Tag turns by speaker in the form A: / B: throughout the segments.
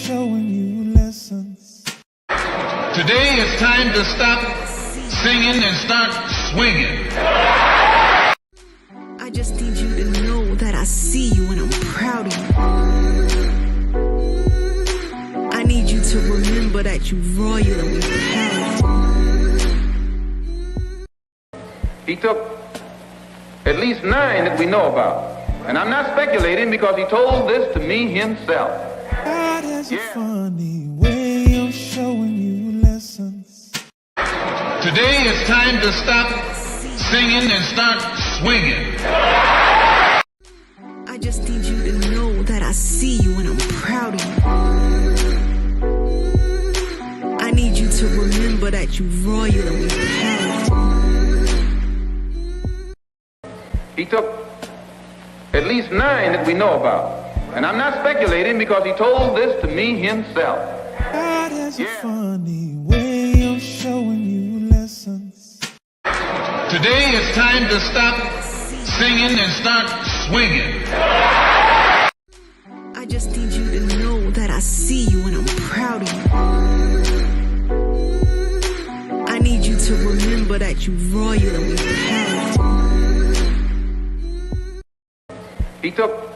A: showing you lessons.
B: Today it's time to stop singing and start swinging.
C: I just need you to know that I see you and I'm proud of you. I need you to remember that you're royal and we're proud.
B: He took at least 9 that we know about. And I'm not speculating because he told this to me himself.
A: God has a funny way of showing you lessons.
B: Today it's time to stop singing and start swinging.
C: I just need you to know that I see you and I'm proud of you. I need you to remember that you're royal and we're proud.
B: He took at least 9 that we know about. And I'm not speculating because he told this to me himself.
A: God has a funny way of showing you lessons.
B: Today it's time to stop singing and start swinging.
C: I just need you to know that I see you and I'm proud of you. I need you to remember that you're royal and we're proud.
B: He took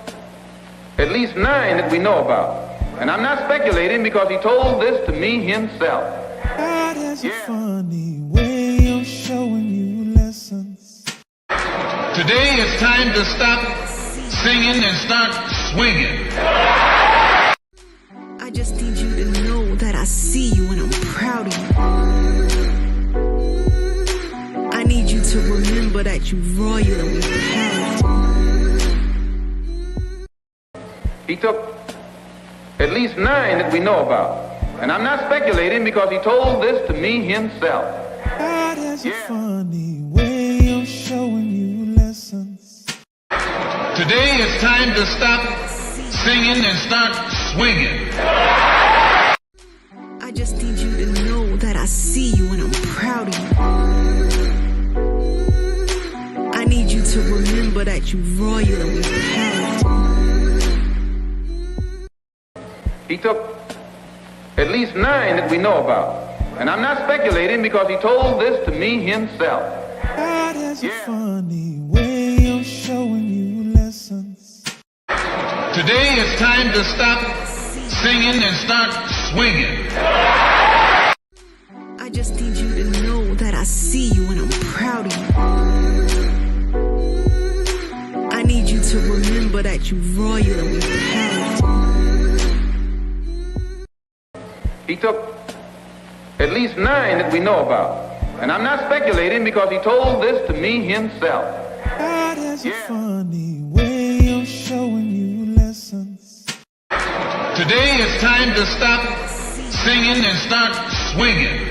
B: at least 9 that we know about. And I'm not speculating because he told this to me himself.
A: God has a funny way of showing you lessons.
B: Today it's time to stop singing and start swinging.
C: I just need you to know that I see you and I'm proud of you. I need you to remember that you're royal and we're proud.
B: He took at least 9 that we know about. And I'm not speculating because he told this to me himself.
A: God has a funny way of showing you lessons.
B: Today it's time to stop singing and start swinging.
C: I just need you to know that I see you and I'm proud of you. I need you to remember that you're royal and we're proud.
B: He took at least 9 that we know about. And I'm not speculating because he told this to me himself.
A: God has a funny way of showing you lessons.
B: Today it's time to stop singing and start swinging.
C: I just need you to know that I see you and I'm proud of you. I need you to remember that you're royal and we're proud.
B: He took at least 9 that we know about. And I'm not speculating because he told this to me himself.
A: God has a funny way of showing you lessons.
B: Today it's time to stop singing and start swinging.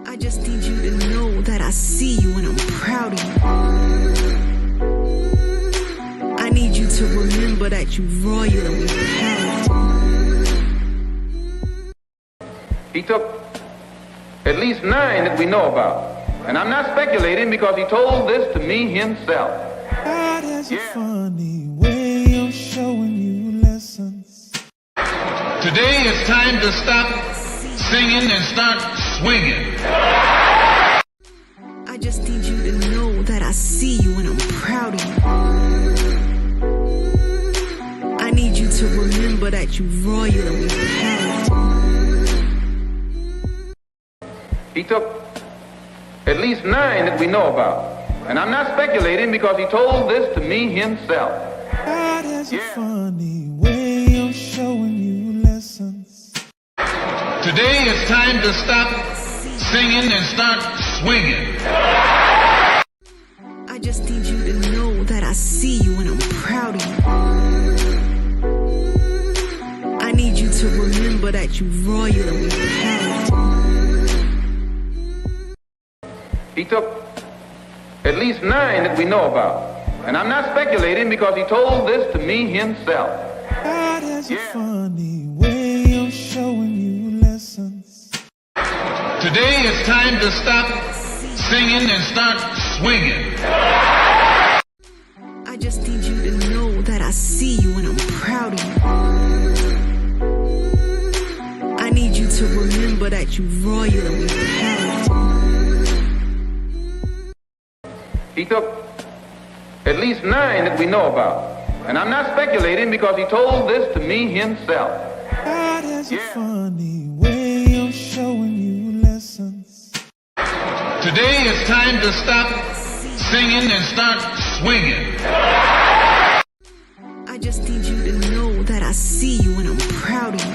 C: I just need you to know that I see you and I'm proud of you. I need you to remember that you're royal and we're proud.
B: He took at least 9 that we know about. And I'm not speculating because he told this to me himself.
A: God has a funny way of showing you lessons.
B: Today it's time to stop singing and start swinging.
C: I just need you to know that I see you and I'm proud of you. I need you to remember that you're royal and we're proud.
B: He took at least 9 that we know about. And I'm not speculating because he told this to me himself.
A: God has a funny way of showing you lessons.
B: Today it's time to stop singing and start swinging.
C: I just need you to know that I see you and I'm proud of you. I need you to remember that you're royal and we're proud.
B: He took at least 9 that we know about. And I'm not speculating because he told this to me himself.
A: God has a funny way of showing you lessons.
B: Today it's time to stop singing and start swinging.
C: I just need you to know that I see you and I'm proud of you. remember that you royal and we pal.
B: He took at least 9 that we know about. And I'm not speculating because he told this to me himself.
A: God has a funny way of showing you lessons.
B: Today it's time to stop singing and start swinging.
C: I just need you to know that I see you and I'm proud of you.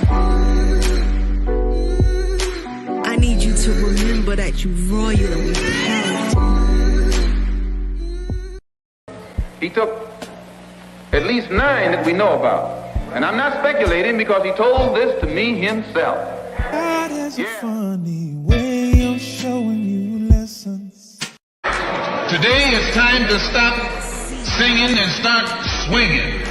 C: I need you to remember that you royal and we pal.
B: He took at least 9 that we know about. And I'm not speculating because he told this to me himself.
A: God has a funny way of showing you lessons.
B: Today it's time to stop singing and start swinging.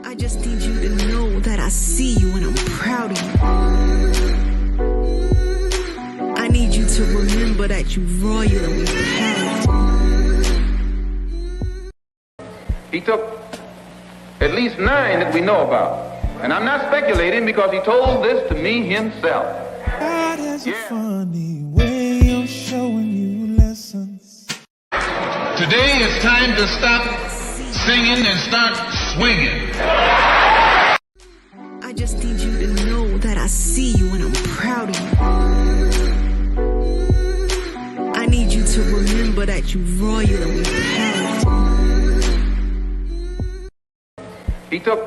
C: I just need you to know that I see you and I'm proud of you. I need you to remember that you royal and we pal.
B: He took at least 9 that we know about. And I'm not speculating because he told this to me himself.
A: God has a funny way of showing you lessons.
B: Today it's time to stop singing and start swinging.
C: I just need you to know that I see you and I'm proud of you. I need you to remember that you royal and we pal.
B: He took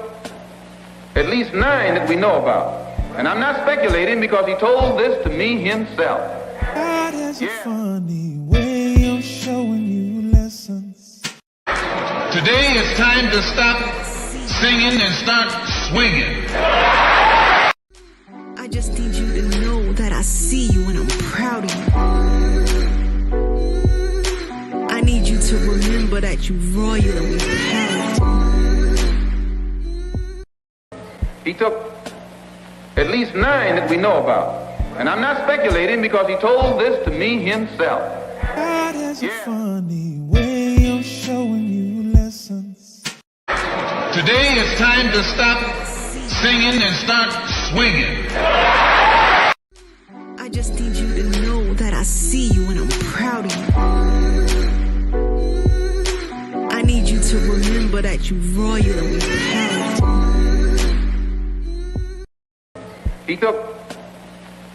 B: at least 9 that we know about. And I'm not speculating because he told this to me himself.
A: God has a funny way of showing you lessons.
B: Today it's time to stop singing and start swinging.
C: I just need you to know that I see you and I'm proud of you. I need you to remember that you royal and we pal.
B: He took at least 9 that we know about. And I'm not speculating because he told this to me himself.
A: God has a funny way of showing you lessons.
B: Today it's time to stop singing and start swinging.
C: I just need you to know that I see you and I'm proud of you. I need you to remember that you royal and we pal.
B: He took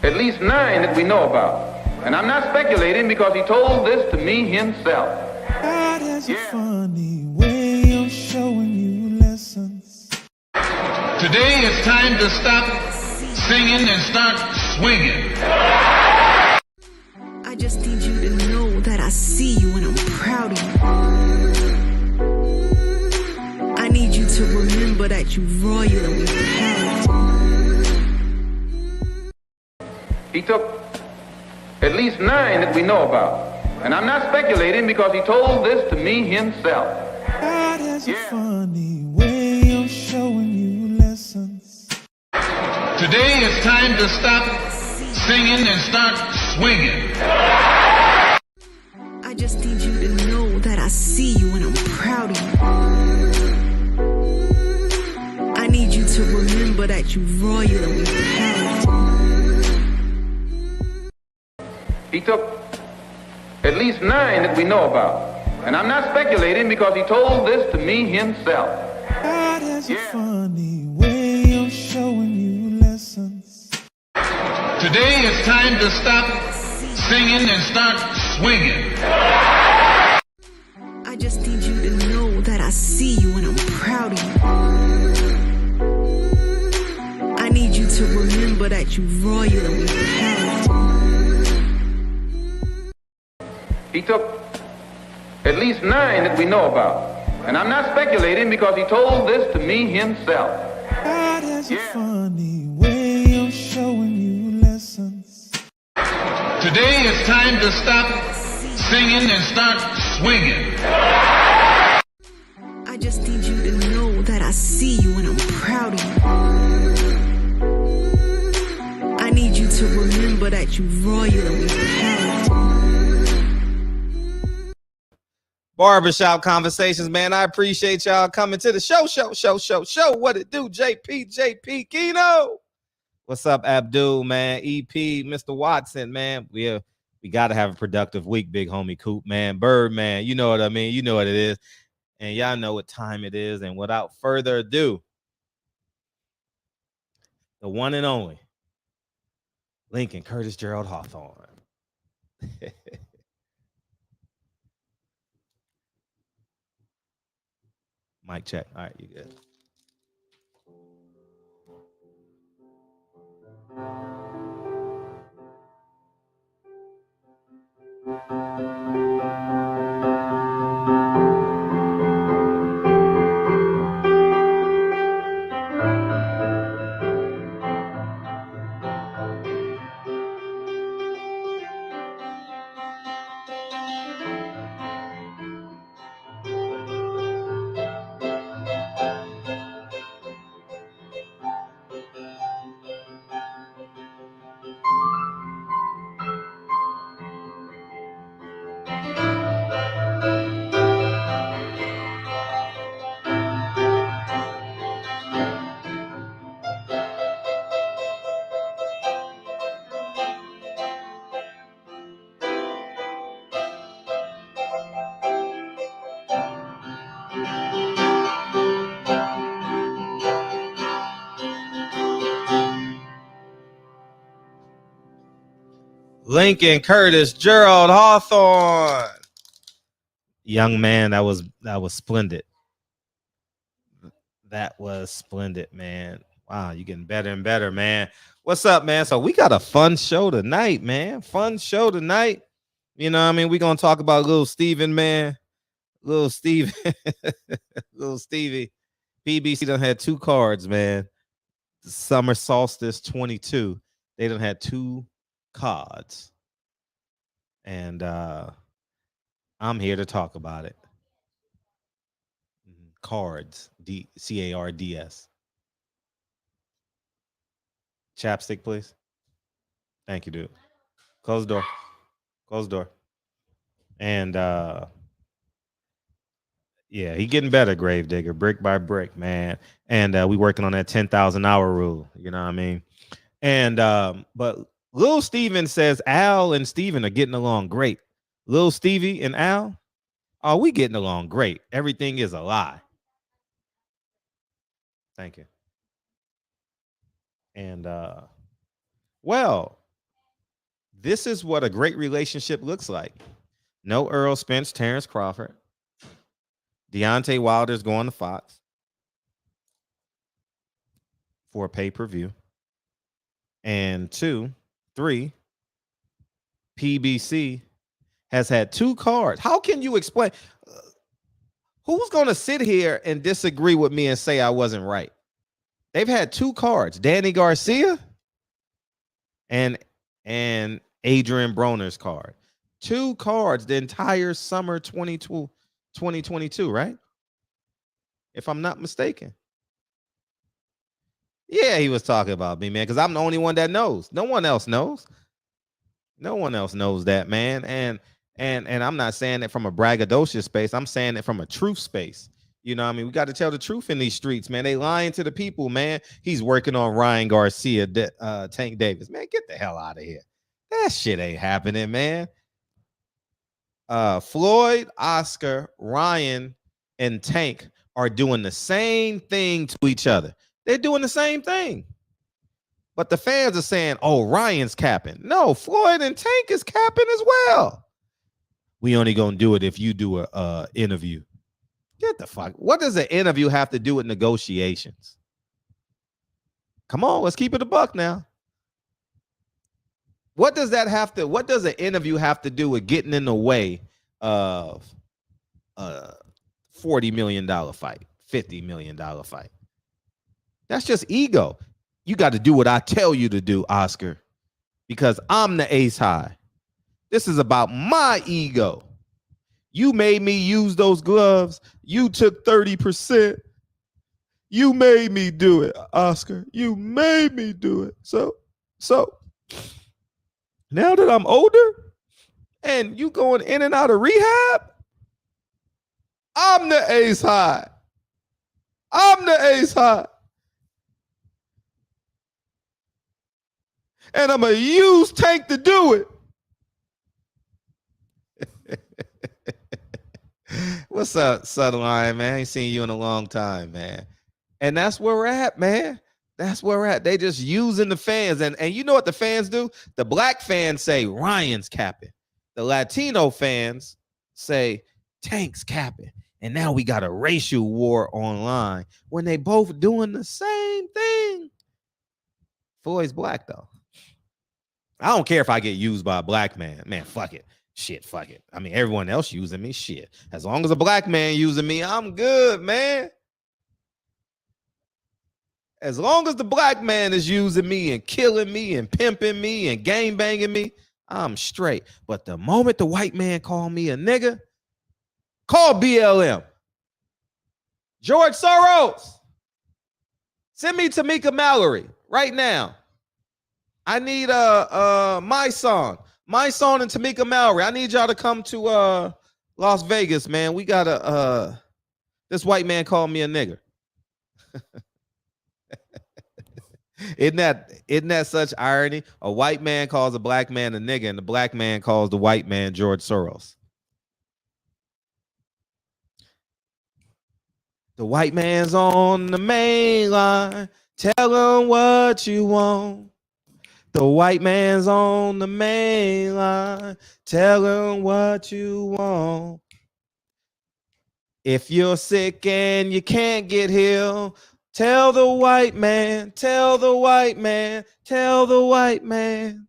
B: at least 9 that we know about. And I'm not speculating because he told this to me himself.
A: God has a funny way of showing you lessons.
B: Today it's time to stop singing and start swinging.
C: I just need you to know that I see you and I'm proud of you. I need you to remember that you royal and we pal.
B: He took at least 9 that we know about. And I'm not speculating because he told this to me himself.
A: God has a funny way of showing you lessons.
B: Today it's time to stop singing and start swinging.
C: I just need you to know that I see you and I'm proud of you. I need you to remember that you royal and we pal.
B: He took at least 9 that we know about. And I'm not speculating because he told this to me himself.
A: God has a funny way of showing you lessons.
B: Today it's time to stop singing and start swinging.
C: I just need you to know that I see you and I'm proud of you. I need you to remember that you royal and we pal.
B: He took at least 9 that we know about. And I'm not speculating because he told this to me himself.
A: God has a funny way of showing you lessons.
B: Today it's time to stop singing and start swinging.
C: I just need you to know that I see you and I'm proud of you. I need you to remember that you royal and we pal.
D: Barbershop Conversations, man. I appreciate y'all coming to the show. What it do, JP, Keno? What's up, Abdul, man? EP, Mr. Watson, man. We got to have a productive week, big homie Coop, man. Bird, man. You know what I mean? You know what it is. And y'all know what time it is. And without further ado, the one and only Lincoln Curtis Gerald Hawthorne. Mic check. All right, you good. Lincoln Curtis Gerald Hawthorne. Young man, that was splendid. That was splendid, man. Wow, you're getting better and better, man. What's up, man? So we got a fun show tonight, man. Fun show tonight. You know what I mean? We're going to talk about little Steven, man. Little Steve. Little Stevie. PBC done had 2 cards, man. Summer Solstice 22. They done had 2 cards. And I'm here to talk about it. Cards. CARDS. Chapstick, please. Thank you, dude. Close the door. Close the door. And yeah, he getting better, Gravedigger, brick by brick, man. And we working on that 10,000 hour rule. You know what I mean? And but Lil Steven says Al and Steven are getting along great. Lil Stevie and Al, are we getting along great? Everything is a lie. Thank you. And well, this is what a great relationship looks like. No Earl Spence, Terrence Crawford. Deontay Wilder's going to Fox for a pay-per-view. And 2, 3, PBC has had 2 cards. How can you explain? Who's going to sit here and disagree with me and say I wasn't right? They've had 2 cards. Danny Garcia and Adrian Broner's card. 2 cards the entire summer 2022, right? If I'm not mistaken. Yeah, he was talking about me, man, because I'm the only one that knows. No one else knows. No one else knows that, man. And I'm not saying it from a braggadocious space. I'm saying it from a truth space. You know what I mean? We got to tell the truth in these streets, man. They lying to the people, man. He's working on Ryan Garcia, Tank Davis. Man, get the hell out of here. That shit ain't happening, man. Floyd, Oscar, Ryan, and Tank are doing the same thing to each other. They're doing the same thing. But the fans are saying, oh, Ryan's capping. No, Floyd and Tank is capping as well. We only going to do it if you do a interview. Get the fuck. What does an interview have to do with negotiations? Come on, let's keep it a buck now. What does an interview have to do with getting in the way of a $40 million fight, $50 million fight? That's just ego. You got to do what I tell you to do, Oscar, because I'm the ace high. This is about my ego. You made me use those gloves. You took 30%. You made me do it, Oscar. You made me do it. So now that I'm older and you going in and out of rehab, I'm the ace high. I'm the ace high. And I'm going to use Tank to do it. What's up, Sutherland, man? I ain't seen you in a long time, man. And that's where we're at, man. That's where we're at. They just using the fans. And you know what the fans do? The black fans say Ryan's capping. The Latino fans say Tank's capping. And now we got a racial war online when they both doing the same thing. Floyd's black, though. I don't care if I get used by a black man. Man, fuck it. Shit, fuck it. I mean, everyone else using me, shit. As long as a black man using me, I'm good, man. As long as the black man is using me and killing me and pimping me and gang banging me, I'm straight. But the moment the white man call me a nigga, call BLM. George Soros. Send me Tamika Mallory right now. I need my song and Tamika Mallory. I need y'all to come to Las Vegas, man. We got this white man called me a nigger. Isn't that such irony? A white man calls a black man a nigga, and the black man calls the white man George Soros. The white man's on the main line. Tell him what you want. The white man's on the main line. Tell him what you want. If you're sick and you can't get healed, tell the white man, tell the white man, tell the white man.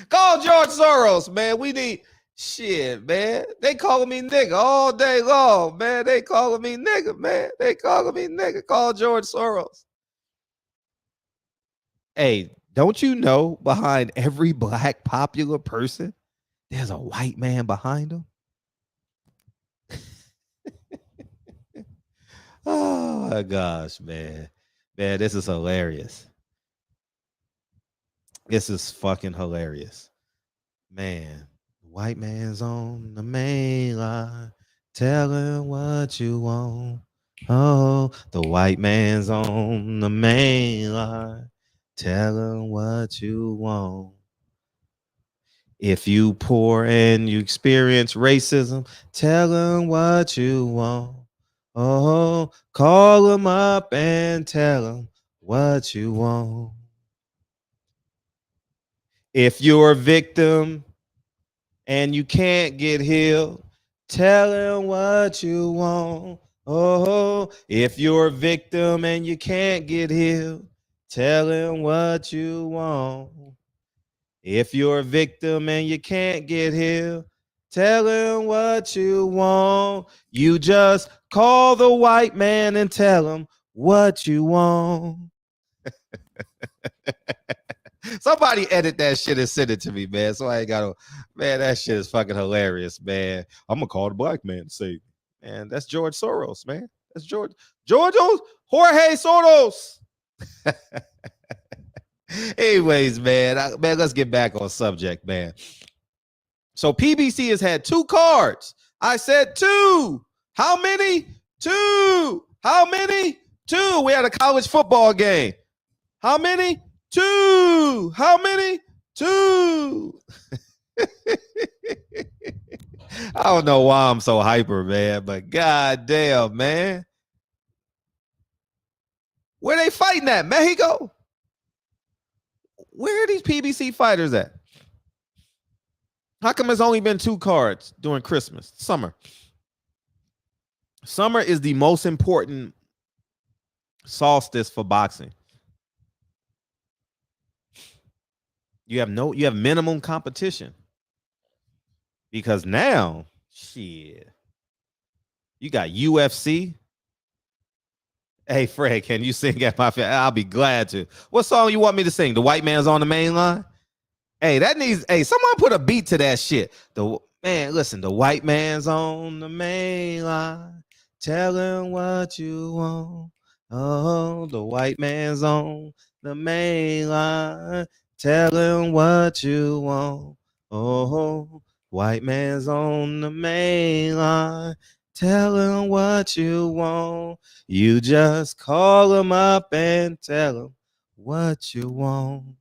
D: Call George Soros, man. We need shit, man. They calling me nigga all day long, man. They calling me nigga, man. They calling me nigga. Call George Soros. Hey, don't you know behind every black popular person, there's a white man behind them? Oh my gosh, man. Man, this is hilarious. This is fucking hilarious. Man, white man's on the main line. Tell him what you want. Oh, the white man's on the main line. Tell him what you want. If you poor and you experience racism, tell him what you want. Oh, call him up and tell him what you want. If you're a victim and you can't get healed, tell him what you want. Oh, if you're a victim and you can't get healed, tell him what you want. If you're a victim and you can't get healed, tell him what you want. You just call the white man and tell him what you want. Somebody edit that shit and send it to me, man. So I ain't got to, man, that shit is fucking hilarious, man. I'm going to call the black man and say, man, that's George Soros, man. That's Jorge Soros. Anyways, man, let's get back on subject, man. So PBC has had 2 cards. I said 2. How many? 2. How many? 2. We had a college football game. How many? 2. How many? 2. I don't know why I'm so hyper, man, but goddamn, man. Where they fighting at? Mexico? Where are these PBC fighters at? How come there's only been 2 cards during Christmas? Summer. Summer is the most important solstice for boxing. You have minimum competition. Because now, shit, you got UFC. Hey, Fred, can you sing at my face? I'll be glad to. What song you want me to sing? The White Man's on the Main Line? Hey, someone put a beat to that shit. Listen, the white man's on the main line. Tell him what you want. Oh, the white man's on the main line. Tell him what you want. Oh, white man's on the main line. Tell him what you want. You just call him up and tell him what you want.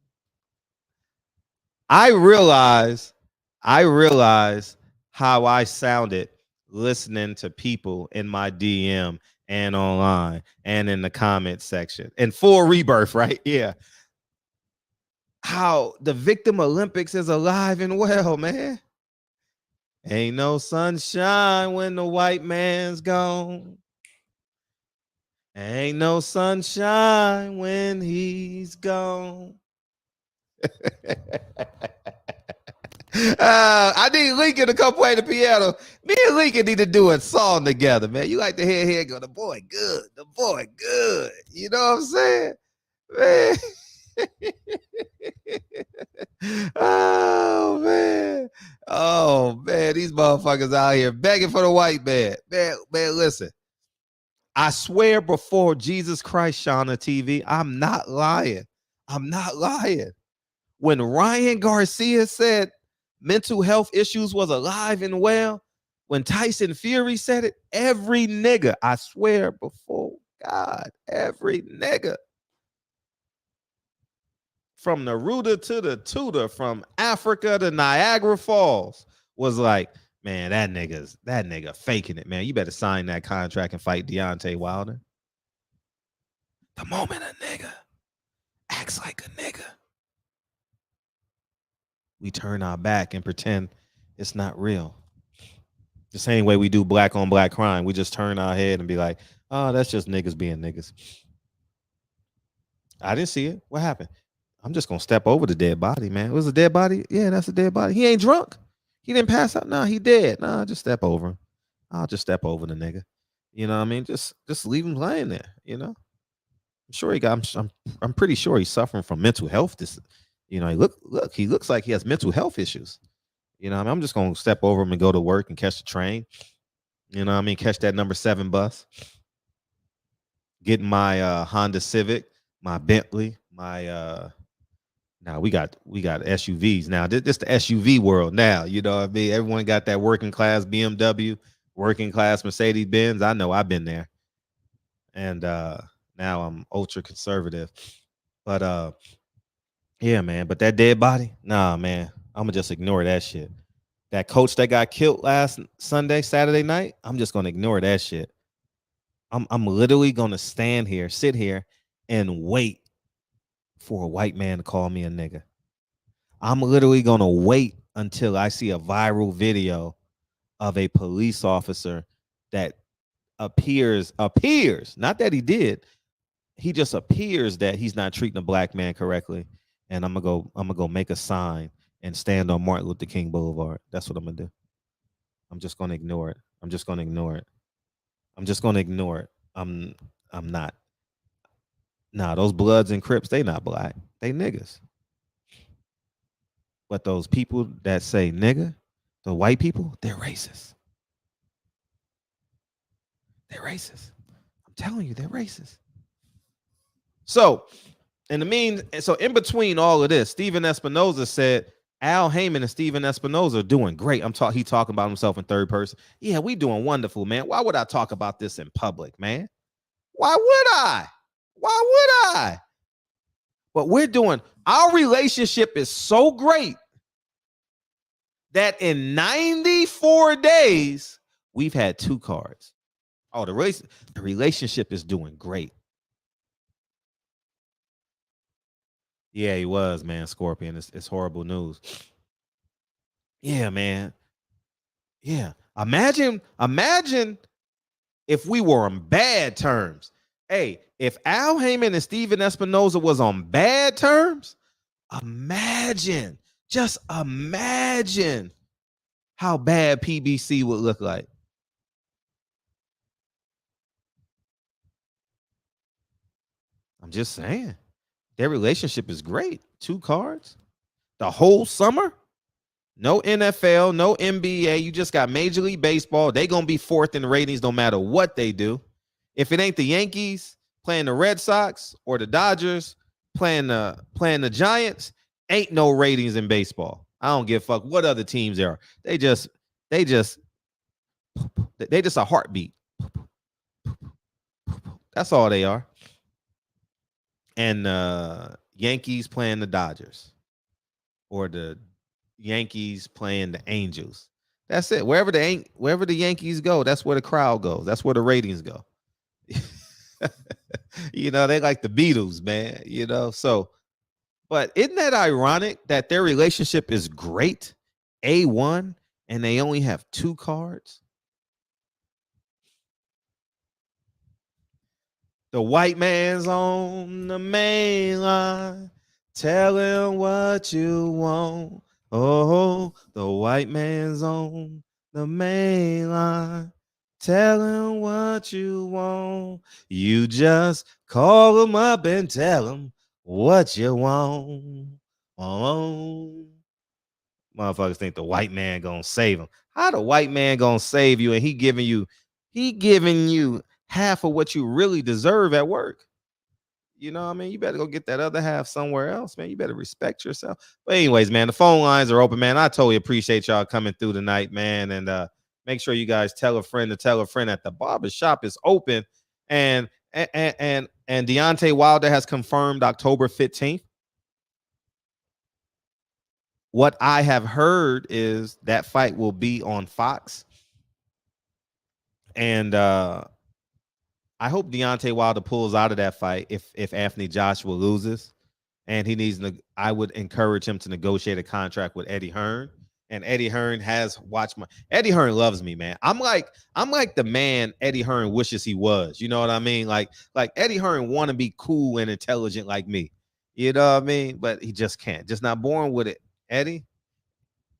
D: I realize how I sounded listening to people in my DM and online and in the comment section. And full rebirth, right? Yeah. How the victim Olympics is alive and well, man. Ain't no sunshine when the white man's gone. Ain't no sunshine when he's gone. I need Lincoln to come play the piano. Me and Lincoln need to do a song together, man. You like to hear here go, the boy good, the boy good. You know what I'm saying? Man. Oh man, these motherfuckers out here begging for the white man. Man, listen. I swear before Jesus Christ, Shauna TV, I'm not lying. When Ryan Garcia said mental health issues was alive and well, when Tyson Fury said it, every nigga, I swear before God, every nigga, from Naruto to the Tudor, from Africa to Niagara Falls, was like, man, that nigga faking it, man. You better sign that contract and fight Deontay Wilder. The moment a nigga acts like a nigga, we turn our back and pretend it's not real. The same way we do black on black crime. We just turn our head and be like, oh, that's just niggas being niggas. I didn't see it. What happened? I'm just going to step over the dead body, man. It was a dead body? Yeah, that's a dead body. He ain't drunk. He didn't pass out. No, he dead. No, just step over him. I'll just step over the nigga. You know what I mean? Just leave him laying there, you know? I'm sure I'm pretty sure he's suffering from mental health. You know, he looks like he has mental health issues. You know what I mean? I'm just going to step over him and go to work and catch the train. You know what I mean? Catch that number 7 bus. Get my Honda Civic, my Bentley, my now we got SUVs now. This the SUV world now. You know what I mean? Everyone got that working class BMW, working class Mercedes Benz. I know I've been there. And now I'm ultra conservative. But yeah, man. But that dead body, nah, man. I'm gonna just ignore that shit. That coach that got killed last Saturday night, I'm just gonna ignore that shit. I'm literally gonna sit here and wait for a white man to call me a nigga. I'm literally gonna wait until I see a viral video of a police officer that appears, not that he did, he just appears that he's not treating a black man correctly. And I'm gonna go make a sign and stand on Martin Luther King Boulevard. That's what I'm gonna do. I'm just gonna ignore it. I'm not. Nah, those Bloods and Crips, they not black. They niggas. But those people that say nigga, the white people, they're racist. They're racist. I'm telling you, they're racist. So, in between all of this, Stephen Espinoza said Al Heyman and Stephen Espinoza are doing great. He talking about himself in third person. Yeah, we doing wonderful, man. Why would I talk about this in public, man? Why would I? But our relationship is so great that in 94 days, we've had 2 cards. Oh, the relationship is doing great. Yeah, he was, man, Scorpion. It's horrible news. Yeah, man. Yeah. Imagine if we were on bad terms. Hey, if Al Heyman and Stephen Espinoza was on bad terms, just imagine how bad PBC would look like. I'm just saying. Their relationship is great. 2 cards. The whole summer. No NFL, no NBA. You just got Major League Baseball. They going to be 4th in ratings no matter what they do. If it ain't the Yankees playing the Red Sox or the Dodgers playing the Giants, ain't no ratings in baseball. I don't give a fuck what other teams there are. They just They just a heartbeat. That's all they are. And Yankees playing the Dodgers, or the Yankees playing the Angels. That's it. Wherever the Yankees go, that's where the crowd goes. That's where the ratings go. They like the Beatles, man. So, but isn't that ironic that their relationship is great, A1, and they only have 2 cards? The white man's on the main line. Tell him what you want. Oh, the white man's on the main line. Tell him what you want. You just call him up and tell him what you want. Oh, motherfuckers think the white man gonna save him. How the white man gonna save you, and he giving you half of what you really deserve at work? You better go get that other half somewhere else, man. You better respect yourself. But anyways, man, the phone lines are open, man. I totally appreciate y'all coming through tonight, man. And make sure you guys tell a friend that the barber shop is open. And Deontay Wilder has confirmed October 15th. What I have heard is that fight will be on Fox. And I hope Deontay Wilder pulls out of that fight if Anthony Joshua loses, and he needs. I would encourage him to negotiate a contract with Eddie Hearn. And Eddie Hearn Eddie Hearn loves me, man. I'm like the man Eddie Hearn wishes he was. You know what I mean? Like Eddie Hearn want to be cool and intelligent like me. You know what I mean? But he just can't. Just not born with it, Eddie.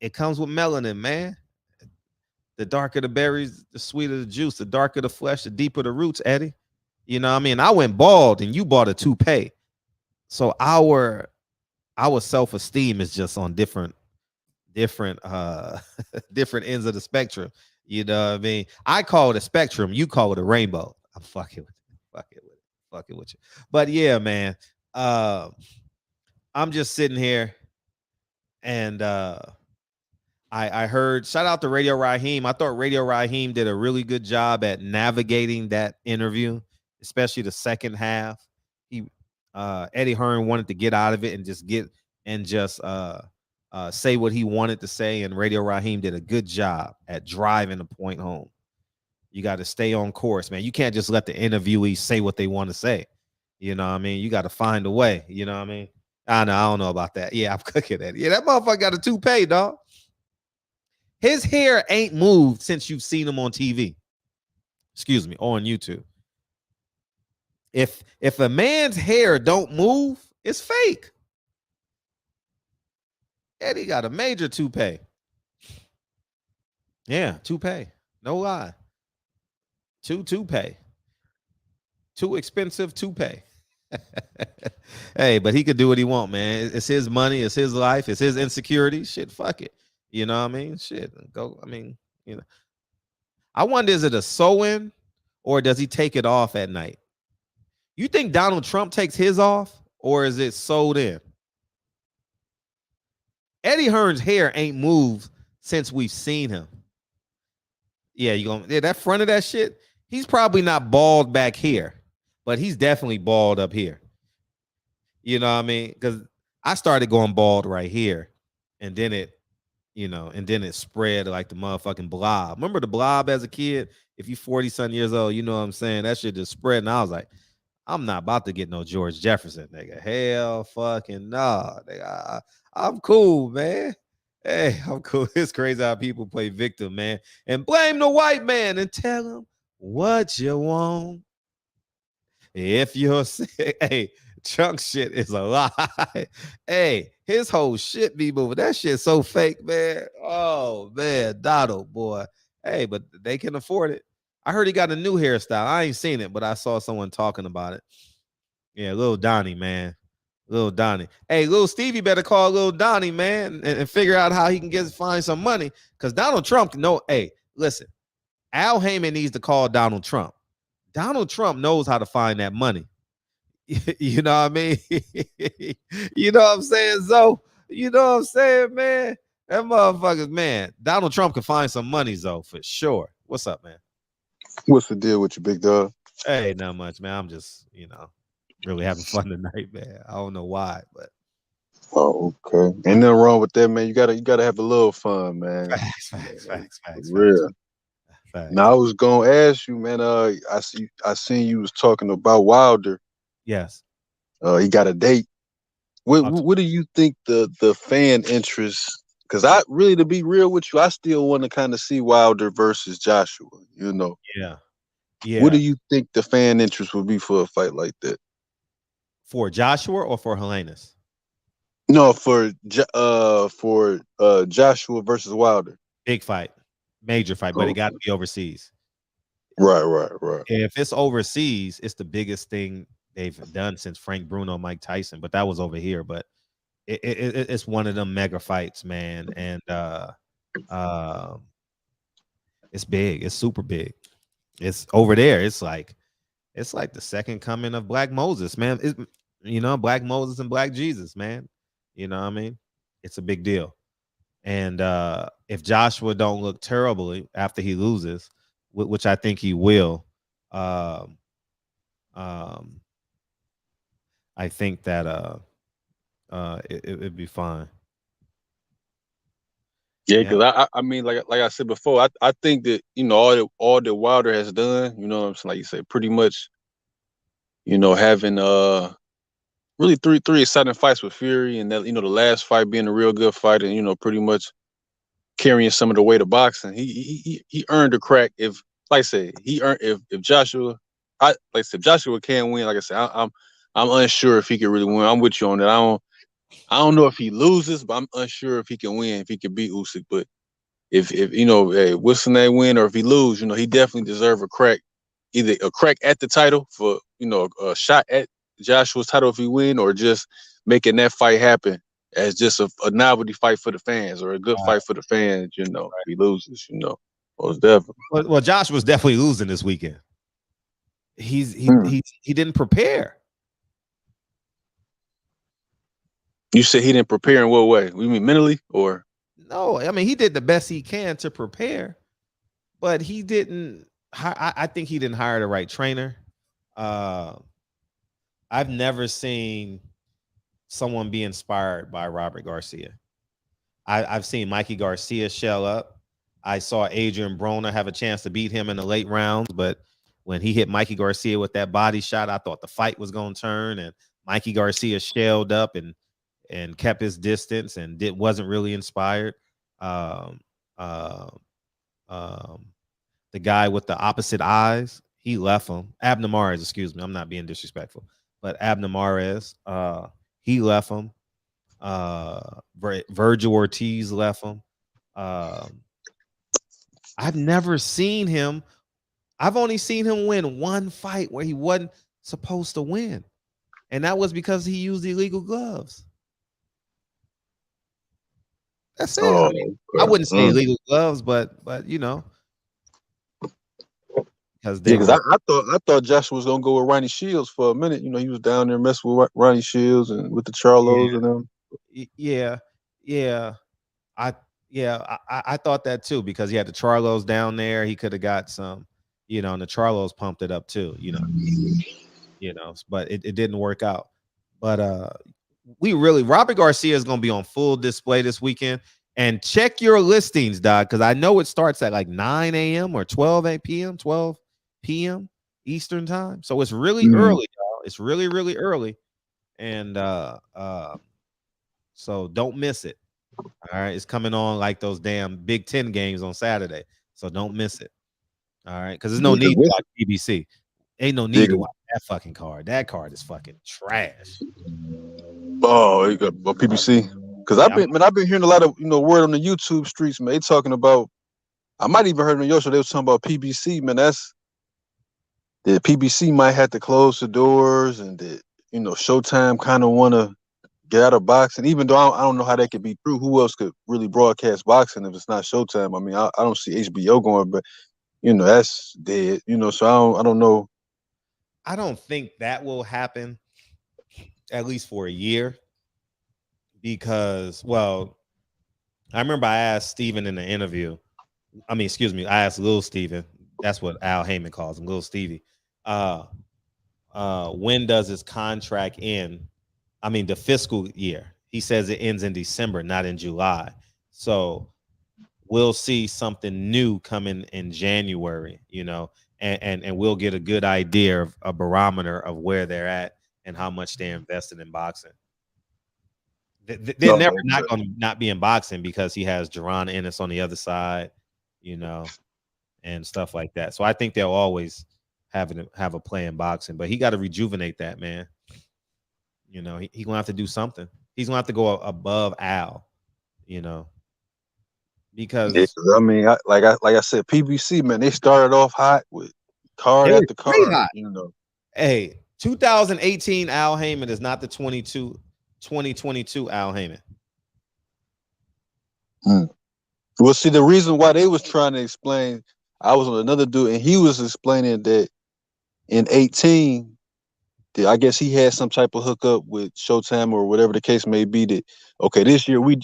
D: It comes with melanin, man. The darker the berries, the sweeter the juice. The darker the flesh, the deeper the roots, Eddie. You know what I mean? I went bald and you bought a toupee. So our self-esteem is just on different different ends of the spectrum. You know what I mean? I call it a spectrum. You call it a rainbow. I'm fucking with you. Fucking with you. But yeah, man. I'm just sitting here and I heard, shout out to Radio Raheem. I thought Radio Raheem did a really good job at navigating that interview, especially the second half. Eddie Hearn wanted to get out of it and just say what he wanted to say, and Radio Raheem did a good job at driving the point home. You got to stay on course, man. You can't just let the interviewees say what they want to say. You know what I mean? You got to find a way. You know what I mean? I don't know about that. Yeah, I'm cooking at it. Yeah, that motherfucker got a toupee, dog. His hair ain't moved since you've seen him on TV. Excuse me, on YouTube. If a man's hair don't move, it's fake. Eddie got a major toupee. Yeah, toupee. No lie. Toupee. Too expensive toupee. Hey, but he could do what he want, man. It's his money. It's his life. It's his insecurity. Shit, fuck it. You know what I mean? Shit, go. I mean, I wonder, is it a sew-in or does he take it off at night? You think Donald Trump takes his off or is it sewed in? Eddie Hearn's hair ain't moved since we've seen him. Yeah, that front of that shit, he's probably not bald back here, but he's definitely bald up here. You know what I mean? Because I started going bald right here, and then it spread like the motherfucking blob. Remember the blob as a kid? If you 40-something years old, you know what I'm saying? That shit just spread, and I was like, I'm not about to get no George Jefferson, nigga. Hell fucking no, nigga. I'm cool, man. Hey, I'm cool. It's crazy how people play victim, man, and blame the white man and tell him what you want. If you're sick, hey, Chunk shit is a lie. Hey, his whole shit be moving. That shit's so fake, man. Oh, man, Donald, boy. Hey, but they can afford it. I heard he got a new hairstyle. I ain't seen it, but I saw someone talking about it. Yeah, Lil Donnie, man. Lil Donnie. Hey, Lil Stevie better call Lil Donnie, man, and figure out how he can find some money. Because Donald Trump hey, listen, Al Heyman needs to call Donald Trump. Donald Trump knows how to find that money. You know what I mean? You know what I'm saying, Zoe? You know what I'm saying, man? That motherfuckers, man. Donald Trump can find some money, Zoe, for sure. What's up, man?
E: What's the deal with you, big dog?
D: Hey, not much, man. I'm just, really having fun tonight, man. I don't know why, but
E: Oh, okay. Ain't nothing wrong with that, man. You gotta have a little fun, man.
D: facts.
E: For real. Now I was gonna ask you, man. I seen you was talking about Wilder.
D: Yes.
E: He got a date. What do you think the fan interest? Because to be real with you, I still want to kind of see Wilder versus Joshua.
D: Yeah.
E: What do you think the fan interest would be for a fight like that?
D: For Joshua or for Helenius?
E: No, for Joshua versus Wilder.
D: Big fight, major fight, but it got to be overseas.
E: Right.
D: If it's overseas, it's the biggest thing they've done since Frank Bruno, Mike Tyson. But that was over here. But it's one of them mega fights, man, and it's big. It's super big. It's over there. It's like the second coming of Black Moses, man. Black Moses and Black Jesus, man. You know what I mean? It's a big deal. And if Joshua don't look terribly after he loses, which I think he will, I think that it'd be fine.
E: Yeah, because I mean, like I said before, I think that all that Wilder has done, what I'm saying, like you said, pretty much, having really three exciting fights with Fury, and that the last fight being a real good fight, and pretty much carrying some of the weight of boxing. He earned a crack. If, like I said, if Joshua, if Joshua can't win, like I said, I'm unsure if he can really win. I'm with you on that. I don't know if he loses, but I'm unsure if he can win, if he can beat Usyk. But if hey, what's the name win, or if he lose, he definitely deserve a crack, either a crack at the title for a shot at Joshua's title if he win, or just making that fight happen as just a novelty fight for the fans, or a good fight for the fans. If he loses, most definitely.
D: Well, Josh was definitely losing this weekend. He didn't prepare.
E: You said he didn't prepare in what way? You mean mentally, or?
D: No, I mean he did the best he can to prepare, but he didn't. I think he didn't hire the right trainer. I've never seen someone be inspired by Robert Garcia. I've seen Mikey Garcia shell up. I saw Adrian Broner have a chance to beat him in the late rounds, but when he hit Mikey Garcia with that body shot, I thought the fight was going to turn, and Mikey Garcia shelled up and kept his distance and wasn't really inspired. The guy with the opposite eyes, he left him. Abner Mares, excuse me, I'm not being disrespectful, but Abner Mares, he left him. Virgil Ortiz left him. I've never seen him. I've only seen him win one fight where he wasn't supposed to win, and that was because he used illegal gloves. That's it. I wouldn't say illegal gloves, but because
E: I thought Joshua was gonna go with Ronnie Shields for a minute. He was down there messing with Ronnie Shields and with the Charlos and them.
D: I thought that too, because he had the Charlos down there. He could have got some, and the Charlos pumped it up too, but it didn't work out. But Robert Garcia is going to be on full display this weekend. And check your listings, dog, because I know it starts at like 9 a.m. or 12 p.m. Eastern time. So it's really early, y'all. It's really, really early. And so don't miss it. All right. It's coming on like those damn Big Ten games on Saturday. So don't miss it. All right. Because there's no need to watch PBC. Ain't no need to watch that fucking card. That card is fucking trash.
E: Oh, you got PBC? Because I've been hearing a lot of word on the YouTube streets, man. They talking about, I might even heard on your show, they was talking about PBC, man. That's the PBC might have to close the doors, and that Showtime kind of want to get out of boxing. Even though I don't know how that could be true. Who else could really broadcast boxing if it's not Showtime? I mean, I don't see HBO going, but that's dead. So I don't know.
D: I don't think that will happen, at least for a year. Because, I remember I asked Steven in the interview, I mean, excuse me. I asked Lil Steven. That's what Al Heyman calls him, Lil Stevie. When does his contract end? I mean, the fiscal year. He says it ends in December, not in July. So we'll see something new coming in January, you know, and we'll get a good idea of a barometer of where they're at and how much they're invested in boxing. They're never not going to not be in boxing because he has Jerron Ennis on the other side, you know, and stuff like that. So I think they'll always have a play in boxing, but he got to rejuvenate that, man. You know, he gonna have to do something. He's gonna have to go above Al, you know, because
E: I mean, like I said, PBC, man, they started off hot with card after card, you know.
D: Hey, 2018 Al Heyman is not the 2022 Al Heyman.
E: Well, see, the reason why they was trying to explain, I was on another dude, and he was explaining that in 18, I guess he had some type of hookup with Showtime or whatever the case may be. That okay, this year we're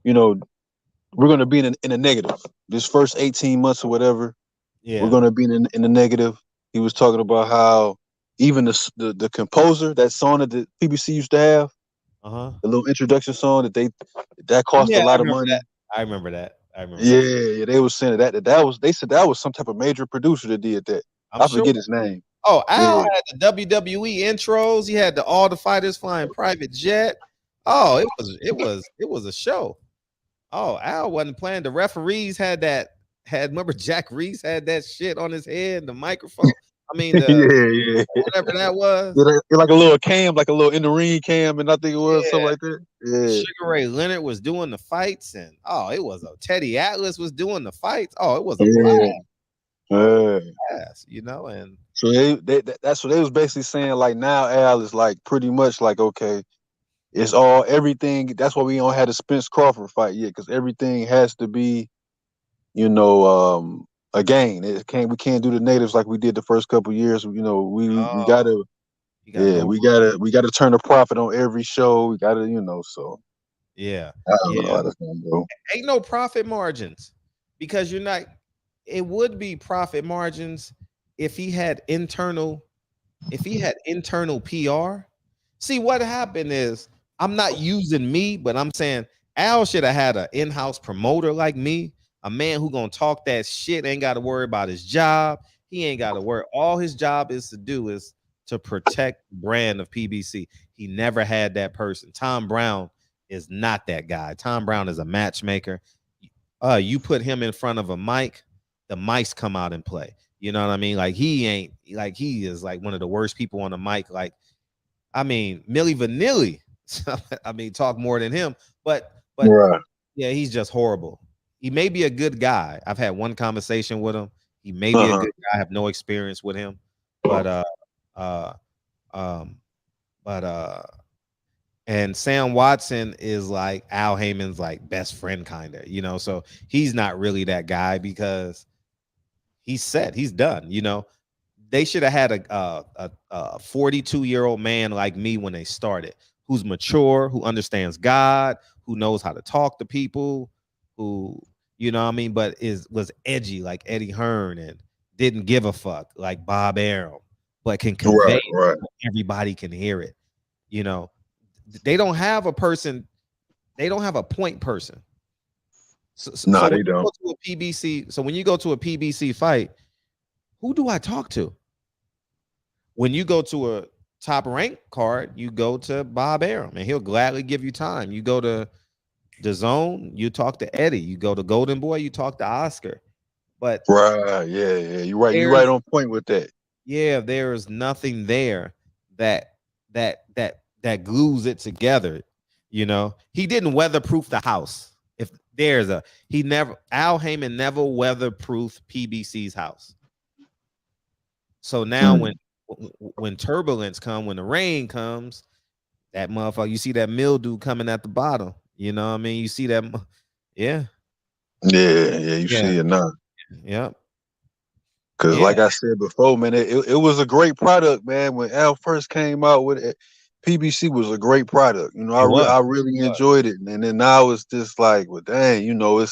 E: going to be in a negative. This first 18 months or whatever, we're going to be in a negative. He was talking about how even the composer, that song that the PBC used to have, the little introduction song that cost a lot of money.
D: I remember that.
E: Yeah, they were saying they said that was some type of major producer that did that. I forget his name.
D: Oh, Al had the WWE intros. He had all the fighters flying private jet. Oh, it was a show. Oh, Al wasn't playing. The referees remember Jack Reese had that shit on his head, the microphone. I mean, whatever that was.
E: Like a little cam, like a little in the ring cam, and I think it was something like that. Yeah.
D: Sugar Ray Leonard was doing the fights, and it was Teddy Atlas was doing the fights. Oh, it was a blast, you know, and
E: so that's what they was basically saying. Like now, Al is like pretty much like okay, it's everything. That's why we don't have the Spence Crawford fight yet, because everything has to be, you know, again. We can't do the natives like we did the first couple of years. You know, we gotta turn a profit on every show. We gotta, you know, so
D: I
E: don't know how that's gonna go.
D: Ain't no profit margins because you're not. It would be profit margins if he had internal PR. See, what happened is I'm not using me, but I'm saying Al should have had an in-house promoter like me, a man who gonna talk that shit, ain't got to worry about his job. He ain't got to worry. All his job is to protect the brand of PBC. He never had that person. Tom Brown is not that guy. Tom Brown is a matchmaker. You put him in front of a mic, the mics come out and play. You know what I mean? Like he is like one of the worst people on the mic. Like, I mean, Milli Vanilli. I mean, talk more than him, but yeah, he's just horrible. He may be a good guy. I've had one conversation with him. He may be a good guy. I have no experience with him, and Sam Watson is like Al Heyman's like best friend, kind of, you know. So he's not really that guy because he's set. He's done. You know, they should have had a 42-year-old man like me when they started, who's mature, who understands God, who knows how to talk to people, who, you know what I mean, but was edgy like Eddie Hearn and didn't give a fuck like Bob Arum, but can convey everybody can hear it. You know, they don't have a person. They don't have a point person. So they don't. Go to a PBC. So when you go to a PBC fight, who do I talk to? When you go to a top rank card, you go to Bob Arum, and he'll gladly give you time. You go to the Zone, you talk to Eddie. You go to Golden Boy, you talk to Oscar. But
E: you're right. You're right on point with that.
D: Yeah, there is nothing there that glues it together. You know, he didn't weatherproof the house. If there's Al Heyman never weatherproofed PBC's house. So now when turbulence comes, when the rain comes, that motherfucker, you see that mildew coming at the bottom. You know what I mean? You see that, you
E: see it now.
D: Yep.
E: Because like I said before, man, it was a great product, man. When Al first came out with it, PBC was a great product. You know, I really enjoyed it. And then now it's just like, well, dang, you know,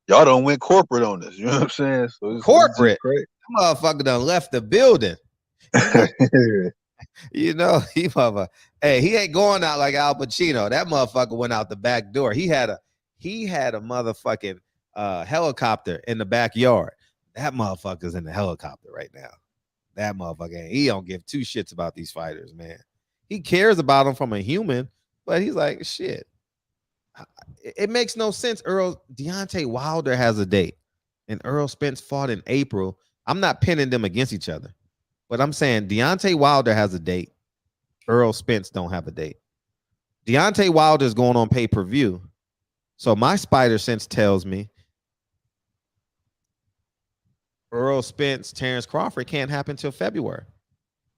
E: y'all don't went corporate on this. You know what I'm saying? So it's
D: Corporate.
E: great.
D: That motherfucker done left the building. You know, he ain't going out like Al Pacino. That motherfucker went out the back door. He had a motherfucking helicopter in the backyard. That motherfucker's in the helicopter right now. That motherfucker, he don't give two shits about these fighters, man. He cares about them from a human, but he's like, shit. It makes no sense. Deontay Wilder has a date, and Errol Spence fought in April. I'm not pinning them against each other, but I'm saying Deontay Wilder has a date. Errol Spence don't have a date. Deontay Wilder is going on pay-per-view. So my spider sense tells me Errol Spence, Terrence Crawford can't happen till February.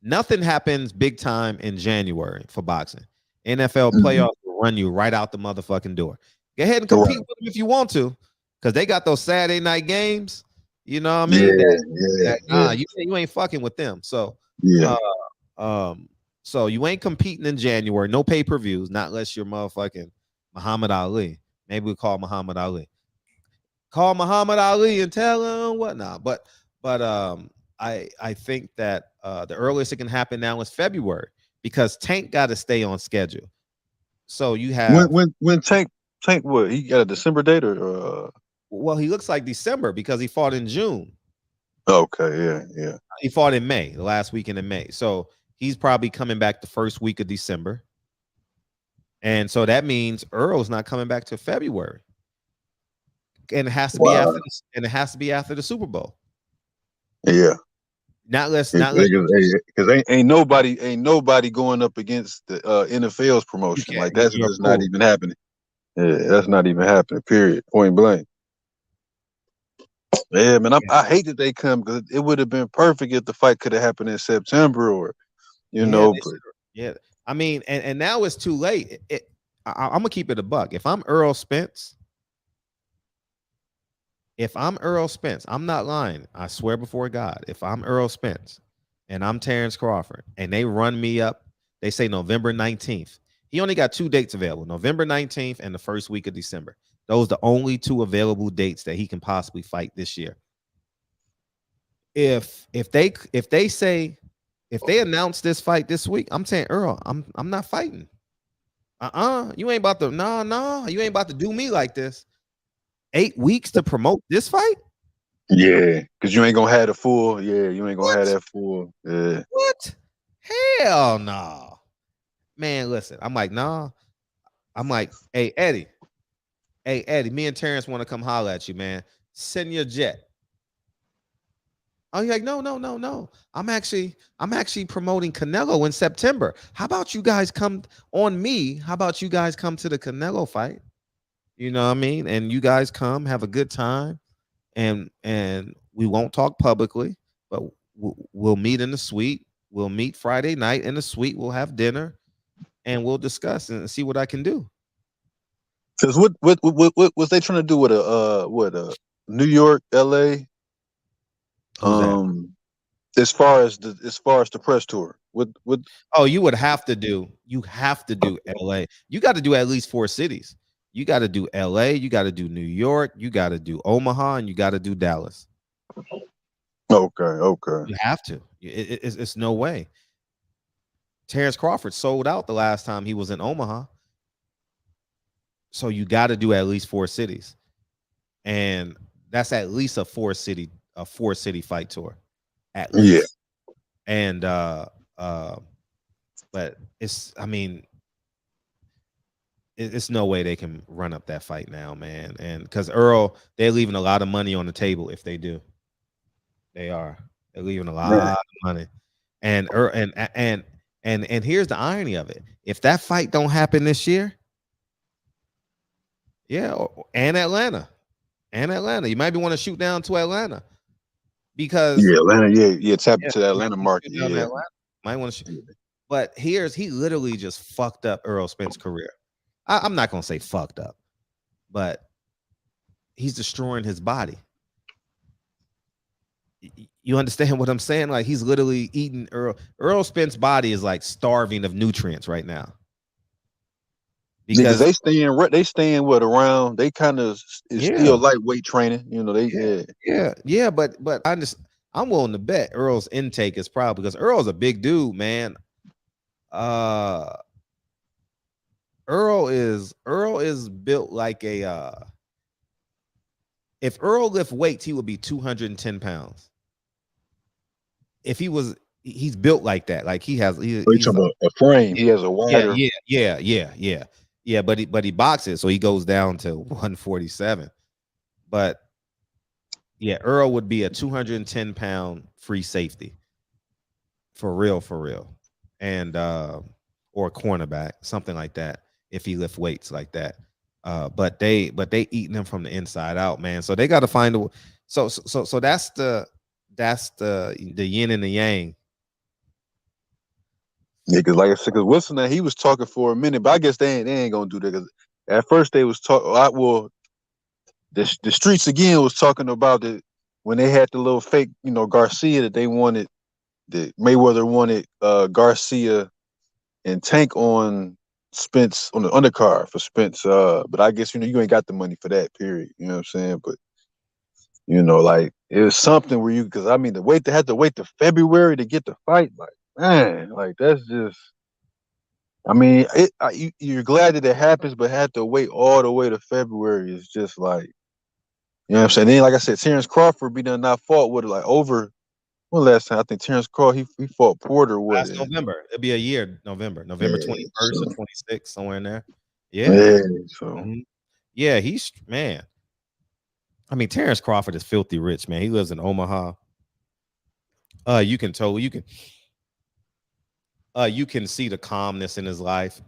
D: Nothing happens big time in January for boxing. NFL playoffs will run you right out the motherfucking door. Go ahead and compete with them if you want to, because they got those Saturday night games. You know what I mean? You ain't fucking with them. So so you ain't competing in January. No pay-per-views, not unless you're motherfucking Muhammad Ali. Maybe we call Muhammad Ali. Call Muhammad Ali and tell him whatnot. But I think that the earliest it can happen now is February, because Tank got to stay on schedule. So you have
E: when Tank what, he got a December date or
D: well, he looks like December because he fought in June.
E: Okay, yeah.
D: He fought in May, the last weekend in May. So he's probably coming back the first week of December. And so that means Earl's not coming back to February. And it has to be after the Super Bowl.
E: Yeah.
D: Not less
E: because ain't nobody going up against the NFL's promotion. Like that's just not even happening. Yeah, that's not even happening. Period. Point blank. Yeah, man. I hate that they come, because it would have been perfect if the fight could have happened in September or, you know.
D: Yeah, I mean, and now it's too late. I'm gonna keep it a buck. If I'm Errol Spence, I'm not lying. I swear before God. If I'm Errol Spence and I'm Terrence Crawford and they run me up, they say November 19th. He only got 2 dates available, November 19th and the first week of December. Those are the only 2 available dates that he can possibly fight this year. If they announce this fight this week, I'm saying, Earl, I'm not fighting. You ain't about to you ain't about to do me like this. 8 weeks to promote this fight?
E: Yeah, because you ain't gonna have the full. Yeah, you ain't gonna have that full. Yeah.
D: What? Hell no. Man, listen. I'm like, nah. I'm like, hey Eddie, me and Terrence want to come holler at you, man. Send your jet. Oh, you're like, no. I'm actually promoting Canelo in September. How about you guys come on me? How about you guys come to the Canelo fight? You know what I mean? And you guys come, have a good time, and we won't talk publicly, but we'll meet in the suite. We'll meet Friday night in the suite. We'll have dinner, and we'll discuss and see what I can do.
E: Because what was they trying to do with a New York, LA? As far as the press tour,
D: you have to do LA. You got to do at least 4 cities. You got to do LA, you got to do New York, you got to do Omaha, and you got to do Dallas.
E: Okay.
D: You have to. It's no way. Terrence Crawford sold out the last time he was in Omaha. So you got to do at least 4 cities. And that's at least a 4-city fight tour. At least. Yeah. And but it's no way they can run up that fight now, man. And because Earl, they're leaving a lot of money on the table if they do. They're leaving a lot of money. And here's the irony of it. If that fight don't happen this year, and Atlanta, you might be want to shoot down to Atlanta, because
E: Atlanta, tap into the Atlanta market.
D: Might want to shoot. But he literally just fucked up Errol Spence's career. I'm not gonna say fucked up, but he's destroying his body. You understand what I'm saying? Like, he's literally eating Errol Spence's body is like starving of nutrients right now,
E: because they staying what around. They kind of is still lightweight training. You know,
D: But I'm willing to bet Earl's intake is probably because Earl's a big dude, man. Earl is built like a if Earl lift weights, he would be 210 pounds. If he's built like that, like he's
E: talking a frame. He has a wider.
D: Yeah. But he boxes, so he goes down to 147. But yeah, Earl would be a 210-pound free safety. For real. And or a cornerback, something like that, if he lift weights like that. But they eating him from the inside out, man. So they got to find a so that's the yin and the yang.
E: Yeah, because like I said, because Wilson, he was talking for a minute, but I guess they ain't gonna do that. Because at first they was talking. Well, the streets again was talking about it when they had the little fake, Garcia that they wanted. That Mayweather wanted Garcia and Tank on Spence on the undercard for Spence. But I guess you ain't got the money for that. Period. You know what I'm saying? But like it was something where because I mean they had to wait to February to get the fight. Like, man, like that's just. I mean, you're glad that it happens, but had to wait all the way to February is just like, you know what I'm saying. Then, like I said, Terrence Crawford be done not fought with it like over. Well, last time I think Terrence Crawford he fought Porter
D: last November. It'll be a year. November 21st or 26th, somewhere in there. Yeah. He's man. I mean, Terrence Crawford is filthy rich, man. He lives in Omaha. You can see the calmness in his life.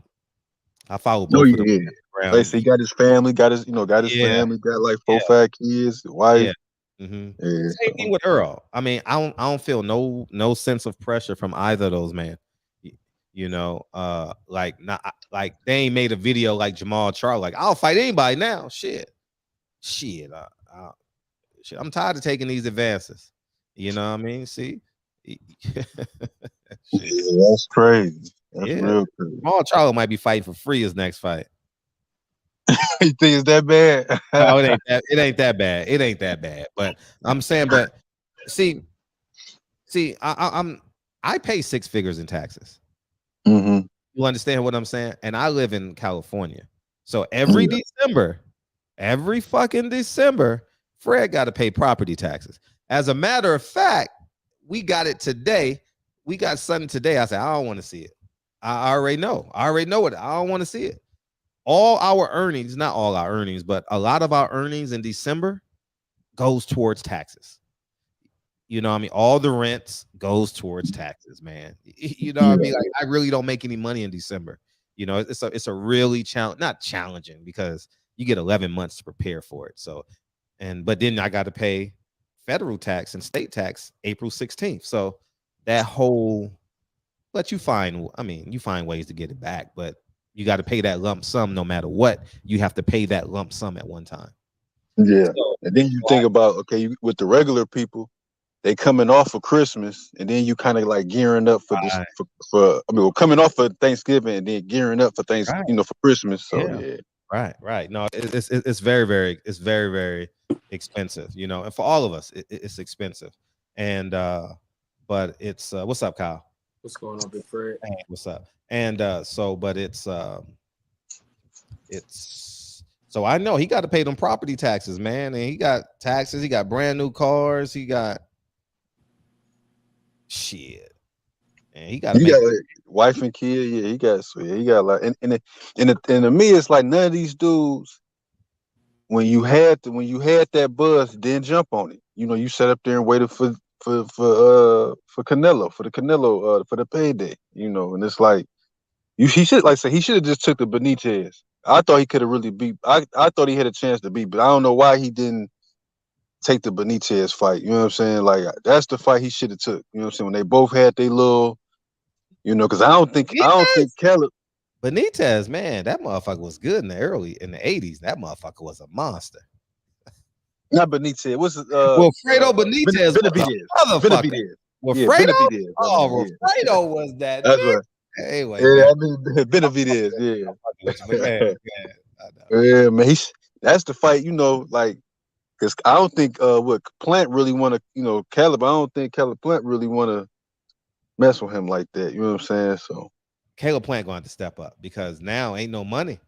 D: I follow both of them.
E: Like, so he got his family, got his family, got like 4-5 kids, wife.
D: Yeah. Same thing with Earl. I mean, I don't feel no sense of pressure from either of those, man. Like they ain't made a video like Jamal Charles. Like, I'll fight anybody now. Shit. I'm tired of taking these advances. You know what I mean? See,
E: that's crazy. That's real crazy.
D: Jamal Charles might be fighting for free his next fight.
E: You think it's that bad?
D: No, it ain't that bad. It ain't that bad. But I'm saying, see, I pay 6 figures in taxes.
E: Mm-hmm.
D: You understand what I'm saying? And I live in California, so every fucking December, Fred got to pay property taxes. As a matter of fact, we got it today. We got something today. I said, I don't want to see it. I already know it. I don't want to see it. All our earnings, not all our earnings, but a lot of our earnings in December goes towards taxes. You know what I mean? All the rents goes towards taxes, man. You know what I mean? Like, I really don't make any money in December. It's a really not challenging because you get 11 months to prepare for it. So, but then I got to pay federal tax and state tax April 16th. So that whole, but you find ways to get it back, but you got to pay that lump sum no matter what. You have to pay that lump sum at one time.
E: Yeah. So, and then you think about, with the regular people, they coming off of Christmas, and then you kind of like gearing up for this, coming off of Thanksgiving and then gearing up for Thanksgiving, for Christmas. So
D: Right. No, it's very, very, very expensive, and for all of us, it's expensive. And but it's what's up, Kyle?
F: What's going on, Big Fred?
D: Hey, what's up? And but it's so I know he got to pay them property taxes, man. And he got taxes, he got brand new cars, he got shit. And he got
E: wife and kid, he got like and to me it's like none of these dudes when you had that buzz, then jump on it. You sat up there and waited for Canelo, for the payday, and it's like he should have just took the Benitez. I thought he could have really beat. I thought he had a chance to beat, but I don't know why he didn't take the Benitez fight. You know what I'm saying? Like, that's the fight he should have took. You know what I'm saying? When they both had their little, because I don't think Kelly
D: Benitez, man, that motherfucker was good in the 80s. That motherfucker was a monster.
E: Not Benitez. What's
D: Fredo Benitez?
E: Benavidez.
D: Fredo was that.
E: That's right.
D: Anyway,
E: I mean Benavidez.
D: with you, but I know.
E: Yeah, man. That's the fight, like, because I don't think what Plant really want to, Caleb. I don't think Caleb Plant really want to mess with him like that. You know what I'm saying? So
D: Caleb Plant going to step up because now ain't no money.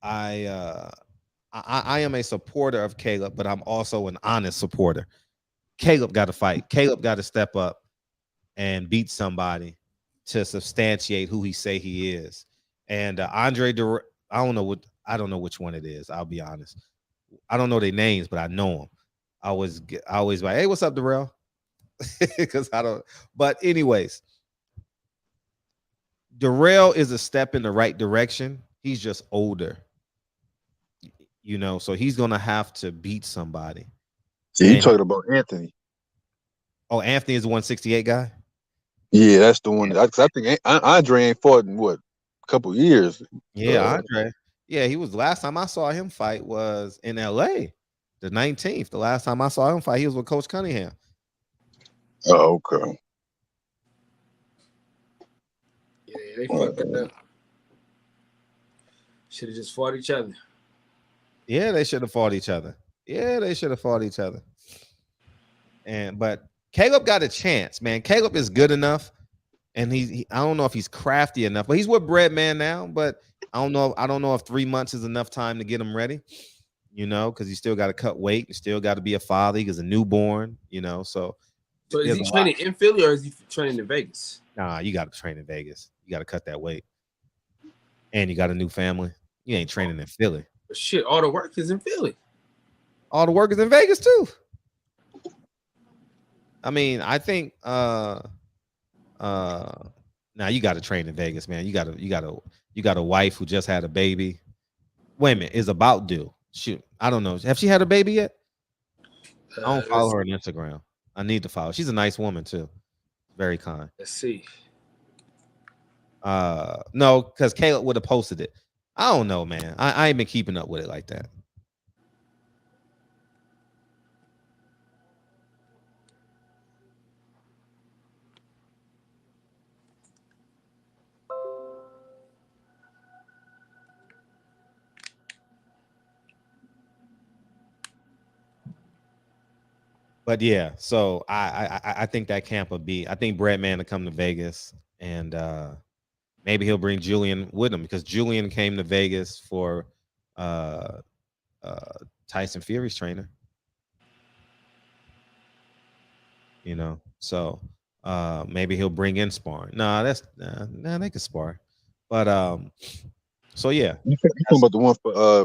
D: I am a supporter of Caleb, but I'm also an honest supporter. Caleb got to fight. Caleb got to step up and beat somebody to substantiate who he say he is. And Andre, I don't know which one it is. I'll be honest. I don't know their names, but I know them. I always like, hey, what's up, Darrell? Because I don't. But anyways, Darrell is a step in the right direction. He's just older, so he's gonna have to beat somebody.
E: yeah, you talking about Anthony?
D: Oh, Anthony is the 168 guy.
E: Yeah, that's the one. I think Andre ain't fought in what, a couple years.
D: Yeah, Andre. Yeah, he was. Last time I saw him fight was in LA, the 19th. The last time I saw him fight, he was with Coach Cunningham.
E: Oh, okay.
F: Yeah, they fucked it up. Should have just fought each other.
D: Yeah, they should have fought each other. But Caleb got a chance, man. Caleb is good enough, and I don't know if he's crafty enough, but he's with Breadman now. But I don't know if 3 months is enough time to get him ready, because he still got to cut weight, he still got to be a father. He's a newborn, So
F: is he training in Philly or is he training in Vegas?
D: Nah, you got to train in Vegas. You got to cut that weight, and you got a new family. You ain't training in Philly.
F: But shit, all the work is in Philly.
D: All the work is in Vegas too. I mean, I think now you got to train in Vegas, man. You got a wife who just had a baby. Wait a minute, is about due. Shoot, I don't know. Have she had a baby yet? I don't follow her on Instagram. I need to follow. She's a nice woman too. Very kind.
F: Let's see.
D: No, because Caleb would have posted it. I don't know, man. I ain't been keeping up with it like that. But yeah, so I think that camp will be. I think Breadman to come to Vegas, and maybe he'll bring Julian with him because Julian came to Vegas for Tyson Fury's trainer. So maybe he'll bring in sparring. Nah, they can spar. But so yeah.
E: You talking about the one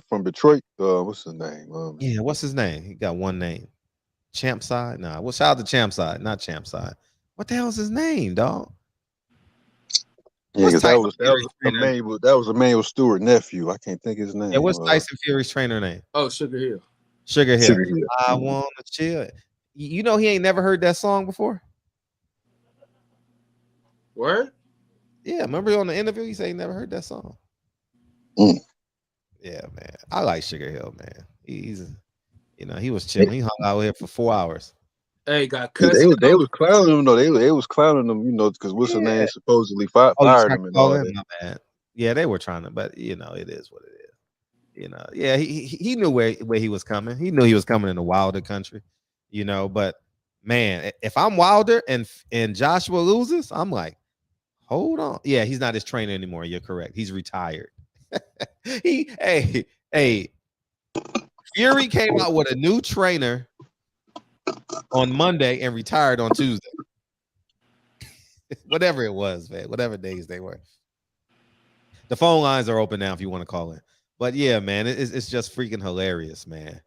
E: from Detroit? What's his name?
D: Yeah, what's his name? He got one name. Champ Side? Nah, well, shout out to Champ Side, not Champ Side. What the hell is his name, dog?
E: Yeah, because that was Emmanuel Stewart nephew. I can't think his name.
D: Yeah, what's Tyson Fury's trainer name?
F: Oh, Sugar Hill.
D: Sugar Hill. I wanna chill. He ain't never heard that song before.
F: Word?
D: Yeah, remember on the interview he said he never heard that song. Yeah, man. I like Sugar Hill, man. He was chilling. He hung out here for 4 hours.
F: Hey, got cussed.
E: They was clowning him though. They was clowning him, because what's the name supposedly fired him and all that.
D: Yeah, they were trying to, but it is what it is. Yeah, he knew where he was coming. He knew he was coming in the Wilder country. But man, if I'm Wilder and Joshua loses, I'm like, hold on. Yeah, he's not his trainer anymore. You're correct. He's retired. Fury came out with a new trainer on Monday and retired on Tuesday. Whatever it was, man. Whatever days they were. The phone lines are open now if you want to call in. But yeah, man, it's just freaking hilarious, man.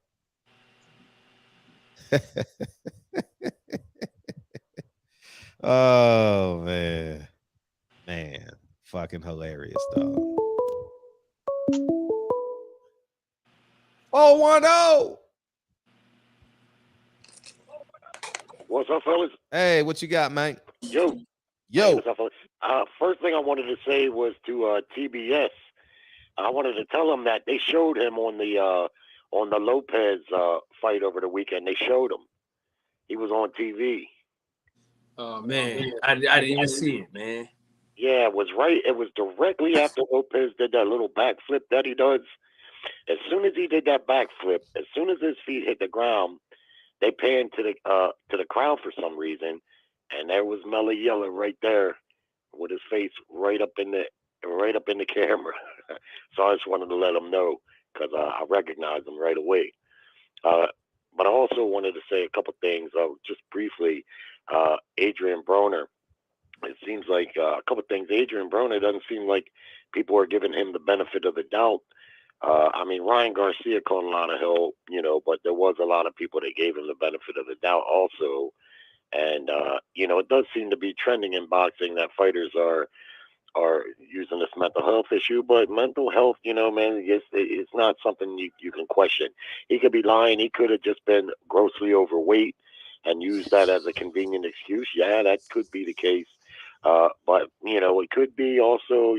D: Oh, man. Man, fucking hilarious, dog. 410.
G: What's up, fellas?
D: Hey, what you got, man?
G: Yo.
D: Yo.
G: What's up, fellas? First thing I wanted to say was to TBS. I wanted to tell them that they showed him on the Lopez fight over the weekend. They showed him. He was on TV.
F: Oh man, I didn't even see it, man.
G: Yeah, it was right. It was directly after Lopez did that little backflip that he does. As soon as he did that backflip, as soon as his feet hit the ground, they panned to the crowd for some reason, and there was Mello Yella right there with his face right up in the camera. So I just wanted to let him know because I recognized him right away. But I also wanted to say a couple things, just briefly. Adrian Broner. It seems like a couple things. Adrian Broner doesn't seem like people are giving him the benefit of the doubt. I mean, Ryan Garcia caught a lot of hell, but there was a lot of people that gave him the benefit of the doubt also. And it does seem to be trending in boxing that fighters are using this mental health issue, but mental health, man, it's not something you can question. He could be lying. He could have just been grossly overweight and used that as a convenient excuse. Yeah, that could be the case. But, it could be also,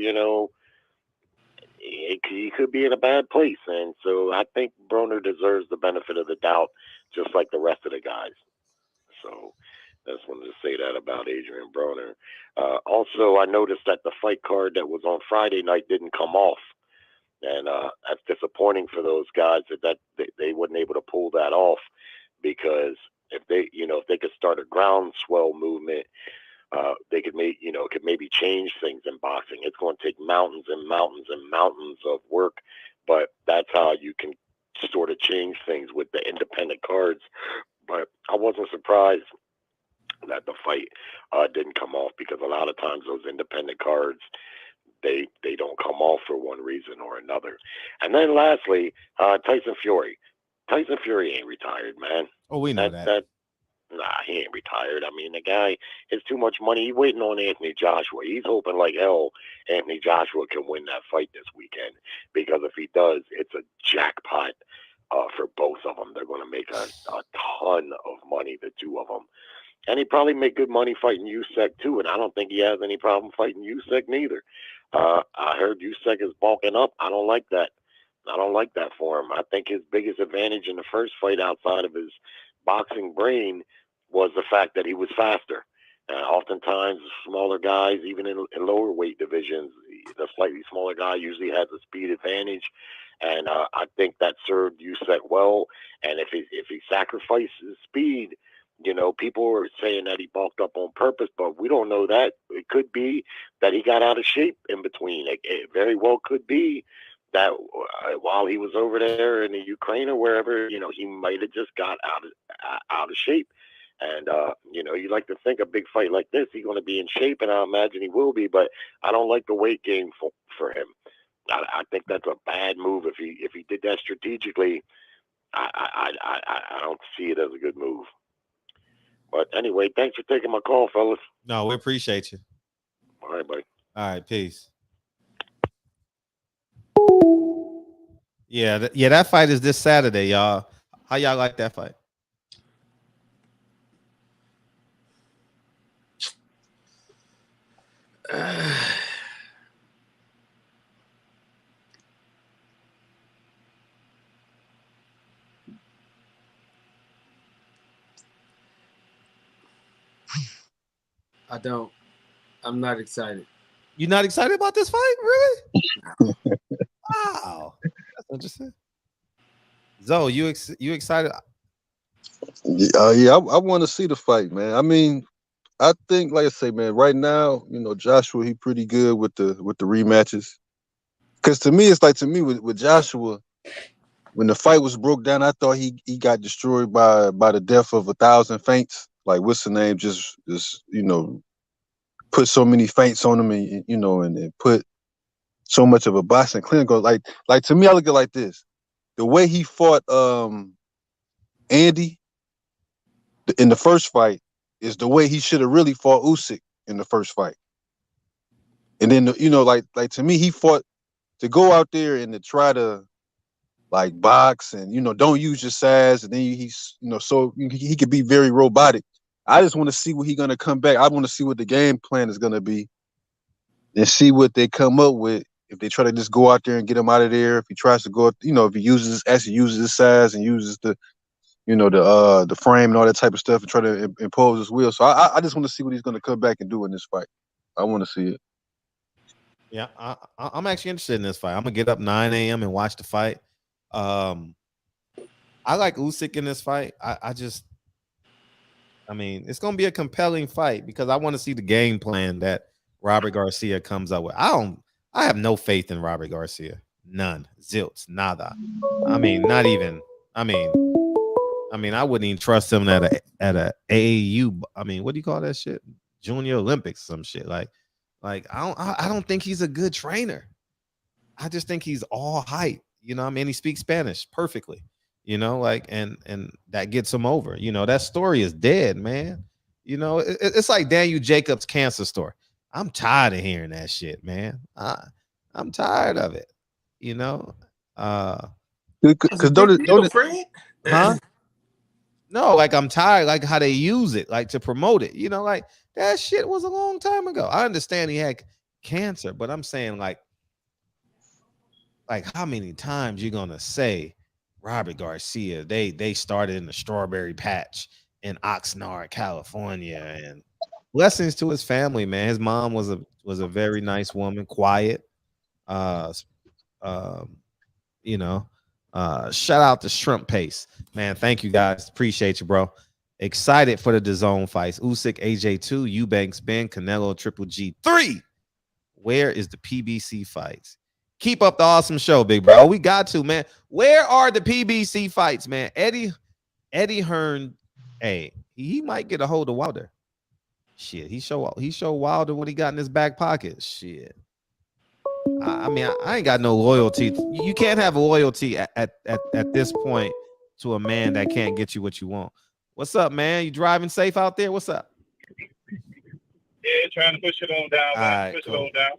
G: he could be in a bad place. And so I think Broner deserves the benefit of the doubt, just like the rest of the guys. So I just wanted to say that about Adrian Broner. Also, I noticed that the fight card that was on Friday night didn't come off. And that's disappointing for those guys that they weren't able to pull that off, because if they could start a groundswell movement, they could maybe change things in boxing. It's going to take mountains and mountains and mountains of work, but that's how you can sort of change things with the independent cards. But I wasn't surprised that the fight didn't come off, because a lot of times those independent cards, they don't come off for one reason or another. And then lastly, Tyson Fury. Tyson Fury ain't retired, man.
D: Oh, we know that.
G: Nah, he ain't retired. I mean, the guy has too much money. He's waiting on Anthony Joshua. He's hoping like hell Anthony Joshua can win that fight this weekend, because if he does, it's a jackpot for both of them. They're going to make a ton of money, the two of them. And he probably make good money fighting Usyk too, and I don't think he has any problem fighting Usyk neither. I heard Usyk is bulking up. I don't like that. I don't like that for him. I think his biggest advantage in the first fight, outside of his boxing brain, was the fact that he was faster. Oftentimes, smaller guys, even in lower weight divisions, the slightly smaller guy usually has a speed advantage, and I think that served Usyk well. And if he sacrifices speed, people are saying that he bulked up on purpose, but we don't know that. It could be that he got out of shape in between. It very well could be that while he was over there in the Ukraine or wherever, he might have just got out of shape. And, you like to think a big fight like this, he's going to be in shape, and I imagine he will be, but I don't like the weight gain for him. I think that's a bad move. If he did that strategically, I don't see it as a good move. But anyway, thanks for taking my call, fellas.
D: No, we appreciate you.
G: All right, buddy.
D: All right, peace. Yeah, that fight is this Saturday, y'all. How y'all like that fight?
F: I don't. I'm not excited.
D: You not excited about this fight, really? Wow, that's interesting. Zoe, you excited?
E: Yeah, I want to see the fight, man. I mean, I think, like I say, man, right now, Joshua, he pretty good with the rematches. Because to me, with Joshua, when the fight was broke down, I thought he got destroyed by the death of 1,000 feints. Like, what's the name? Just put so many feints on him, and put so much of a boxing clinical. Like to me, I look at it like this: the way he fought Andy in the first fight is the way he should have really fought Usyk in the first fight. And then like to me, he fought to go out there and to try to like box and don't use your size, and then he's so he could be very robotic. I just want to see what he's gonna come back. I want to see what the game plan is gonna be, and see what they come up with. If they try to just go out there and get him out of there, if he tries to go, if he uses his size and uses the frame and all that type of stuff and try to impose his will. So I just want to see what he's gonna come back and do in this fight. I want to see it.
D: Yeah, I'm actually interested in this fight. I'm gonna get up 9 a.m. and watch the fight. I like Usyk in this fight. I mean, it's gonna be a compelling fight because I want to see the game plan that Robert Garcia comes up with. I have no faith in Robert Garcia. None. Zilts. Nada. I mean, not even. I mean, I wouldn't even trust him at a AAU. I mean, what do you call that shit? Junior Olympics, some shit. Like I don't think he's a good trainer. I just think he's all hype. You know, I mean, he speaks Spanish perfectly. You know, like and that gets him over. You know, that story is dead, man. You know, it's like Daniel Jacobs' cancer story. I'm tired of hearing that shit, man. I'm tired of it. You know,
E: because don't
F: Fred?
D: huh? No, like I'm tired, like how they use it, like to promote it. You know, like that shit was a long time ago. I understand he had cancer, but I'm saying like how many times you gonna say Robert Garcia? They started in the strawberry patch in Oxnard, California, and blessings to his family, man. His mom was a very nice woman, quiet. Uh, um, you know, shout out to Shrimp Pace, man. Thank you guys, appreciate you, bro. Excited for the DAZN fights. Usyk, AJ2, Eubanks, Ben, Canelo, Triple G3. Where is the PBC fights? Keep up the awesome show, big bro. We got to, man. Where are the PBC fights, man? Eddie Hearn, hey, he might get a hold of Wilder. Shit, he show Wilder what he got in his back pocket. Shit. I mean, I ain't got no loyalty. You can't have a loyalty at this point to a man that can't get you what you want. What's up, man? You driving safe out there? What's up?
H: Yeah, trying to push it on down, man.
D: All right,
H: Push
D: cool.
H: it on down.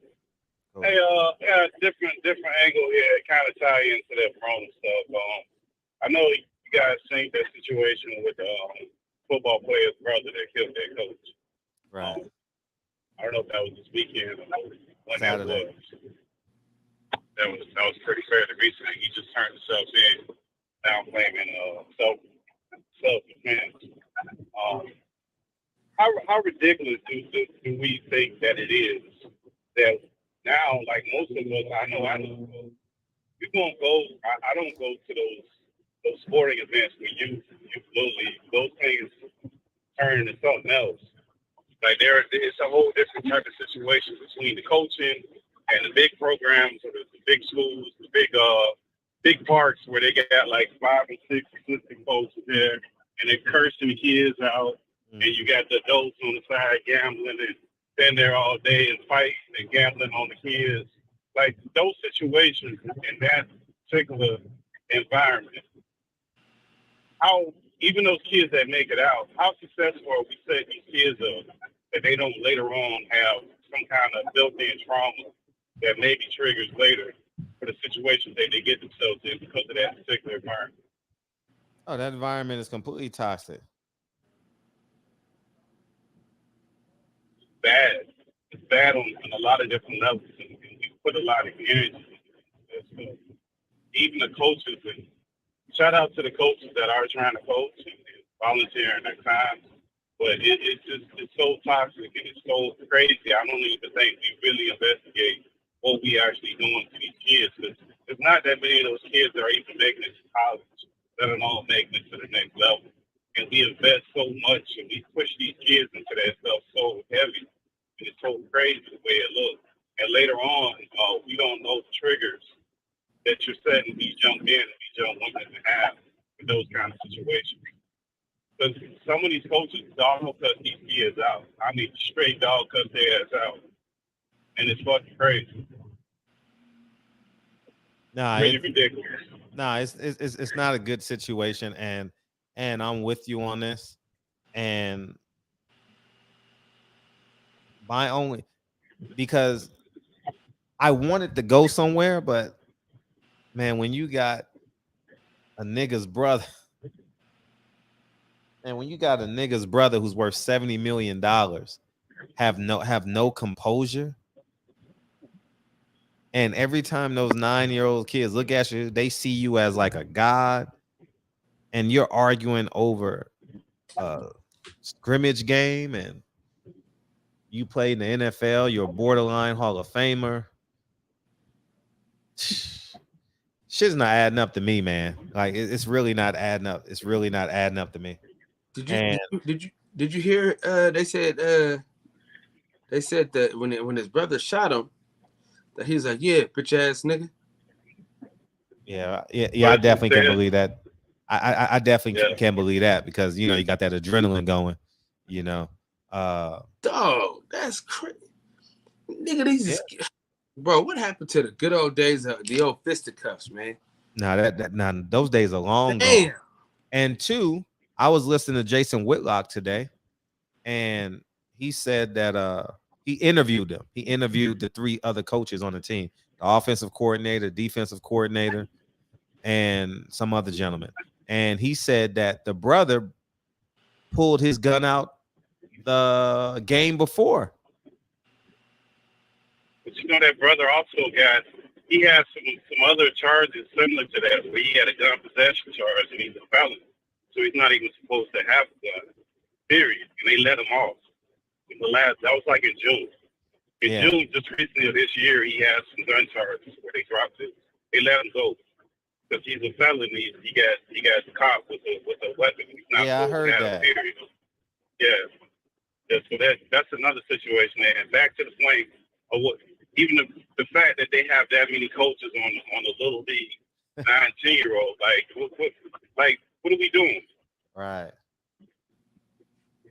D: Cool.
H: Hey, yeah, different angle here. Kind of tie into that Rona stuff. I know you guys seen that situation with the football player's brother that killed their coach.
D: Right.
H: I don't know if that was this weekend or when
D: Saturday.
H: That was pretty fairly recent. He just turned himself in, now claiming self-defense. How ridiculous do we think that it is that now, like most of us, I know, we won't go. I don't go to those sporting events where you literally those things turn into something else. Like it's a whole different type of situation between the coaching and the big programs, or the big schools, the big parks where they got like 5 or 6 assistant coaches there, and they're cursing the kids out. And you got the adults on the side gambling and been there all day and fighting and gambling on the kids. Like those situations in that particular environment, how even those kids that make it out, how successful are we setting these kids up that they don't later on have some kind of built-in trauma that maybe triggers later for the situations that they get themselves in because of that particular environment?
D: Oh, that environment is completely toxic.
H: Bad. It's bad on a lot of different levels, and we put a lot of energy into this. Even the coaches, and shout out to the coaches that are trying to coach and volunteering their time, but it's so toxic and it's so crazy. I don't even think we really investigate what we actually doing to these kids, because there's not that many of those kids that are even making it to college, let alone making it to the next level. And we invest so much and we push these kids into that stuff so heavy. And it's so crazy the way it looks. And later on, we don't know the triggers that you're setting these young men and these young women to have in those kind of situations. Because some of these coaches dog cut these kids out. I mean, straight dog cut their ass out. And it's fucking crazy.
D: Nah,
H: really ridiculous.
D: Nah, it's not a good situation, and I'm with you on this. And my only, because I wanted to go somewhere, but man, when you got a nigga's brother, and when you got a nigga's brother who's worth $70 million, have no composure. And every time those 9-year-old kids look at you, they see you as like a god, and you're arguing over a scrimmage game, and you played in the NFL, you're a borderline Hall of Famer. Shit's not adding up to me, man. Like it's really not adding up. It's really not adding up to me.
F: Did you hear? They said that when his brother shot him, that he's like, yeah, bitch ass nigga.
D: Yeah. I definitely can believe that. I definitely can believe that because you got that adrenaline going.
F: Dog, that's crazy, nigga. Bro, what happened to the good old days of the old fisticuffs, man?
D: Nah, those days are long
F: Damn.
D: gone. And two, I was listening to Jason Whitlock today, and he said that he interviewed them. He interviewed the 3 other coaches on the team: the offensive coordinator, defensive coordinator, and some other gentleman. And he said that the brother pulled his gun out the game before.
H: But that brother also he has some other charges similar to that, where he had a gun possession charge and he's a felon. So he's not even supposed to have a gun, period. And they let him off. That was like in June. In June, just recently of this year, he has some gun charges where they dropped it. They let him go because he's a felon. He got caught with a weapon. He's not
D: I heard that.
H: Period. Yeah. So that's another situation. And back to the point of what, even the fact that they have that many coaches on the little league 19-year-old, what are we doing?
D: Right.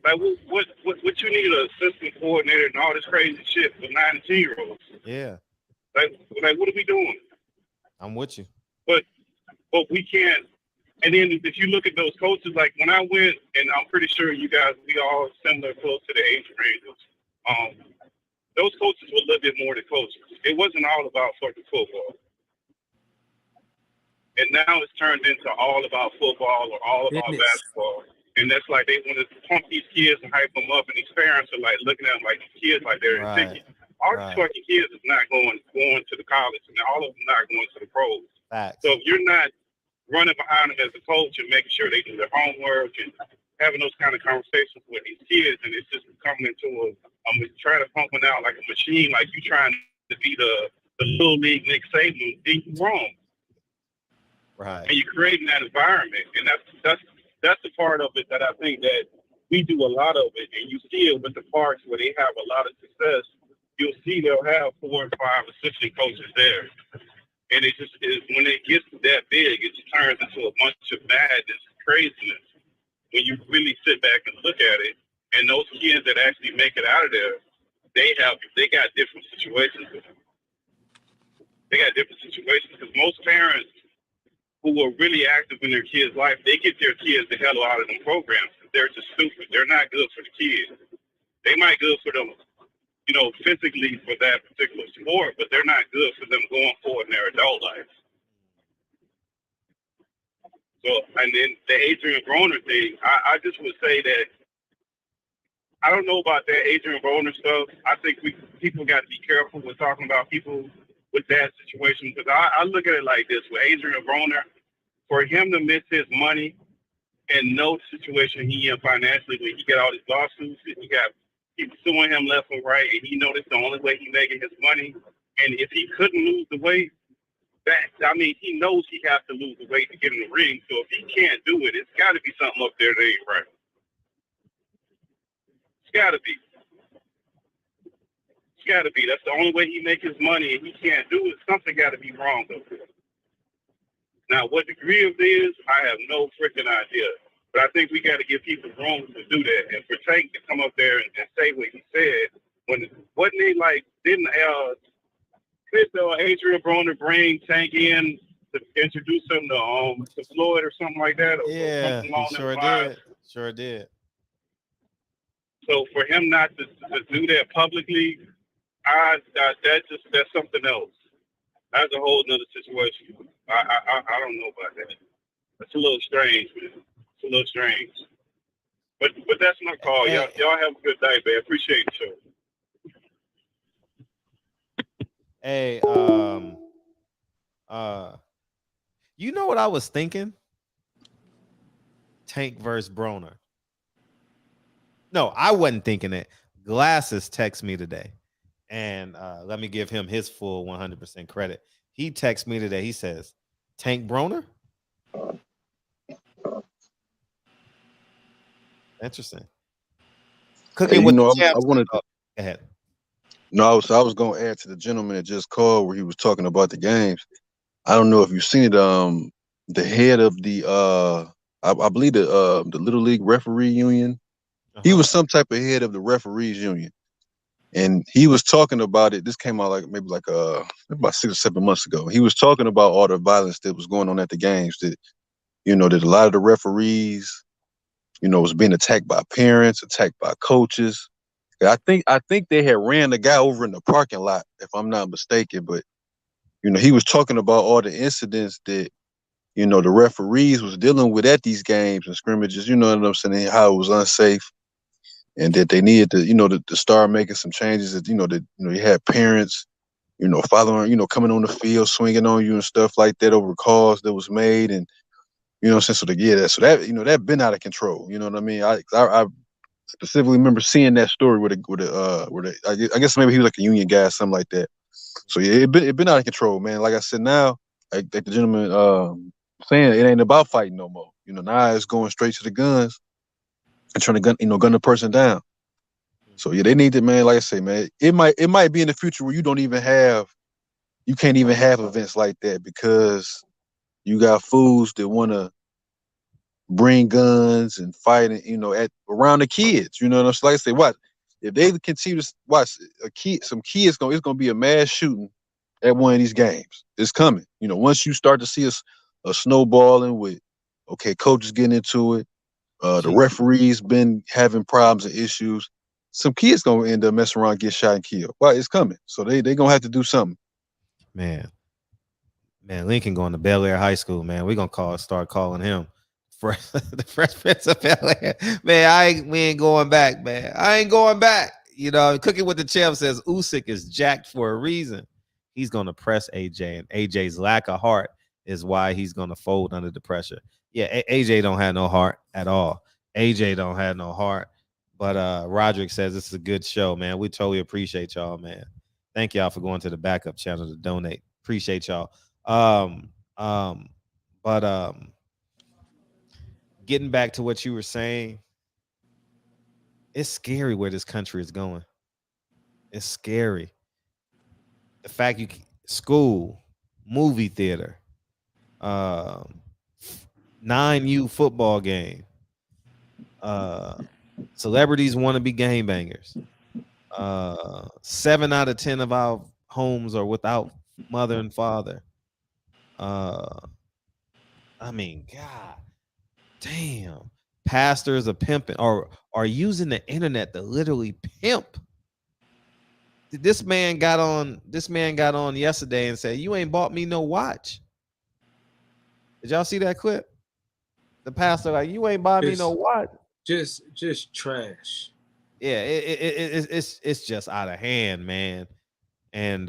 H: Like what you need an assistant coordinator and all this crazy shit for 19-year-olds?
D: Yeah.
H: Like what are we doing?
D: I'm with you.
H: But we can't. And then if you look at those coaches, like when I went, and I'm pretty sure you guys, we all similar, close to the age ranges. Those coaches were a little bit more than coaches. It wasn't all about fucking football. And now it's turned into all about football or all about basketball. And that's like they want to pump these kids and hype them up, and these parents are like looking at them like these kids like they're tickets. All these fucking kids is not going to the college, and all of them not going to the pros.
D: Facts. So
H: if you're not running behind them as a coach and making sure they do their homework and having those kind of conversations with these kids, and it's just coming into trying to pump them out like a machine, like you trying to be the little league Nick Saban, then you're wrong.
D: Right.
H: And you're creating that environment, and that's the part of it that I think that we do a lot of it, and you see it with the parks where they have a lot of success. You'll see they'll have 4 or 5 assistant coaches there, and it just is when it gets that big, it just turns into a bunch of madness, craziness. When you really sit back and look at it, and those kids that actually make it out of there, they got different situations. They got different situations because most parents who are really active in their kids' life, they get their kids the hell out of them programs. They're just stupid. They're not good for the kids. They might good for them, physically for that particular sport, but they're not good for them going forward in their adult life. So, and then the Adrian Broner thing, I just would say that I don't know about that Adrian Broner stuff. I think people got to be careful with talking about people with that situation, because I look at it like this: with Adrian Broner, for him to miss his money and no situation he in financially, when he got all these lawsuits and he got people suing him left and right, and he noticed the only way he making his money, and if he couldn't lose the weight, he knows he has to lose the weight to get in the ring. So if he can't do it, it's got to be something up there that ain't right. It's got to be. It's got to be. That's the only way he make his money, and he can't do it. Something got to be wrong up there. Now, what degree of it is, I have no freaking idea. But I think we got to give people room to do that. And for Tank to come up there and say what he said, wasn't he like, didn't Adrian Broner bring Tank in to introduce him to Floyd or something like that?
D: Yeah, he sure did.
H: So for him not to do that publicly, that's something else. That's a whole nother situation. I don't know about that. That's a little strange, man. It's a little strange. But that's my call. Y'all have a good day, man. Appreciate the show.
D: Hey, you know what I was thinking? Tank versus Broner. No, I wasn't thinking it. Glasses text me today, and let me give him his full 100% credit. He texts me today. He says, Tank Broner? Interesting. Cooking with the champs.
E: I wanted to.
D: Go ahead.
E: No, I was going to add to the gentleman that just called where he was talking about the games. I don't know if you've seen it. The head of the I believe the Little League Referee Union. He was some type of head of the referees union, and he was talking about it. This came out maybe about 6 or 7 months ago. He was talking about all the violence that was going on at the games. That that a lot of the referees, was being attacked by parents, attacked by coaches. I think they had ran the guy over in the parking lot, if I'm not mistaken. But he was talking about all the incidents that the referees was dealing with at these games and scrimmages. You know what I'm saying? How it was unsafe, and that they needed to start making some changes. That you had parents, following, coming on the field, swinging on you and stuff like that over calls that was made, and so that been out of control. You know what I mean? I specifically remember seeing that story I guess maybe he was like a union guy or something like that. So yeah, it been out of control, man. Like I said, now like the gentleman saying, it ain't about fighting no more. Now it's going straight to the guns and trying to gun the person down. So yeah, they need to, man. Like I say, man, it might be in the future where you can't even have events like that because you got fools that want to bring guns and fight, around the kids. You know what I'm saying? Like I say, watch, if they continue to watch some kids, it's gonna be a mass shooting at one of these games. It's coming. Once you start to see a snowballing with, coaches getting into it, the referees been having problems and issues. Some kids gonna end up messing around, get shot and killed. Well, it's coming. So they gonna have to do something.
D: Man, Lincoln going to Bel Air High School, man. We're gonna start calling him the Fresh Prince of Bel Air. Man, we ain't going back, man. I ain't going back. Cooking with the Champ says Usyk is jacked for a reason. He's gonna press AJ, and AJ's lack of heart is why he's gonna fold under the pressure. Yeah, AJ don't have no heart at all. AJ don't have no heart. But Roderick says this is a good show, man. We totally appreciate y'all, man. Thank y'all for going to the backup channel to donate. Appreciate y'all. Getting back to what you were saying, it's scary where this country is going. It's scary. The fact school, movie theater, 9U football game, celebrities want to be gangbangers. 7 out of 10 of our homes are without mother and father. I mean, God damn. Pastors are pimping or are using the internet to literally pimp. This man got on yesterday and said, "You ain't bought me no watch." Did y'all see that clip? The pastor like, "You ain't bought me no watch."
F: Just trash.
D: Yeah, it's just out of hand, man. And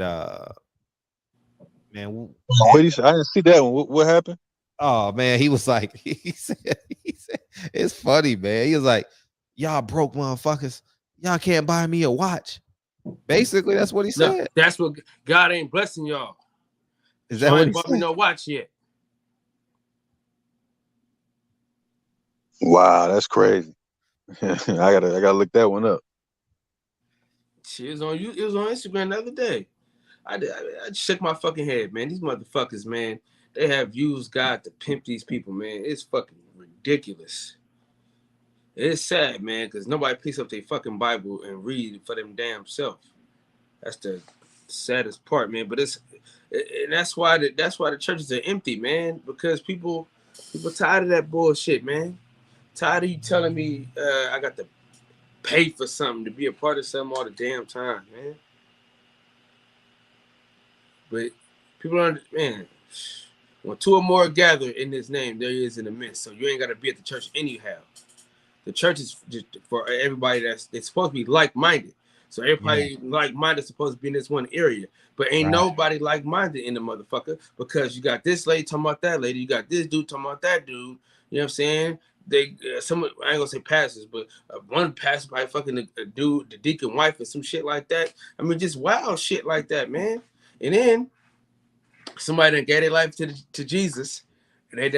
D: man,
E: what he said, I didn't see that one. What happened?
D: Oh man, he was like, he said, it's funny, man. He was like, "Y'all broke motherfuckers, y'all can't buy me a watch." Basically, that's what he said.
F: No, that's what God ain't blessing y'all.
D: Is that what he
F: bought
D: said?
F: me no watch yet?
E: Wow, that's crazy. I gotta look that one up.
F: It was on Instagram the other day. I shook my fucking head, man. These motherfuckers, man, they have used God to pimp these people, man. It's fucking ridiculous. It's sad, man, because nobody picks up their fucking Bible and read for them damn self. That's the saddest part, man. But that's why the churches are empty, man. Because people tired of that bullshit, man. Tired of you telling me I got to pay for something to be a part of something all the damn time, man. But people don't, man. When 2 or more gather in His name, there He is in the midst. So you ain't got to be at the church anyhow. The church is just for everybody it's supposed to be like-minded. So everybody like-minded is supposed to be in this one area. But ain't nobody like-minded in the motherfucker because you got this lady talking about that lady. You got this dude talking about that dude. You know what I'm saying? They some I ain't gonna say pastors, but one pastor probably fucking a dude, the deacon wife, or some shit like that. I mean, just wild shit like that, man. And then somebody that gave their life to Jesus, and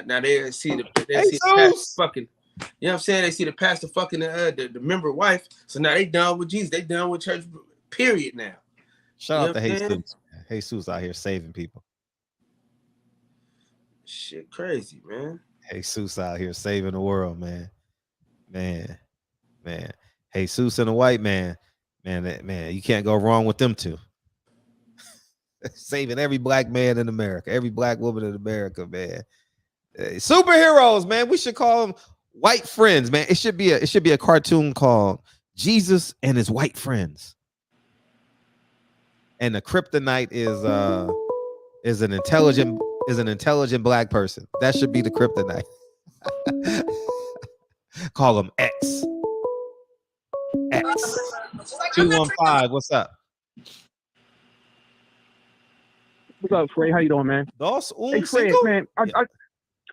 F: now they see the
D: Jesus.
F: pastor fucking. You know what I'm saying? They see the pastor fucking the member wife, so now they done with Jesus. They done with church. Period. Now.
D: Shout out to Jesus. Jesus out here saving people.
F: Shit, crazy, man.
D: Jesus out here saving the world, man. Man. Jesus and a white man. Man, you can't go wrong with them two. Saving every black man in America, every black woman in America, man. Superheroes, man. We should call them white friends, man. It should be a cartoon called Jesus and His White Friends. And the kryptonite is an intelligent black person. That should be the kryptonite. Call them X. 215. What's up?
I: What's up, Fred? How you doing, man? Hey, Fred, man.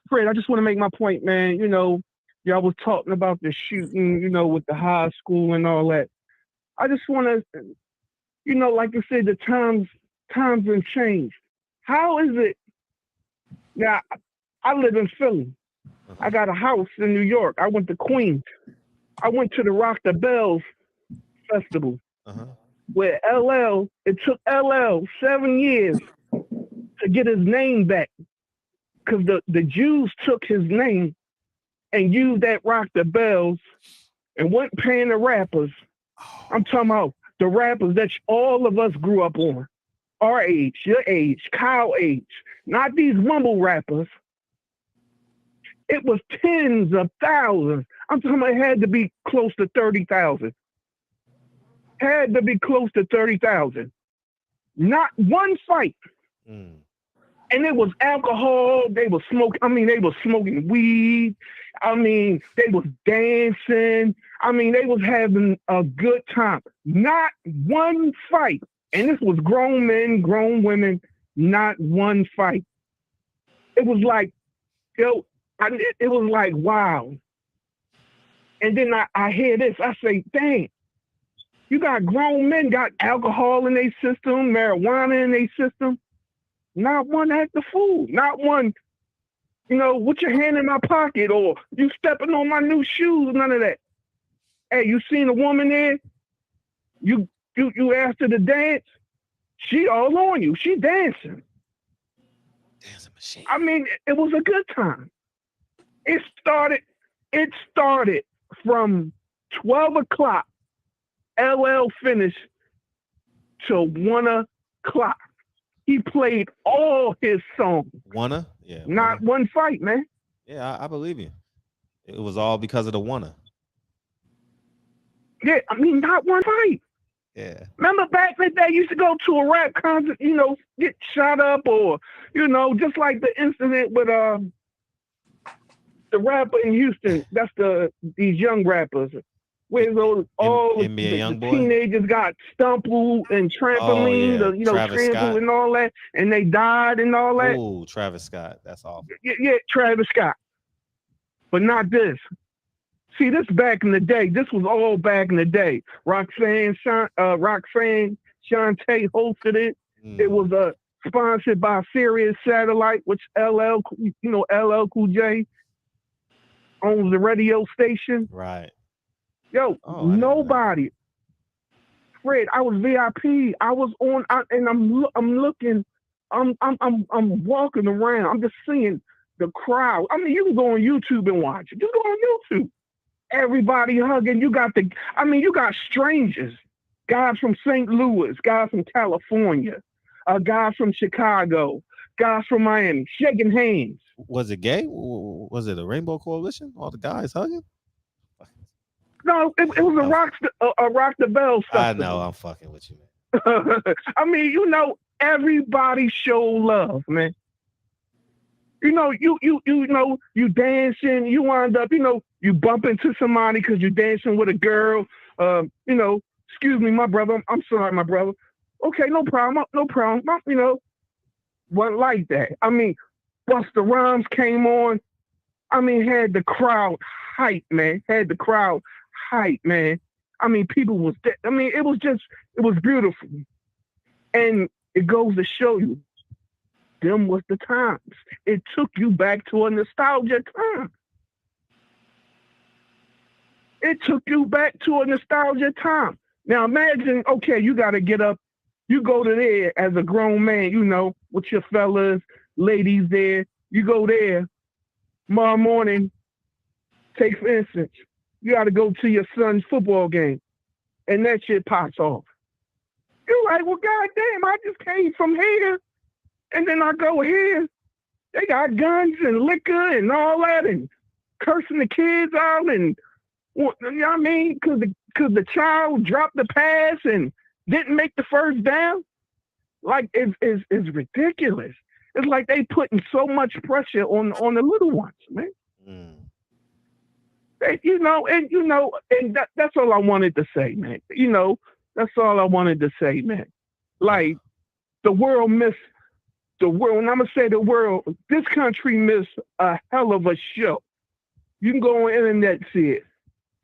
I: Fred, I just want to make my point, man. You know, y'all was talking about the shooting, you know, with the high school and all that. I just want to, you know, like you said, the times have changed. How is it? Now, I live in Philly. I got a house in New York. I went to Queens. I went to the Rock the Bells festival, where it took LL 7 years to get his name back, because the Jews took his name and used that Rock the Bells and weren't paying the rappers. I'm talking about the rappers that all of us grew up on, our age, your age, Kyle age, not these mumble rappers. It was tens of thousands. I'm talking about it had to be close to 30,000. Had to be close to 30,000. Not one fight. And it was alcohol. They were smoking. I mean, they were smoking weed. I mean, they was dancing. I mean, they was having a good time. Not one fight. And this was grown men, grown women, not one fight. It was like, it was like, wow. And then I hear this. I say, dang, you got grown men, got alcohol in their system, marijuana in their system. Not one act the fool. Not one, you know, put your hand in my pocket or you stepping on my new shoes, none of that. Hey, you seen a woman there? You asked her to dance? She all on you. She dancing.
D: Dancing machine.
I: I mean, it was a good time. It started from 12 o'clock. LL finished till 1 o'clock. He played all his songs.
D: Yeah.
I: Not one fight, man.
D: Yeah, I believe you. It was all because of the wanna.
I: Yeah, I mean, not one fight.
D: Yeah.
I: Remember back in the day, you used to go to a rap concert, you know, get shot up or, you know, just like the incident with the rapper in Houston. That's these young rappers. Where all the teenagers got stumbled and trampoline, trampled and all that, and they died and all that.
D: Oh, Travis Scott. That's awful.
I: Yeah, Travis Scott. But not this. See, this back in the day. This was all back in the day. Roxanne Shantae hosted it. It was sponsored by Sirius Satellite, which LL Cool J owns the radio station.
D: Right.
I: Yo, nobody. Fred, I was VIP. I was on, and I'm looking. I'm walking around. I'm just seeing the crowd. I mean, you can go on YouTube and watch it. You go on YouTube. Everybody hugging. You got strangers. Guys from St. Louis. Guys from California. Guys from Chicago. Guys from Miami. Shaking hands.
D: Was it gay? Was it a Rainbow Coalition? All the guys hugging?
I: No, it was a Rock the Bells festival.
D: I know, I'm fucking with you, man.
I: I mean, you know, everybody show love, man. You know, you dancing, you wind up, you know, you bump into somebody because you're dancing with a girl. You know, excuse me, my brother. I'm sorry, my brother. Okay, no problem. You know, wasn't like that. I mean, Busta Rhymes came on. I mean, had the crowd hype, man. Man. I mean, people was dead. I mean, it was beautiful. And it goes to show you, them was the times. It took you back to a nostalgia time. It took you back to a nostalgia time. Now imagine, okay, you got to get up. You go to there as a grown man, you know, with your fellas, ladies there. You go there tomorrow morning. Take for instance, you got to go to your son's football game, and that shit pops off. You're like, well, goddamn, I just came from here, and then I go here. They got guns and liquor and all that, and cursing the kids out, and you know what I mean? Because the child dropped the pass and didn't make the first down. Like, it's ridiculous. It's like they putting so much pressure on the little ones, man. And, that's all I wanted to say, man. You know, that's all I wanted to say, man. Like, the world missed the world. And I'm going to say the world, this country missed a hell of a show. You can go on the internet and see it.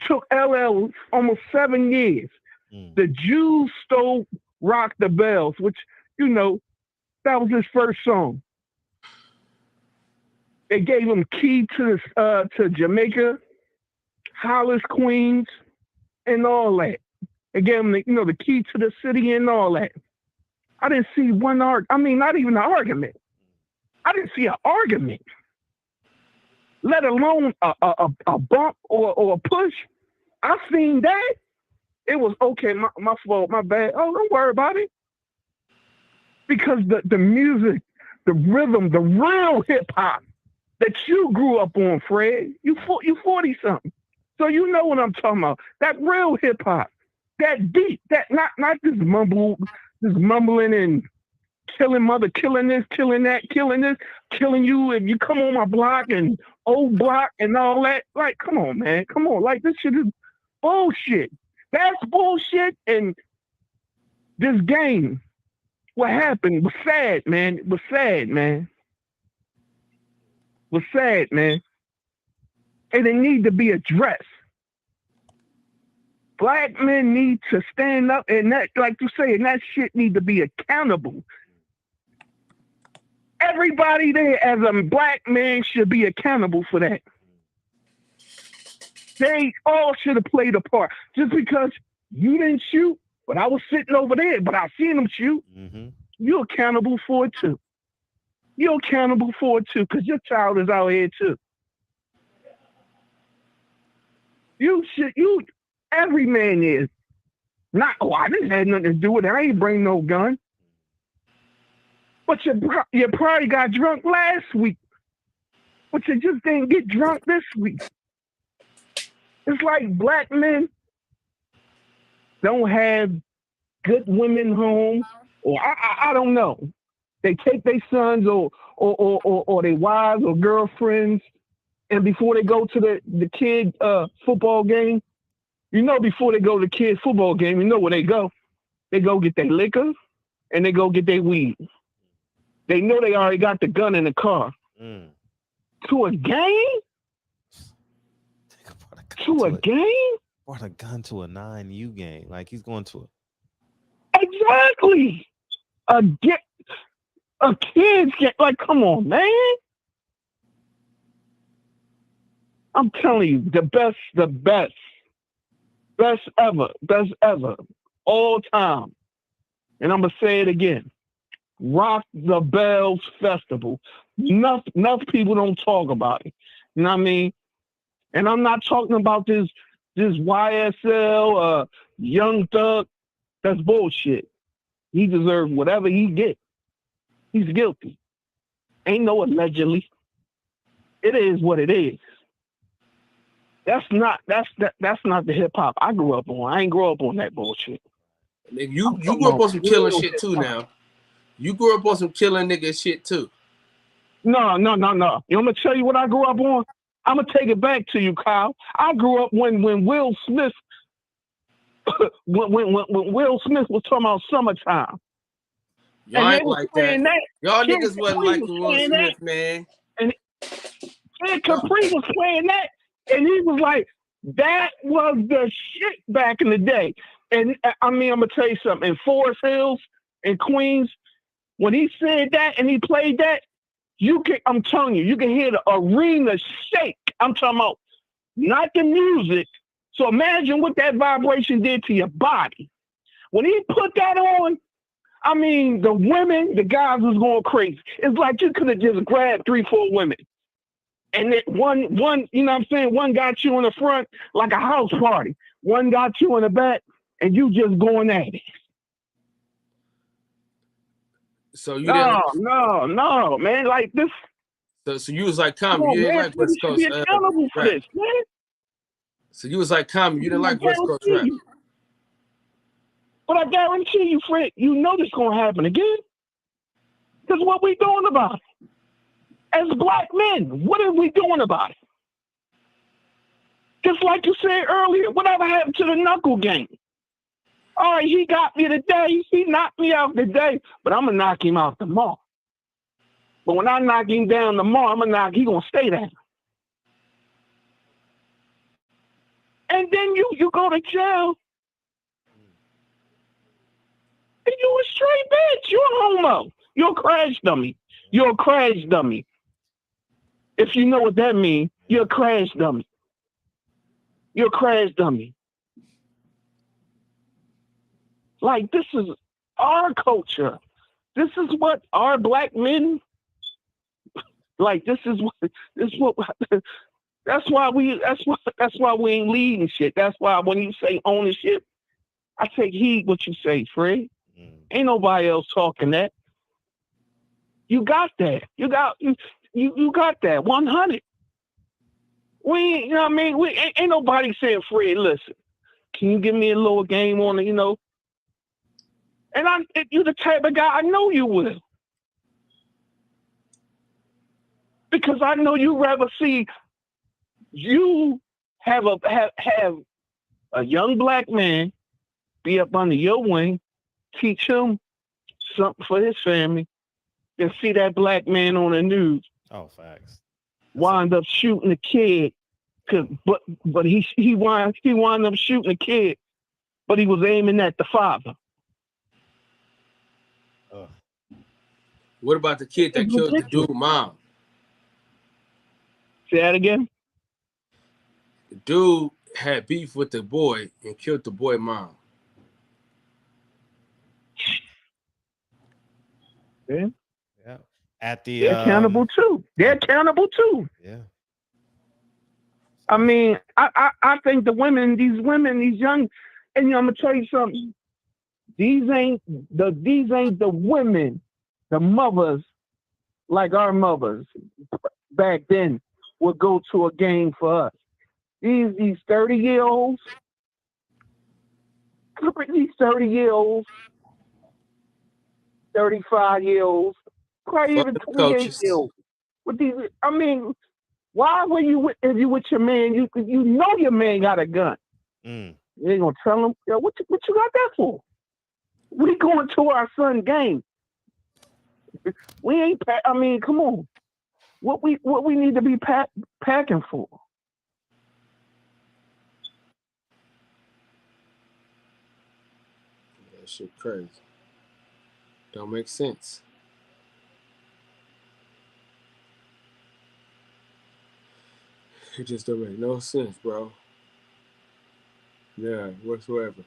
I: Took LL almost 7 years. The Jews stole Rock the Bells, which, you know, that was his first song. It gave him key to Jamaica, Hollis, Queens, and all that. It gave him the key to the city and all that. I didn't see one not even an argument. I didn't see an argument, let alone a bump or a push. I seen that. It was okay, my fault, my bad. Oh, don't worry about it. Because the music, the rhythm, the real hip hop that you grew up on, Fred, you 40-something. So you know what I'm talking about. That real hip hop, that beat, that not this mumbling and killing mother, killing this, killing that, killing this, killing you if you come on my block and old block and all that. Like, come on, man. Come on. Like, this shit is bullshit. That's bullshit. And this game, what happened was sad, man. It was sad, man. It was sad, man. And it need to be addressed. Black men need to stand up, and that, like you say, and that shit need to be accountable. Everybody there as a black man should be accountable for that. They all should have played a part. Just because you didn't shoot, but I was sitting over there, but I seen them shoot, you're accountable for it too. You're accountable for it too, because your child is out here too. Every man is. Not, I didn't have nothing to do with it. I ain't bring no gun. But you probably got drunk last week. But you just didn't get drunk this week. It's like black men don't have good women home, or I don't know. They take their sons or their wives or girlfriends, and before they go to the kid football game, before they go to the kid football game, you know where they go. They go get their liquor and they go get their weed. They know they already got the gun in the car. To a game? To a game?
D: Brought a gun to a 9U game. Like, he's going to
I: it. Exactly. A kid's game. Like, come on, man. I'm telling you, the best ever, all time. And I'm going to say it again. Rock the Bells Festival. Enough people don't talk about it. You know what I mean? And I'm not talking about this YSL, Young Thug. That's bullshit. He deserves whatever he gets. He's guilty. Ain't no allegedly. It is what it is. That's not the hip hop I grew up on. I ain't grew up on that bullshit.
F: You grew up on some killing shit too now. You grew up on some killing nigga shit too.
I: No. You know, I'm gonna tell you what I grew up on. I'm gonna take it back to you, Kyle. I grew up when Will Smith when Will Smith was talking about Summertime.
F: Y'all ain't like that. Y'all niggas wasn't like Will Smith, man.
I: And Capri was playing that. And he was like, that was the shit back in the day. And I mean, I'm going to tell you something. In Forest Hills, in Queens, When he said that and he played that, I'm telling you, you can hear the arena shake. I'm talking about not the music. So imagine what that vibration did to your body. When he put that on, I mean, the women, the guys was going crazy. It's like you could have just grabbed 3-4 women. And then one, you know what I'm saying? One got you in the front like a house party. One got you in the back, and you just going at it.
F: So you
I: no, man. Like this.
F: So you was like Common. You didn't like West Coast rap.
I: For this, man.
F: So you was like Common. You didn't like West Coast rap.
I: But I guarantee you, Fred, you know this gonna happen again. Because what we doing about it? As black men, what are we doing about it? Just like you said earlier, whatever happened to the knuckle game? All right, he got me today. He knocked me out today, but I'm going to knock him out tomorrow. But when I knock him down tomorrow, he going to stay down. And then you go to jail. And you a straight bitch. You a homo. You're a crash dummy. You're a crash dummy. If you know what that means, you're a crash dummy. You're a crash dummy. Like, this is our culture. This is what our black men, like, that's why we ain't leading shit. That's why when you say ownership, I take heed what you say, Fred. Ain't nobody else talking that. You got that. You got that 100. We, you know what I mean? Ain't nobody saying, Fred, listen, can you give me a little game on it, you know? And you're the type of guy I know you will. Because I know you rather see you have a young black man be up under your wing, teach him something for his family, than see that black man on the news.
D: Oh, facts.
I: Wind up shooting a kid, but he wound up shooting a kid, but he was aiming at the father.
F: What about the kid that killed the dude's mom?
I: Say that again?
F: The dude had beef with the boy and killed the boy's mom.
I: Yeah.
D: Yeah.
I: They're accountable too. They're accountable too.
D: Yeah.
I: I mean, I think these young, and I'm gonna tell you something. These ain't the women, the mothers, like our mothers back then would go to a game for us. These 30-year-olds, these 30-year-olds, 35-year-olds, probably even 28-year-olds. With these, I mean, why were if you with your man, you know your man got a gun. You ain't gonna tell him, yo, what you got that for? We going to our son game. We ain't. I mean, come on. What we need to be packing for?
F: That shit crazy. Don't make sense. It just don't make no sense, bro. Yeah, whatsoever.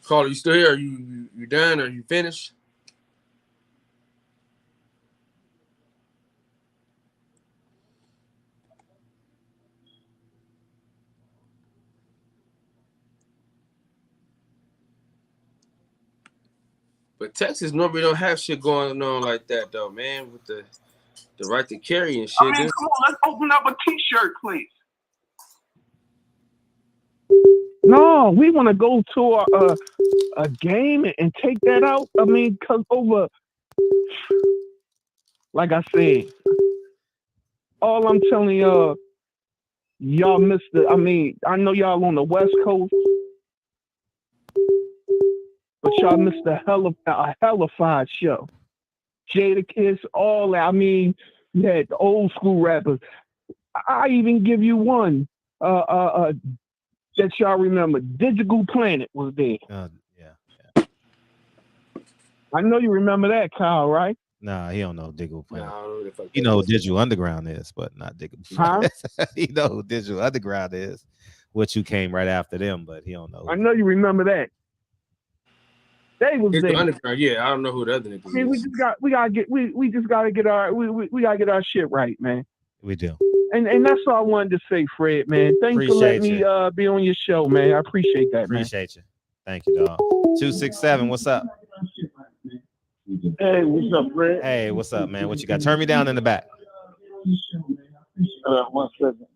F: Carl, you still here? Are you done? Are you finished? But Texas normally don't have shit going on like that, though, man. With the right to carry and shit.
I: I mean, come on, let's open up a T-shirt, please. No, we want to go to a game and take that out. I mean, because over, like I said, all I'm telling y'all missed it. I mean, I know y'all on the West Coast, but y'all missed a hellified show. Jadakiss, all that. I mean, you had the old school rappers. I even give you one. That y'all remember. Digital Planet was there.
D: Yeah.
I: I know you remember that, Kyle, right?
D: Nah, he don't know Digital Planet.
F: No,
D: He know who Digital Underground is, but not Digital Planet.
I: Huh?
D: He know who Digital Underground is, which you came right after them, but he don't know.
I: I know you remember that. They was
F: Digital
I: there.
F: Underground, yeah. I don't know who the other niggas
I: I mean, we just gotta get our shit right, man.
D: We do.
I: And that's all I wanted to say, Fred, man. Thanks for letting me be on your show, man. I appreciate that, man.
D: Appreciate you. Thank you, dog. 267, what's up?
J: Hey, what's up, Fred?
D: Hey, what's up, man? What you got? Turn me down in the back.
J: 1 second.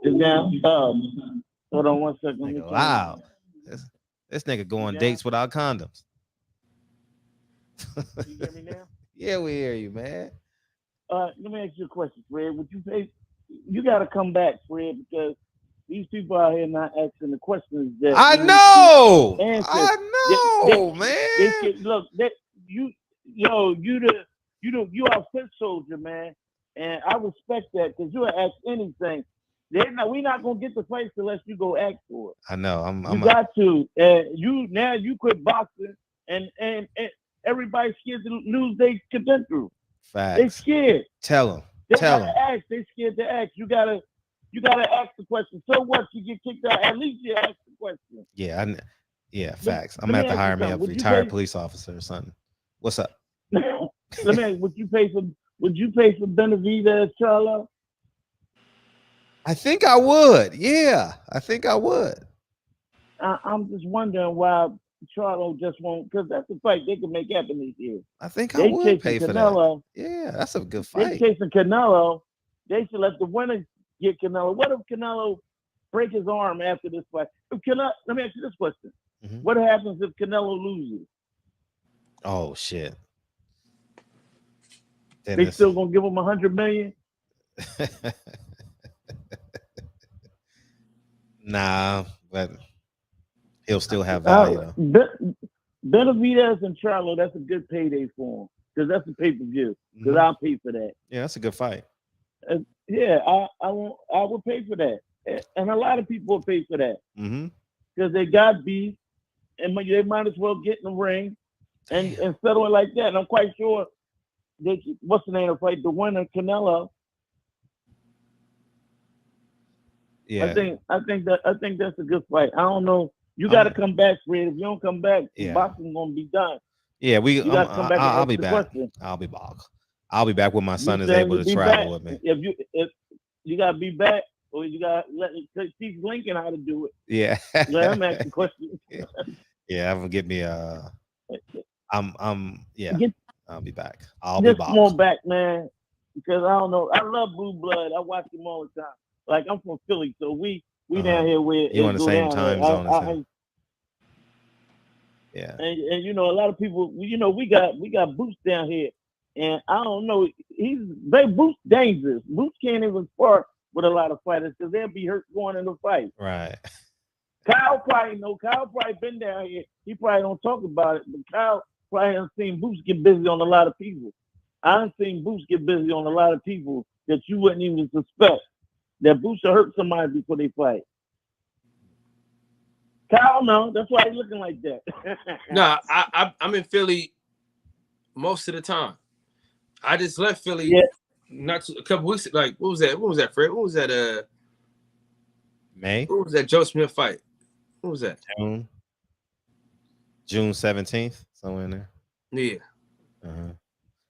J: It's down. Hold on 1 second.
D: Wow. This nigga go on dates without condoms.
J: You hear me now?
D: Yeah, we hear you, man.
J: Let me ask you a question, Fred. Would you pay? You got to come back, Fred, because these people out here not asking the questions that
D: I know, man.
J: Look, you are a foot soldier, man, and I respect that because you'll ask anything. We're not gonna get the fight unless you go ask for it.
D: I know.
J: You got to. You quit boxing, and everybody's scared to lose their contender.
D: Facts.
J: They scared.
D: Tell them.
J: They scared to ask. You gotta ask the question. So what? You get kicked out. At least you ask the question.
D: Yeah, facts. I'm gonna have to hire me a retired police officer or something. What's up?
J: Let me ask, would you pay for Benavides, Charlo?
D: I think I would. Yeah, I think I would.
J: I'm just wondering why Charlo just won't, because that's a fight they can make happen this year.
D: I think I would pay for that. Yeah, that's a good fight.
J: They're chasing Canelo. They should let the winner get Canelo. What if Canelo break his arm after this fight? Let me ask you this question. Mm-hmm. What happens if Canelo loses?
D: Oh, shit. Then
J: they still going to give him $100 million?
D: Nah, but he'll still have value.
J: Benavides and Charlo, that's a good payday for him because that's a pay-per-view. Because I'll pay for that.
D: Yeah, that's a good fight.
J: I will pay for that, and a lot of people will pay for that
D: because
J: they got beef, and they might as well get in the ring and settle it like that. And I'm quite sure what's the name of the fight? The winner, Canelo.
D: Yeah,
J: I think that's a good fight. I don't know. You got to come back, Fred. If you don't come back, boxing's gonna be done.
D: Yeah,
J: you got to come back.
D: I'll be back. I'll be back. I'll be back when my son is able to travel with me.
J: If you gotta be back, or you gotta teach Lincoln how to do it.
D: Yeah,
J: let him ask the question.
D: Yeah, I'm gonna get me I'll be back. I'll
J: just
D: be back.
J: Come on back, man, because I don't know. I love Blue Blood. I watch him all the time. Like I'm from Philly, so we down here where
D: you on the same time zone as him. Yeah,
J: and a lot of people, we got Boots down here, and I don't know. Boots dangerous. Boots can't even spar with a lot of fighters because they'll be hurt going in the fight.
D: Right.
J: Kyle probably been down here. He probably don't talk about it, but Kyle probably hasn't seen Boots get busy on a lot of people. I haven't seen Boots get busy on a lot of people that you wouldn't even suspect. That Boots will hurt somebody before they fight. Kyle, no, that's why he's looking like that.
F: Nah, I'm in Philly most of the time. I just left Philly a couple weeks. Like, what was that? What was that, Fred? What was that?
D: May?
F: What was that Joe Smith fight? What was that?
D: June 17th, somewhere in there.
F: Yeah.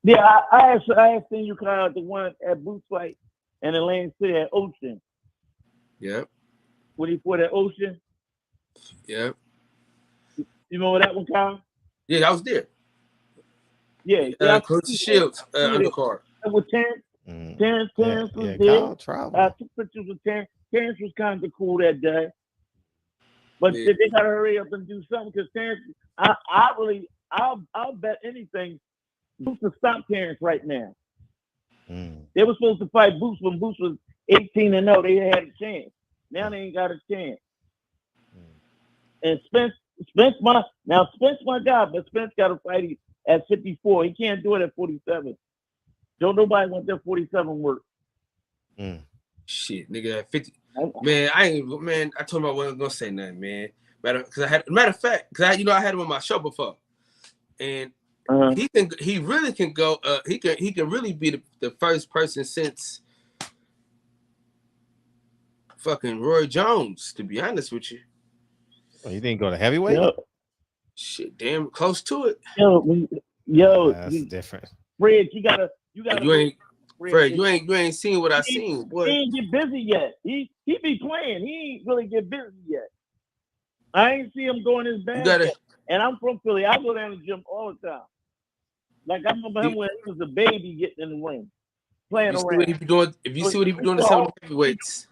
J: Yeah, I had seen you kind of the one at Boots fight and Elaine City at Ocean.
F: Yep.
J: When he fought at Ocean.
F: Yep.
J: You remember that one, Kyle?
F: Yeah, I was there.
J: Yeah.
F: Coach Shields undercard.
J: With Terrence was there. I took pictures with Terrence. Terrence was kind of cool that day. But they gotta hurry up and do something because Terrence, I'll bet anything Boots will stop Terrence right now. They were supposed to fight Boots when Boots was 18-0. They had a chance. Now they ain't got a chance. And Spence my guy, but Spence got to fight at 54. He can't do it at 47. Don't nobody want that 47 work.
F: Shit, nigga, at 50. Man, I told him I wasn't gonna say nothing, man. Matter of fact, because I had him on my show before, and he really can go. He can really be the first person since fucking Roy Jones, to be honest with you.
D: Oh, you didn't go to heavyweight?
J: Yo.
F: Shit, damn close to it.
J: Yo,
D: that's different.
J: Fred, you gotta.
F: Fred, you ain't seen what I seen, boy.
J: He ain't get busy yet. He be playing. He ain't really get busy yet. I ain't see him going his band yet. And I'm from Philly. I go down to the gym all the time. Like I remember him when he was a baby getting in the ring, playing around.
F: If you see what he be doing to some heavyweights.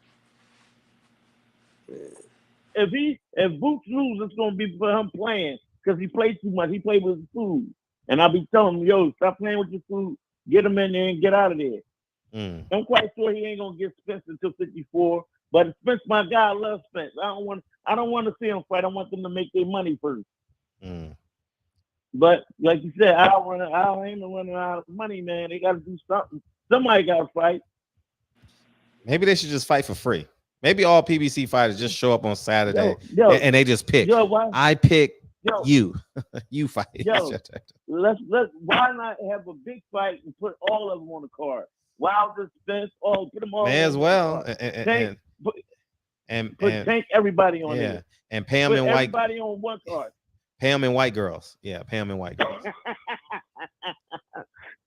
J: If Boots loses, it's gonna be for him playing because he plays too much. He played with his food, and I'll be telling him, "Yo, stop playing with your food. Get him in there and get out of there." I'm quite sure he ain't gonna get Spence until 54. But Spence, my guy, I love Spence. I don't want to see him fight. I want them to make their money first. But like you said, I ain't running out of money, man. They got to do something. Somebody got to fight.
D: Maybe they should just fight for free. Maybe all PBC fighters just show up on Saturday and they just pick. I pick you. You fight.
J: Let's why not have a big fight and put all of them on the card? Wilder, Spence, put them all.
D: May as well.
J: And Tank everybody on there.
D: And pay them in white.
J: Everybody on one card.
D: Pay them in white girls. Yeah, pay them in white girls.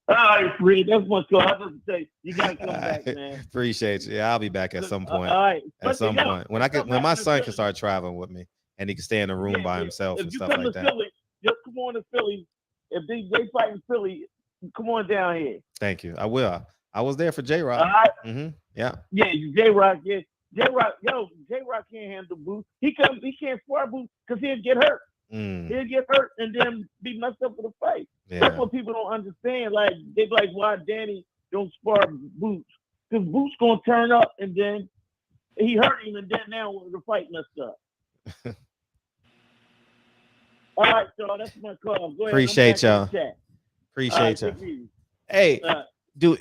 J: All right, Fred, that's my call. I just say you gotta come back, man.
D: Appreciate you. Yeah, I'll be back at some point.
J: All right.
D: At some point. When my son can start traveling with me and he can stay in a room by himself and stuff like that.
J: Philly, just come on to Philly. If they fight in Philly, come on down here.
D: Thank you. I will. I was there for J-Rock.
J: All right.
D: Yeah.
J: Yeah, J-Rock, yeah. J-Rock can't handle Boots. He can't spar Boots because he'll get hurt. He'll get hurt and then be messed up for the fight.
D: Yeah.
J: That's what people don't understand. Like they like why Danny don't spar Boots. Because Boots gonna turn up and then he hurt him and then now the fight messed up. All right, y'all. That's my call. Go ahead.
D: Appreciate y'all. Appreciate y'all. Hey, do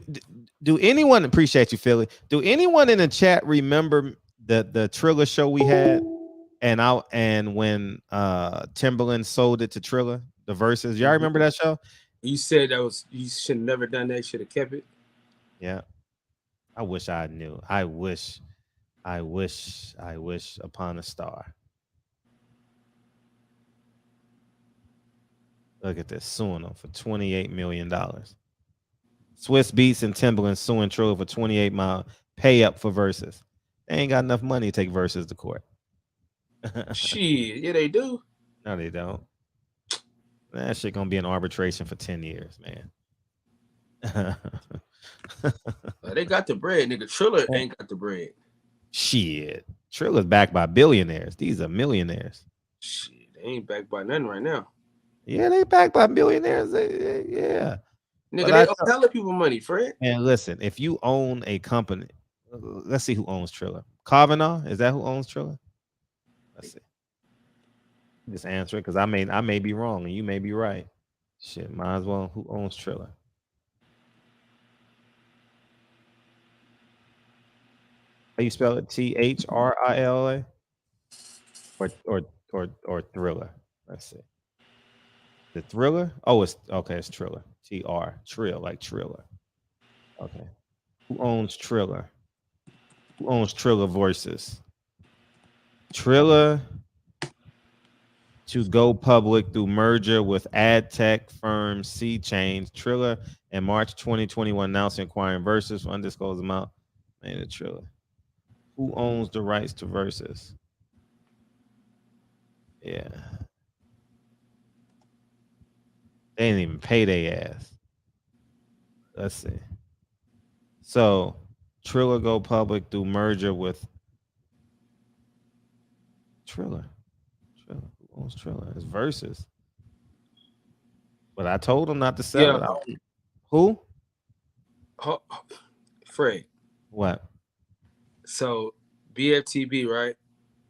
D: anyone appreciate you, Philly? Do anyone in the chat remember the Triller show we had? And when Timberland sold it to Triller, the verses. Y'all remember that show?
F: You said you should have never done that. You should have kept it.
D: Yeah. I wish I knew. I wish upon a star. Look at this, suing them for $28 million. Swiss Beats and Timberland suing Triller for 28 mile pay up for verses. They ain't got enough money to take verses to court.
F: Shit, yeah, they do.
D: No, they don't. That shit gonna be in arbitration for 10 years, man.
F: They got the bread, nigga. Triller ain't got the bread.
D: Shit. Triller's backed by billionaires. These are millionaires.
F: Shit, they ain't backed by nothing right now.
D: Yeah, they backed by billionaires. Yeah.
F: Nigga, they owe hella people money, Fred.
D: And listen, if you own a company, let's see who owns Triller. Kavanaugh, is that who owns Triller? Let's see. Just answer it because I may be wrong and you may be right. Shit, might as well. Who owns Triller? How you spell it? THRILA? Or Thriller? Let's see. The Thriller? Oh, it's okay. It's Triller. TR. Trill, like Triller. Okay. Who owns Triller? Who owns Triller Voices? Triller to go public through merger with ad tech firm C Change. Triller in March 2021 announced acquiring Versus for undisclosed amount. Man, the Triller. Who owns the rights to Versus? Yeah. They didn't even pay their ass. Let's see. So Triller go public through merger with Triller. Who owns Triller? It's Versus. But I told him not to sell it. Who?
F: Fred.
D: What?
F: So BFTB, right?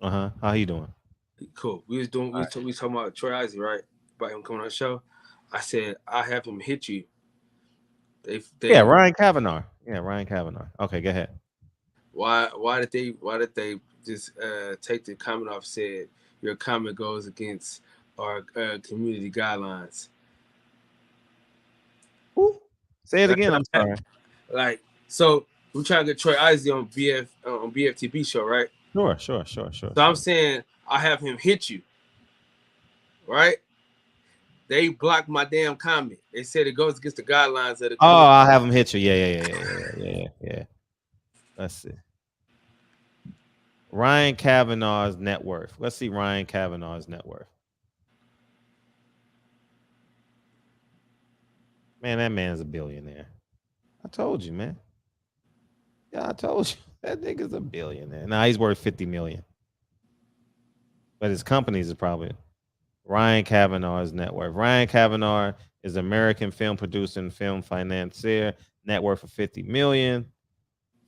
D: How you doing?
F: Cool. We was talking about Troy Isaac, right? About him coming on the show. I said I have him hit you.
D: Ryan Kavanaugh. Yeah, Ryan Kavanaugh. Okay, go ahead.
F: Why did they just take the comment off? Said your comment goes against our community guidelines.
D: Ooh. Say it again. I'm sorry.
F: Like, so we're trying to get Troy Isley on BFTB show, right?
D: Sure.
F: So I'm saying I have him hit you, right? They blocked my damn comment. They said it goes against the guidelines of the community.
D: Oh, I'll have him hit you. Yeah. Let's see. Ryan Kavanaugh's net worth. Let's see Ryan Kavanaugh's net worth. Man, that man's a billionaire. I told you, man. Yeah, I told you. That nigga's a billionaire. Now he's worth $50 million. But his companies are probably Ryan Kavanaugh's net worth. Ryan Kavanaugh is an American film producer and film financier. Net worth of $50 million.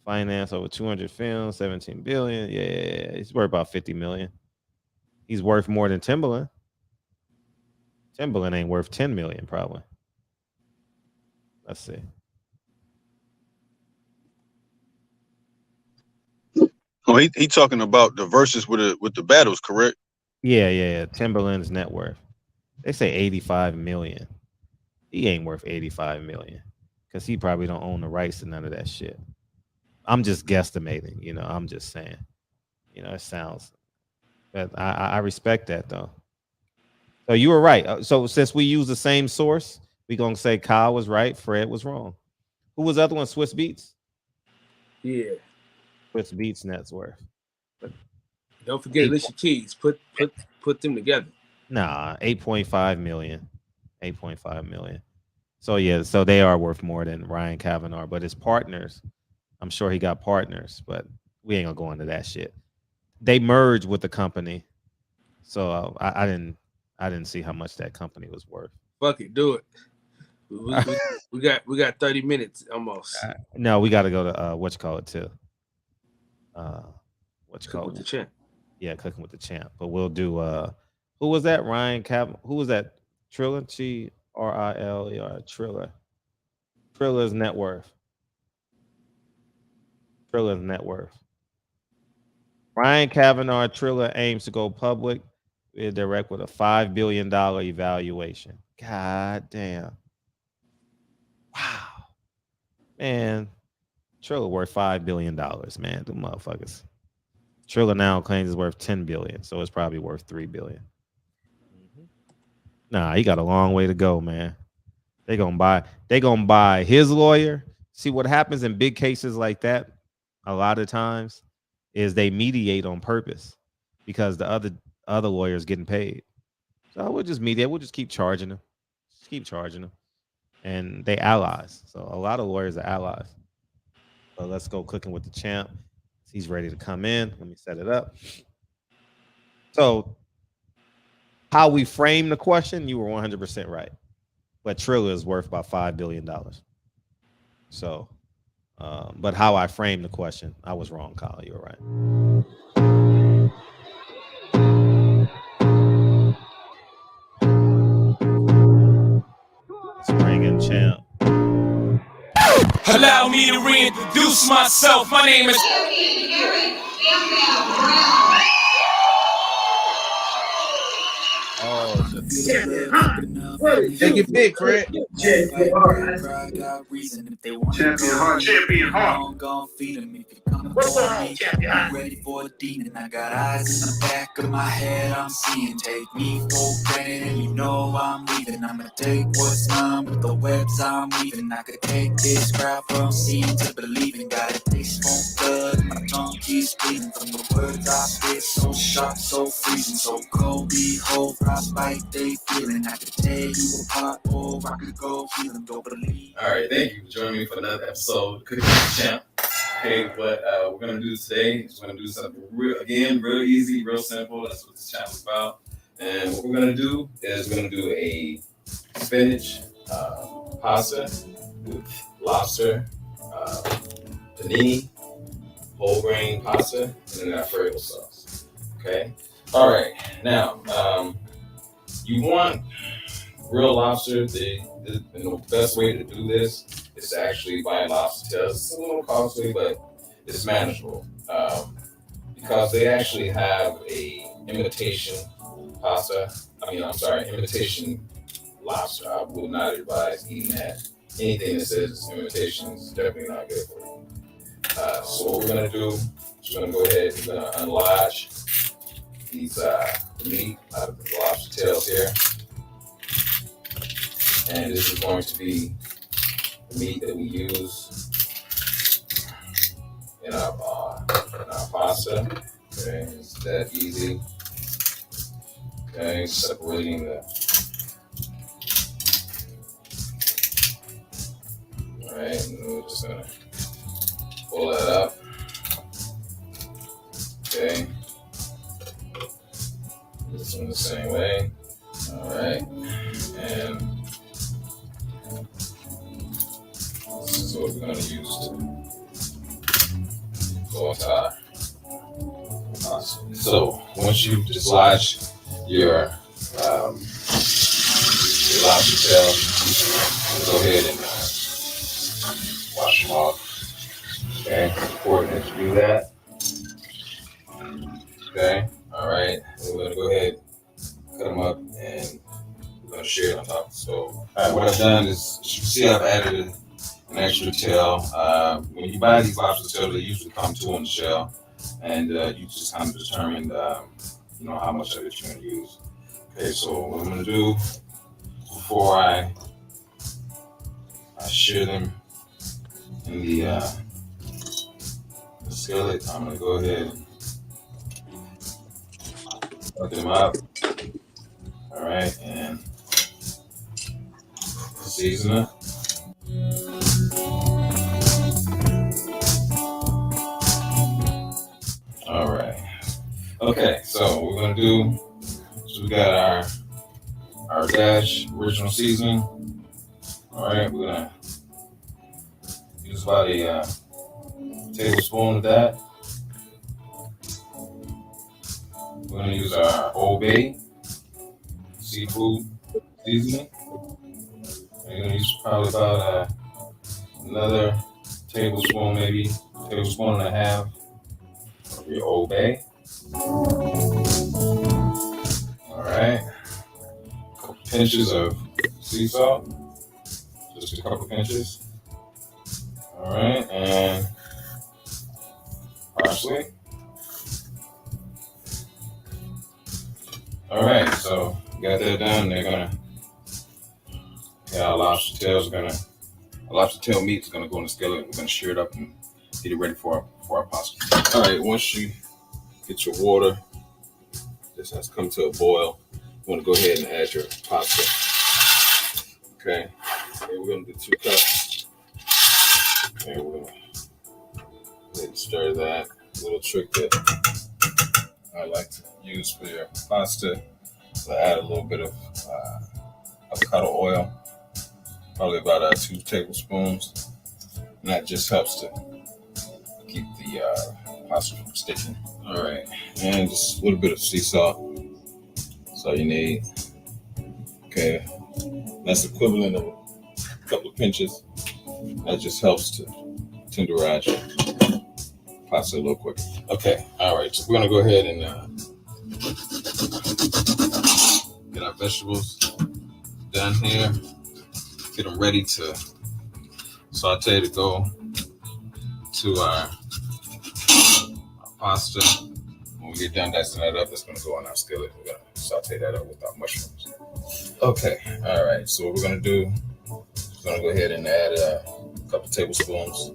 D: Finance over 200 films, $17 billion. Yeah, he's worth about $50 million. He's worth more than Timbaland. Timbaland ain't worth $10 million, probably. Let's see.
E: Oh, he talking about the verses with the battles, correct?
D: Yeah. Timbaland's net worth. They say $85 million. He ain't worth $85 million because he probably don't own the rights to none of that shit. I'm just guesstimating, you know. I'm just saying, you know, it sounds. But I respect that though. So you were right. So since we use the same source, we gonna say Kyle was right, Fred was wrong. Who was the other one? Swiss Beats.
F: Yeah.
D: Swiss Beats net worth. But
F: don't forget Alicia Keys. Put them together.
D: Nah, 8.5 million. 8.5 million. So yeah, so they are worth more than Ryan Kavanaugh, but his partners, I'm sure he got partners, but we ain't gonna go into that shit. They merged with the company, so I didn't see how much that company was worth.
F: Fuck it, do it. We got 30 minutes almost.
D: No, we got to go to what you call it too. What you call it?
F: With the champ.
D: Yeah, cooking with the champ. But we'll do. Who was that? Ryan Cav. Who was that? Triller. Triler. Triller. Triller's net worth. Triller's net worth. Ryan Kavanaugh Triller aims to go public direct with a $5 billion evaluation. God damn. Wow. Man, Triller worth $5 billion, man. The motherfuckers. Triller now claims it's worth $10 billion, so it's probably worth $3 billion. Nah, he got a long way to go, man. They gonna buy his lawyer. See what happens in big cases like that, a lot of times, is they mediate on purpose because the other lawyers getting paid. So we'll just mediate. We'll just keep charging them. Just keep charging them. And they allies. So a lot of lawyers are allies. So let's go cooking with the champ. He's ready to come in. Let me set it up. So how we frame the question, you were 100% right. But Triller is worth about $5 billion. So, but how I framed the question, I was wrong, Kyle. You were right. Let's bring in champ.
K: Allow me to reintroduce myself. My name is
F: Take it big, Fred.
K: Champion Heart. What's going on, Champion Heart? Ready for a demon. I got eyes in the back of my head. I'm seeing. Take me for granted, and you know I'm leaving. I'ma take what's mine with the webs I'm weaving. I could take this crowd from seeing to believing. Got a taste for blood, my tongue keeps bleeding from the words I spit. So sharp, so freezing, so cold. Behold, frostbite they feeling. I could tear you apart, or I could go heal them. Don't believe.
L: All right, thank you for joining me for another episode of Cooking with the Champ. Okay, what we're gonna do today is we're gonna do something real easy, real simple. That's what this channel is about. And what we're gonna do is we're gonna do a spinach pasta with lobster, panini, whole grain pasta, and then Alfredo sauce. Okay. All right. Now, you want real lobster. The best way to do this is to actually buy lobster tails. It's a little costly, but it's manageable because they actually have a imitation pasta. Imitation lobster. I will not advise eating that. Anything that says it's imitation is definitely not good for you. So what we're gonna do is we're gonna go ahead and we're gonna unlodge these meat out of the lobster tails here. And this is going to be the meat that we use in our pasta. Okay, it's that easy. Okay, separating the. All right, and we're just gonna pull that up. Okay, this one the same way. All right, and this is what we're going to use to go into our pasta. So once you dislodge your lobster tail, go ahead and wash them off. Okay, it's important that you do that. Okay, all right. We're going to go ahead, cut them up, and we're going to share it on top of the stove. All right, what I've done is, as you can see, I've added an extra tail. When you buy these lobster tails, they usually come two on the shell, and you just kind of determine, how much of it you're going to use. Okay, so what I'm going to do before I share them in the skillet, I'm going to go ahead and cut them up. All right, and season it. All right. Okay, so what we're gonna do is we got our dash original seasoning. All right, we're gonna use about a tablespoon of that. We're gonna use our Old Bay seafood seasoning. We're gonna use probably about another tablespoon, maybe a tablespoon and a half of your Old Bay. All right, a couple pinches of sea salt, just a couple pinches. All right, and parsley. All right, so we got that done. Our lobster tails lobster tail meat is gonna go in the skillet. We're gonna shear it up and get it ready for our pasta. All right, once you get your water, this has come to a boil. You want to go ahead and add your pasta. Okay, we're gonna do 2 cups. Okay, we're gonna go ahead and stir that. A little trick that I like to use for your pasta is I add a little bit of avocado oil, probably about 2 tablespoons, and that just helps to keep the pasta from sticking. All right, and just a little bit of sea salt. That's all you need. Okay, that's equivalent of a couple of pinches. That just helps to tenderize your pasta a little quicker. Okay, all right, so we're gonna go ahead and get our vegetables done here. Get them ready to saute to go to our pasta. When we get done dicing that up, that's going to go on our skillet. We're going to saute that up with our mushrooms. Okay, all right. So what we're going to do is going to go ahead and add a couple tablespoons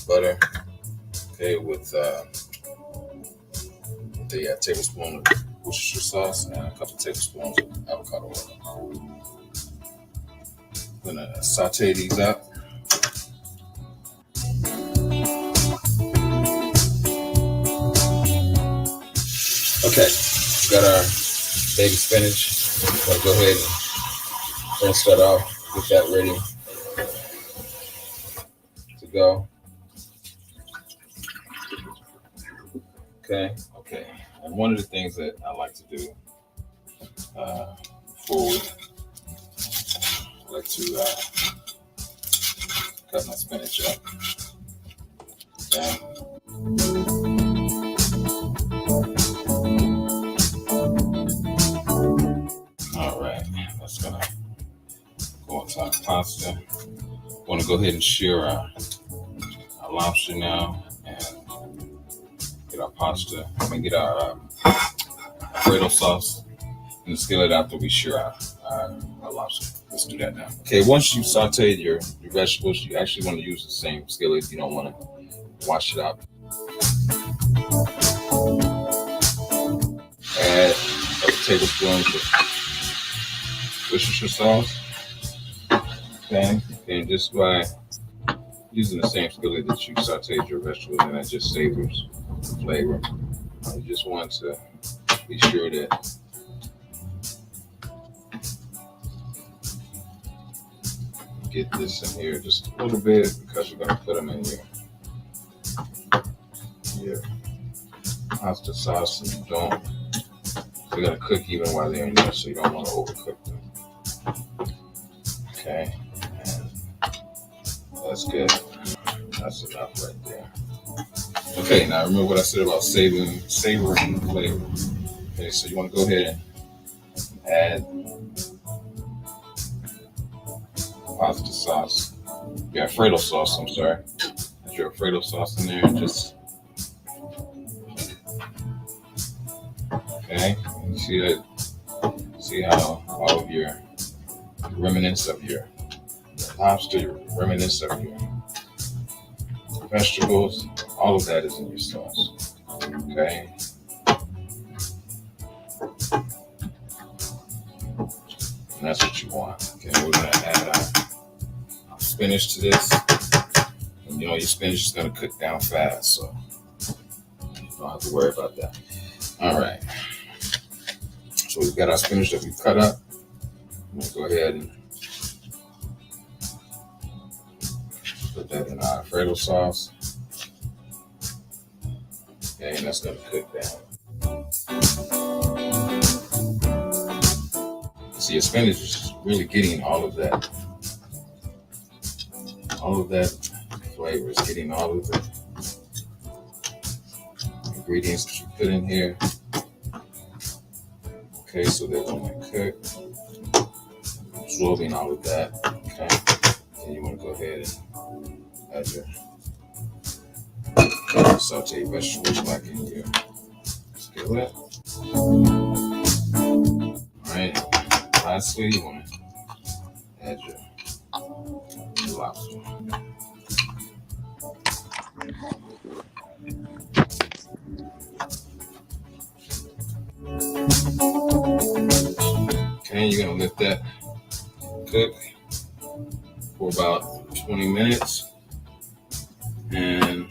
L: butter. Okay, with the tablespoon of Worcestershire sauce and a couple tablespoons of avocado oil. I'm going to saute these up. Okay, got our baby spinach. I'm going to go ahead and rinse that off, get that ready to go. Okay. And one of the things that I like to do before I like to cut my spinach up. Okay. want to go ahead and shear our lobster now and get our pasta. I'm going to get our Alfredo sauce in the skillet after we shear our lobster. Let's do that now. Okay, once you sauteed your vegetables, you actually want to use the same skillet. You don't want to wash it out. Add a tablespoon of Worcestershire sauce. Okay, and just by using the same skillet that you sauteed your vegetables, and that just savors the flavor. You just want to be sure that get this in here just a little bit because you're going to put them in your pasta sauce, and you don't. They're going to cook even while they're in there, so you don't want to overcook them. Okay, and that's good. That's enough right there. Okay, now remember what I said about savoring the flavor. Okay, so you want to go ahead and add pasta sauce. Your Alfredo sauce, I'm sorry. Add your Alfredo sauce in there and just, okay, you see that? See how all of your remnants of your lobster, your remnants of your vegetables, all of that is in your sauce. Okay. And that's what you want. Okay, we're gonna add our spinach to this. And you know your spinach is gonna cook down fast, so you don't have to worry about that. All right. So we've got our spinach that we've cut up. We'll go ahead and put that in our Alfredo sauce. Okay, and that's gonna cook down. See, your spinach is really getting all of that flavor. It's getting all of the ingredients that you put in here. Okay, so they're gonna cook, absorbing all of that. Okay, and you want to go ahead and add your sauteed vegetables back in your skillet. All right. Lastly, you want to add your lobster. Okay, you're going to let that cook for about 20 minutes. And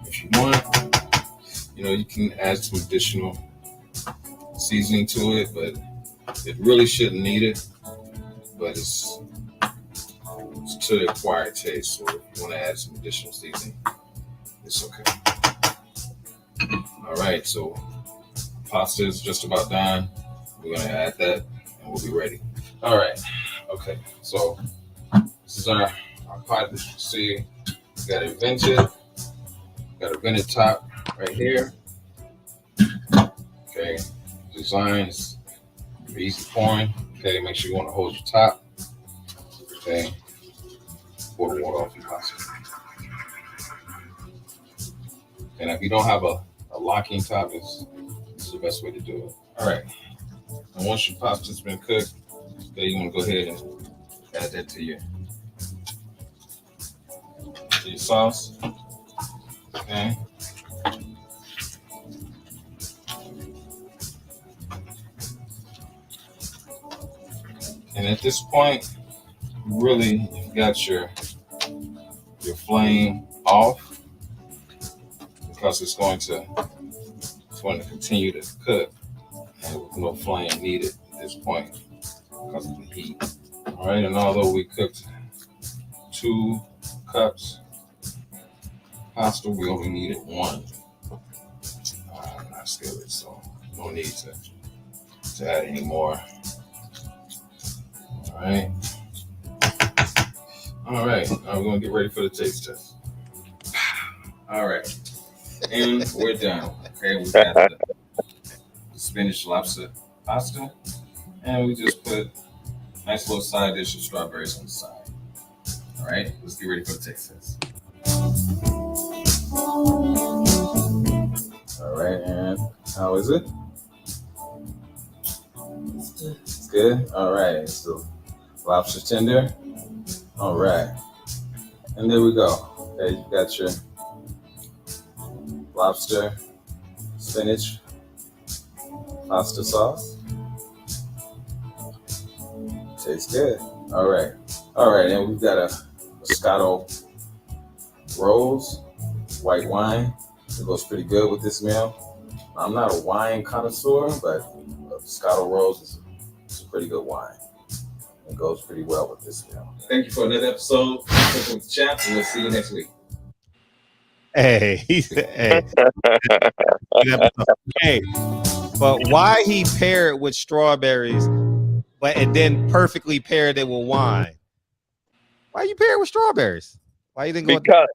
L: if you want, you can add some additional seasoning to it, but it really shouldn't need it. But it's to the acquired taste. So if you want to add some additional seasoning, it's okay. All right, so pasta is just about done. We're going to add that and we'll be ready. All right, okay, so this is our pot that you see. We got it vented. Got a vented top right here. Okay, design is easy pouring. Okay, make sure you want to hold your top. Okay, pour the water off your pasta. And if you don't have a locking top, this is the best way to do it. All right, and once your pasta's been cooked, okay, you want to go ahead and add that to your sauce. Okay. And at this point, you really got your flame off because it's going to continue to cook and with no flame needed at this point because of the heat. All right, and although we cooked 2 cups pasta, we only needed 1 skillet, so no need to add any more. All right, now we're gonna get ready for the taste test. All right, and we're done. Okay, we got the spinach lobster pasta, And we just put nice little side dish of strawberries on the side. All right, let's get ready for the taste test. All right, and how is it? It's good. All right, so lobster tender. All right, and there we go. Okay, you got your lobster, spinach, pasta sauce. Tastes good. All right, and we've got a Moscato Rose, white wine. It goes pretty good with this meal. I'm not a wine connoisseur, but Moscato Rose is a pretty good wine. It goes pretty well with this meal. Thank you for another episode of Cooking with the Champ, and we'll see you next week.
D: Hey, hey, but why he paired with strawberries, but and then perfectly paired it with wine? Why you pair it with strawberries? Why you didn't go?
M: Because,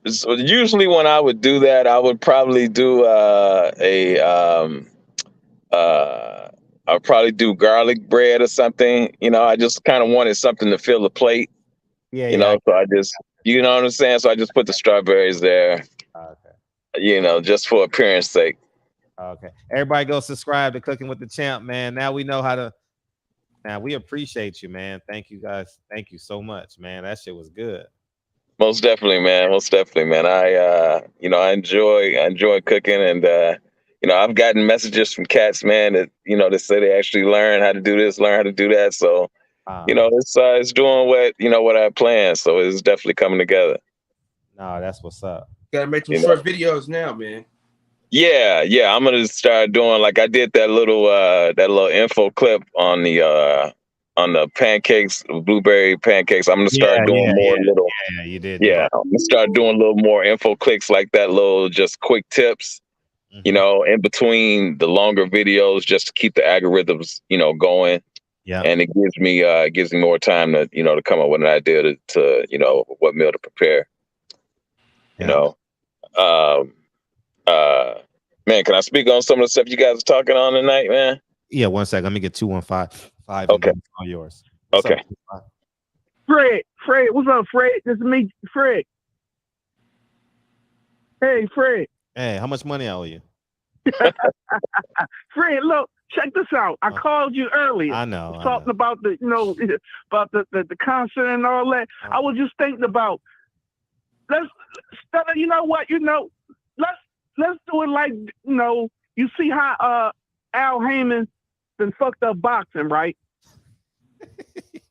M: so usually when I would do that, I would probably do I'll probably do garlic bread or something. You know, I just kind of wanted something to fill the plate.
D: Yeah,
M: you know, so I just, you know what I'm saying? So I just put the strawberries there.
D: Okay.
M: You know, just for appearance sake.
D: Okay. Everybody go subscribe to Cooking with the Champ, man. Now we know how to. Now we appreciate you, man. Thank you guys. Thank you so much, man. That shit was good.
M: Most definitely, man. Most definitely, man. I enjoy cooking, and you know, I've gotten messages from cats, man, that you know, they say they actually learn how to do this, learn how to do that. So, you know, it's doing what I planned. So it's definitely coming together.
D: No, that's what's up.
F: Gotta make some short videos now, man.
M: Yeah. I'm gonna start doing like I did that little info clip on the pancakes, blueberry pancakes. I'm gonna start doing more little.
D: Yeah, you did.
M: Yeah, I'm gonna start doing a little more info clicks like that, little just quick tips. You know, in between the longer videos, just to keep the algorithms, you know, going.
D: Yeah,
M: and it gives me more time to to come up with an idea to you know what meal to prepare. You know, man, can I speak on some of the stuff you guys are talking on tonight, man?
D: Yeah, 1 second. Let me get 215.
M: Okay,
D: all yours.
M: What's okay.
D: Up?
I: Fred, what's up, Fred? This is me, Fred. Hey, Fred.
D: Hey, how much money I owe you?
I: Fred, look, check this out. I called you earlier.
D: I know.
I: Talking about the, you know, about the concert and all that. I was just thinking about let's do it like, you know, you see how Al Heyman been fucked up boxing, right?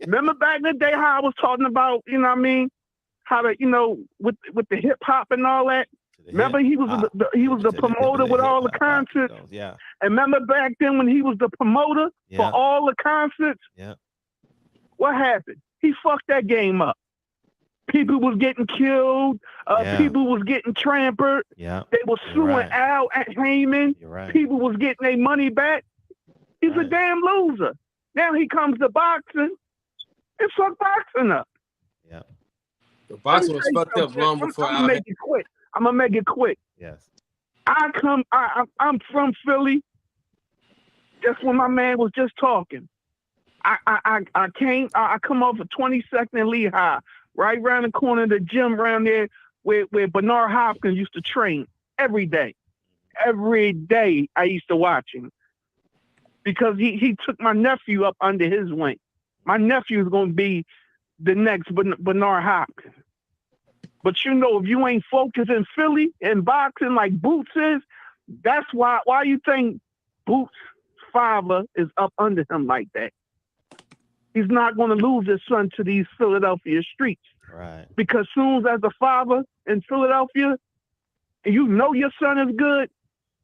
I: Remember back in the day how I was talking about, you know what I mean? How to, you know, with the hip hop and all that. Remember he was the promoter with all the concerts.
D: Yeah.
I: And remember back then when he was the promoter for all the concerts?
D: Yeah.
I: What happened? He fucked that game up. People was getting killed. People was getting trampled.
D: Yeah.
I: They were suing Al Heyman.
D: You're right.
I: People was getting their money back. He's a damn loser. Now he comes to boxing and fuck boxing up.
D: Yeah.
F: The boxing was fucked up long before
I: I'm gonna make it quick.
D: Yes.
I: I'm from Philly. Just when my man was just talking. I come off of 22nd and Lehigh, right around the corner of the gym around there where Bernard Hopkins used to train every day. Every day I used to watch him. Because he took my nephew up under his wing. My nephew is going to be the next Bernard Hopkins. But you know, if you ain't focused in Philly and boxing like Boots is, that's why you think Boots' father is up under him like that. He's not going to lose his son to these Philadelphia streets.
D: Right.
I: Because soon as a father in Philadelphia, and you know your son is good,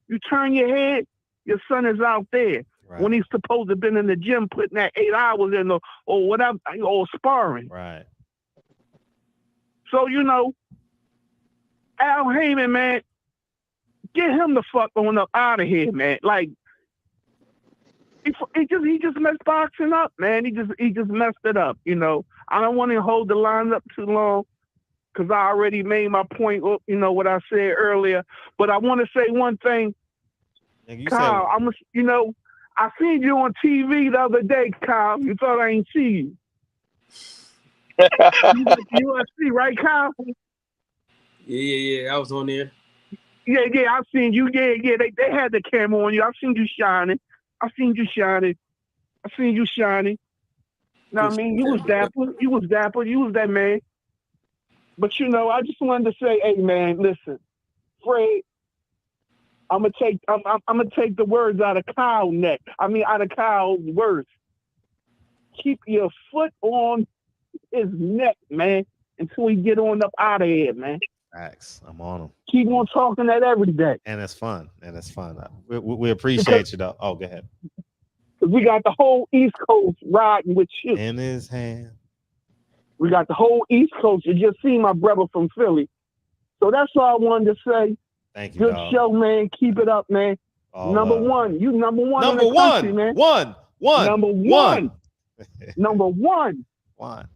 I: you turn your head, your son is out there. Right. When he's supposed to have been in the gym putting that 8 hours in or whatever, or sparring.
D: Right.
I: So, you know, Al Heyman, man, get him the fuck on up out of here, man. Like, he just messed boxing up, man. He just messed it up, you know. I don't want to hold the line up too long because I already made my point, you know, what I said earlier. But I want to say one thing. Kyle, I seen you on TV the other day, Kyle. You thought I ain't see you. You got the UFC, right, Kyle?
F: Yeah. I was on there.
I: Yeah, I seen you. Yeah. They had the camera on you. I seen you shining. Know what I mean? You was dapper. You was that man. But I just wanted to say, hey man, listen, Fred, I'm gonna take the words out of Kyle's neck. Out of Kyle's words. Keep your foot on his neck, man, until we get on up out of here, man.
D: Facts. I'm on him.
I: Keep on talking that every day.
D: And it's fun. We appreciate you though. Oh, go ahead.
I: Because we got the whole East Coast riding with you.
D: In his hand.
I: We got the whole East Coast. You just seen my brother from Philly. So that's all I wanted to say.
D: Thank you.
I: Good show, man. Keep it up, man. Number one. You number one.
D: Number
I: in the
D: one.
I: country, man.
D: One.
I: Number one. Number one.
D: One.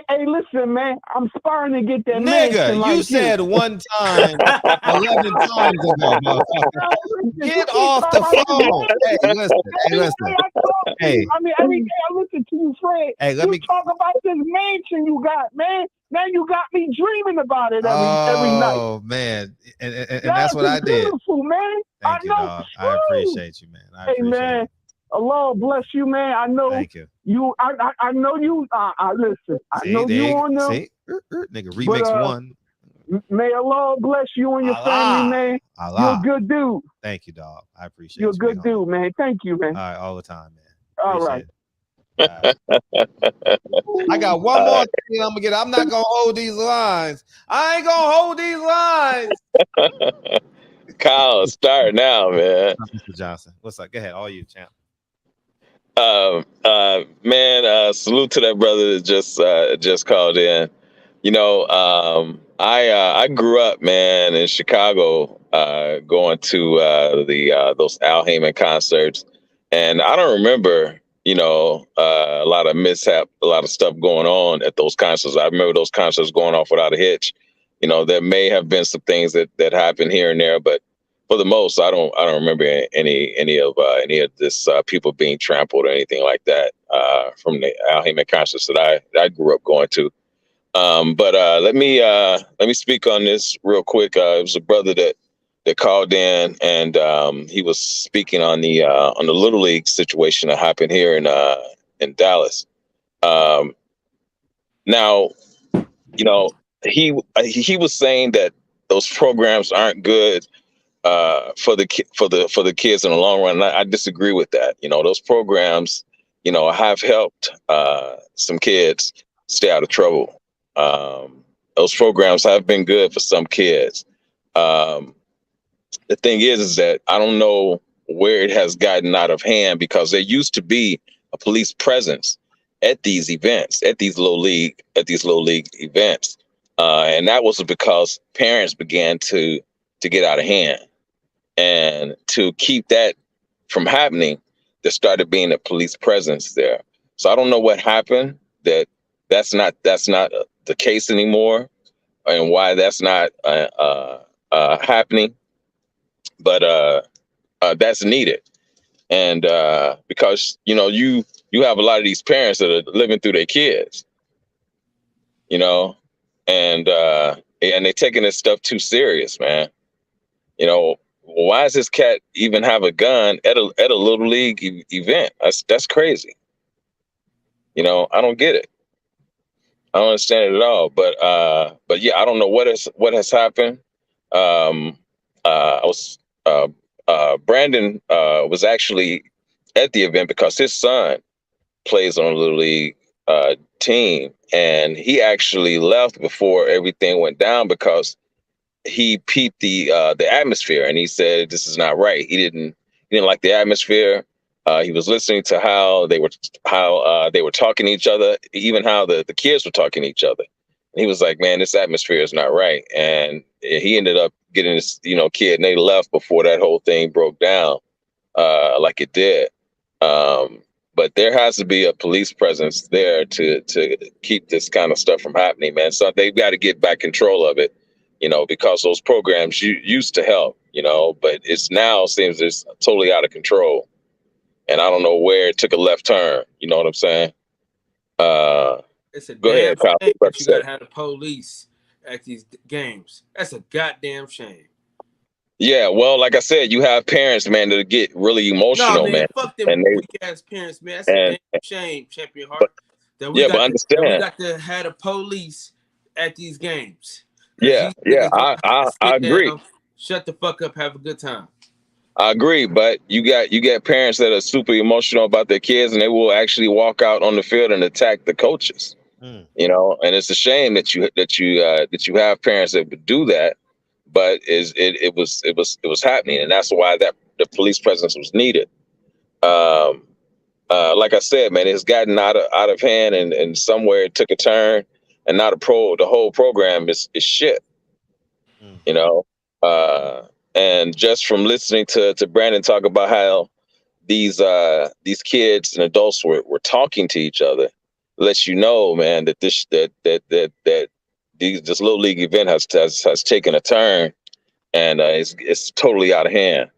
I: Hey, listen, man. I'm starting to get that
D: nigga.
I: Like
D: you said one time 11 times ago, motherfucker. Get off the phone. Hey, listen. Hey.
I: Every day I listen to you, Fred.
D: Hey, let me
I: talk about this mansion you got, man. Now you got me dreaming about it every night.
D: Oh man, and that's what I did.
I: Beautiful, man.
D: Thank you, dog. I appreciate you, man.
I: Hey, man. Allah bless you, man. I know.
D: Thank you.
I: I know you. Listen. I know you on them.
D: See? Nigga, remix one.
I: May Allah bless you and your family, man.
D: Allah.
I: You're a good dude.
D: Thank you, dog. I appreciate
I: you. You're a good dude, man. Thank you, man.
D: All right, all the time, man.
I: All right.
D: I got one more thing I'm gonna get. I'm not gonna hold these lines. I ain't gonna hold these lines.
M: Kyle, start now, man.
D: Mr. Johnson, what's up? Go ahead, all you, champ.
M: Man, salute to that brother that just called in. I grew up, man, in Chicago, going to those Al Heyman concerts, and I don't remember, a lot of mishap, a lot of stuff going on at those concerts. I remember those concerts going off without a hitch. There may have been some things that happened here and there, but for the most, I don't remember any of this people being trampled or anything like that from the Al Heyman concerts that I grew up going to. But let me speak on this real quick. It was a brother that called in, and he was speaking on the Little League situation that happened here in Dallas. Now, he was saying that those programs aren't good for the kids in the long run. And I disagree with that. Those programs, have helped some kids stay out of trouble. Those programs have been good for some kids. The thing is that I don't know where it has gotten out of hand, because there used to be a police presence at these events, at these low league events, and that was because parents began to get out of hand. And to keep that from happening, there started being a police presence there. So I don't know what happened, that's not the case anymore, and why that's not happening. But that's needed. And because you have a lot of these parents that are living through their kids, and they're taking this stuff too serious, man. Why does this cat even have a gun at a little league event? That's crazy. I don't get it. I don't understand it at all. But yeah, I don't know what has happened. Brandon was actually at the event because his son plays on a little league team, and he actually left before everything went down because he peeped the atmosphere, and he said this is not right. He didn't like the atmosphere. He was listening to how they were talking to each other, even how the kids were talking to each other. And he was like, man, this atmosphere is not right. And he ended up getting this, kid, and they left before that whole thing broke down like it did. But there has to be a police presence there to keep this kind of stuff from happening, man. So they've got to get back control of it. because those programs used to help, but it's now seems it's totally out of control. And I don't know where it took a left turn. You know what I'm saying?
F: It's a
M: Go
F: damn
M: ahead, Kyle.
F: shame that you gotta have the police at these games. That's a goddamn shame.
M: Yeah, well, like I said, you have parents, man, that get really emotional,
F: No, man, fuck them weak ass parents, man. That's a damn shame, Champion Heart. That we got to have the police at these games.
M: Yeah, I agree.
F: Down, shut the fuck up, have a good time.
M: I agree, but you get parents that are super emotional about their kids, and they will actually walk out on the field and attack the coaches. And it's a shame that you have parents that would do that, but it was happening, and that's why that the police presence was needed. Like I said, man, it's gotten out of hand, and somewhere it took a turn, and now the whole program is shit. And just from listening to Brandon talk about how these kids and adults were talking to each other, lets you know, man, that this little league event has taken a turn, and it's totally out of hand.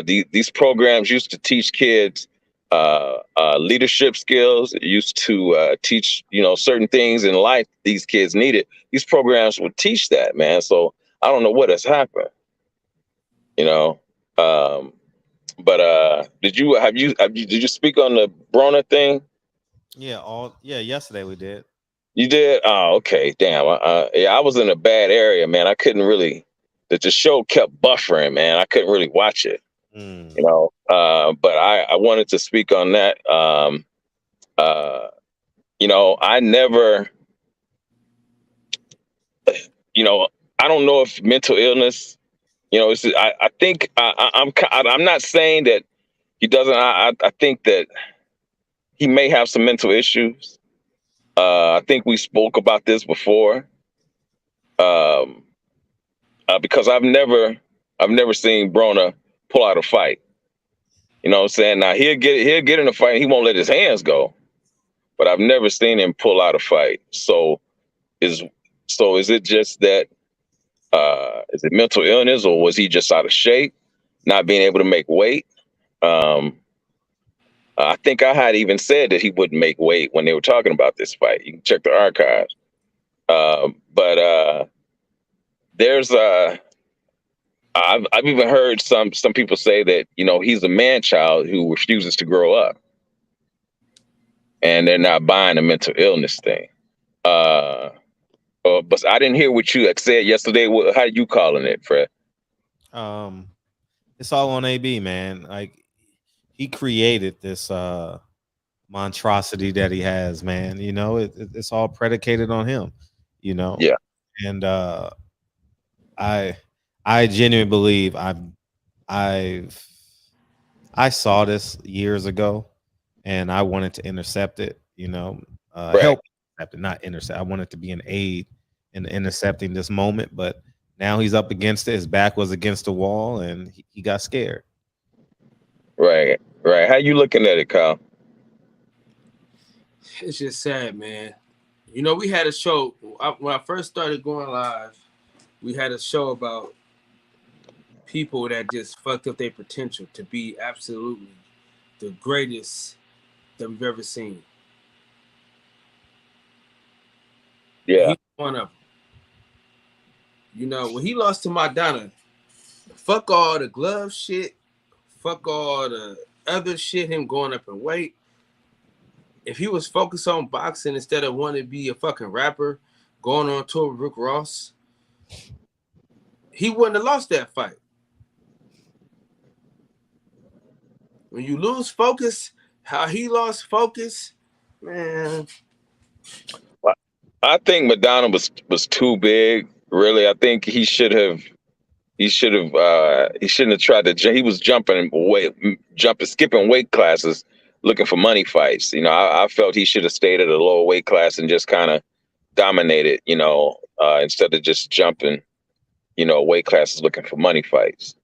M: These programs used to teach kids leadership skills. It used to teach certain things in life these kids needed. These programs would teach that, man. So I don't know what has happened. But did you speak on the Brona thing?
D: Yeah, yesterday we did.
M: You did? Oh, okay. Damn. I was in a bad area, man. I couldn't really. The show kept buffering, man. I couldn't really watch it. But I wanted to speak on that. I never. I don't know if mental illness. I think I'm not saying that he doesn't. I think that he may have some mental issues. I think we spoke about this before. Because I've never seen Brona pull out a fight. You know what I'm saying? Now he'll get in a fight and he won't let his hands go. But I've never seen him pull out a fight. So is it just that? Is it mental illness, or was he just out of shape, not being able to make weight? I think I had even said that he wouldn't make weight when they were talking about this fight. You can check the archives. But there's I've even heard some people say that he's a man child who refuses to grow up, and they're not buying the mental illness thing. But I didn't hear what you had said yesterday. How you calling it, Fred?
D: It's all on AB, man. Like, he created this monstrosity that he has, man. It's all predicated on him.
M: Yeah.
D: And I genuinely believe I saw this years ago, and I wanted to intercept it. Help intercept it, not intercept. I wanted to be an aid in intercepting this moment, but now he's up against it. His back was against the wall, and he got scared.
M: Right. How you looking at it, Kyle?
F: It's just sad, man. We had a show when I first started going live. We had a show about people that just fucked up their potential to be absolutely the greatest that we've ever seen.
M: Yeah.
F: He's one of them. When he lost to Madonna, fuck all the glove shit, fuck all the other shit, him going up in weight. If he was focused on boxing instead of wanting to be a fucking rapper, going on tour with Rick Ross, he wouldn't have lost that fight. When you lose focus, how he lost focus, man.
M: I think Madonna was too big. Really, I think he shouldn't have tried to. He was skipping weight classes, looking for money fights. I felt he should have stayed at a lower weight class and just kind of dominated. Instead of just jumping, weight classes looking for money fights.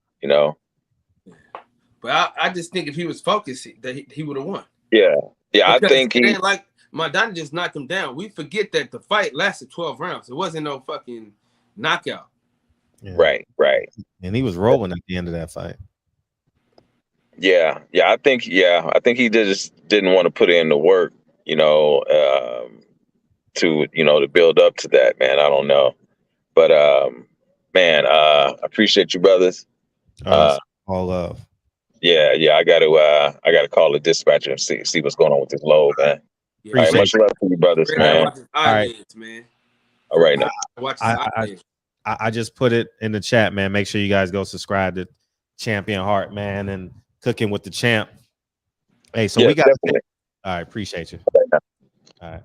F: But I just think if he was focused, that he would have won.
M: Yeah.
F: Because
M: I think
F: he like Madonna just knocked him down. We forget that the fight lasted 12 rounds. It wasn't no fucking knockout.
D: Yeah.
M: Right.
D: And he was rolling at the end of that fight.
M: Yeah. I think he just didn't want to put in the work, to to build up to that, man. I don't know, but man, I appreciate you, brothers.
D: All love.
M: Yeah. I gotta call the dispatcher and see what's going on with this load, man.
F: Yeah,
M: All right, much love to you, brothers, man.
F: All right, man.
M: All right, now.
D: I just put it in the chat, man. Make sure you guys go subscribe to Champion Heart, man, and Cooking with the Champ. Hey, so we got. All right, appreciate you. All right.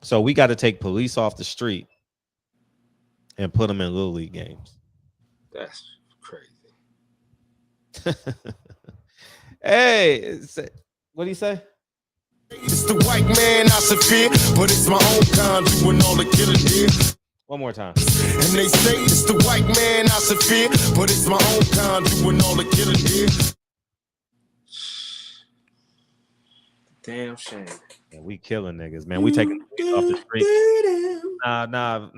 D: So we got to take police off the street and put them in Little League games.
F: That's crazy.
D: Hey, what do you say?
A: It's the white man I should fear, but it's my own kind doing all the killing here.
D: One more time.
A: And they say it's the white man I should fear, but it's my own kind doing all the killing here.
F: Damn shame.
D: Yeah, we killing niggas, man. We taking off the street. Nah.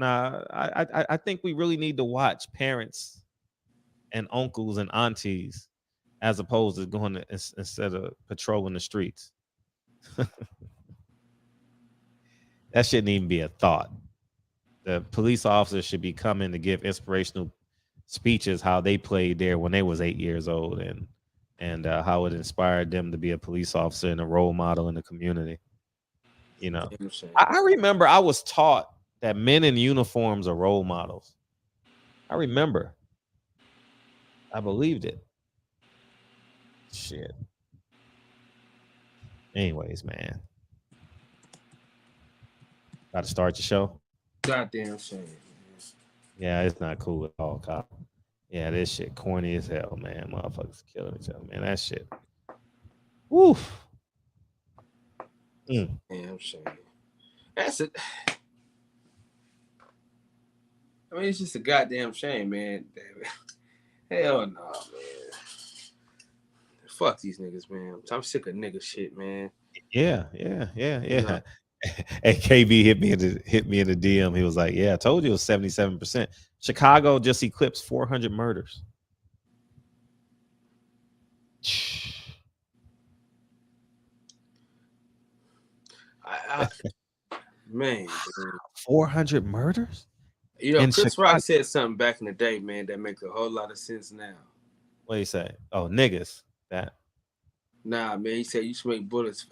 D: I think we really need to watch parents and uncles and aunties as opposed to going to, instead of patrolling the streets. That shouldn't even be a thought. The police officers should be coming to give inspirational speeches how they played there when they was 8 years old and how it inspired them to be a police officer and a role model in the community. I remember I was taught that men in uniforms are role models. I remember. I believed it. Shit. Anyways, man. Got to start the show.
F: Goddamn shame.
D: Yeah, it's not cool at all, cop. Yeah, this shit corny as hell, man. Motherfuckers killing each other, man. That shit. Woof.
F: Damn shame. That's it. I mean, it's just a goddamn shame, man. Hell no, man. Fuck these niggas, man. I'm sick of nigga shit, man.
D: Yeah. And KB hit me in the DM. He was like, "Yeah, I told you it was 77%. Chicago just eclipsed 400 murders."
F: Man,
D: 400 murders.
F: Chris Rock said something back in the day, man, that makes a whole lot of sense now.
D: What do you say? Oh, niggas. That.
F: Nah, man. He said you should make bullets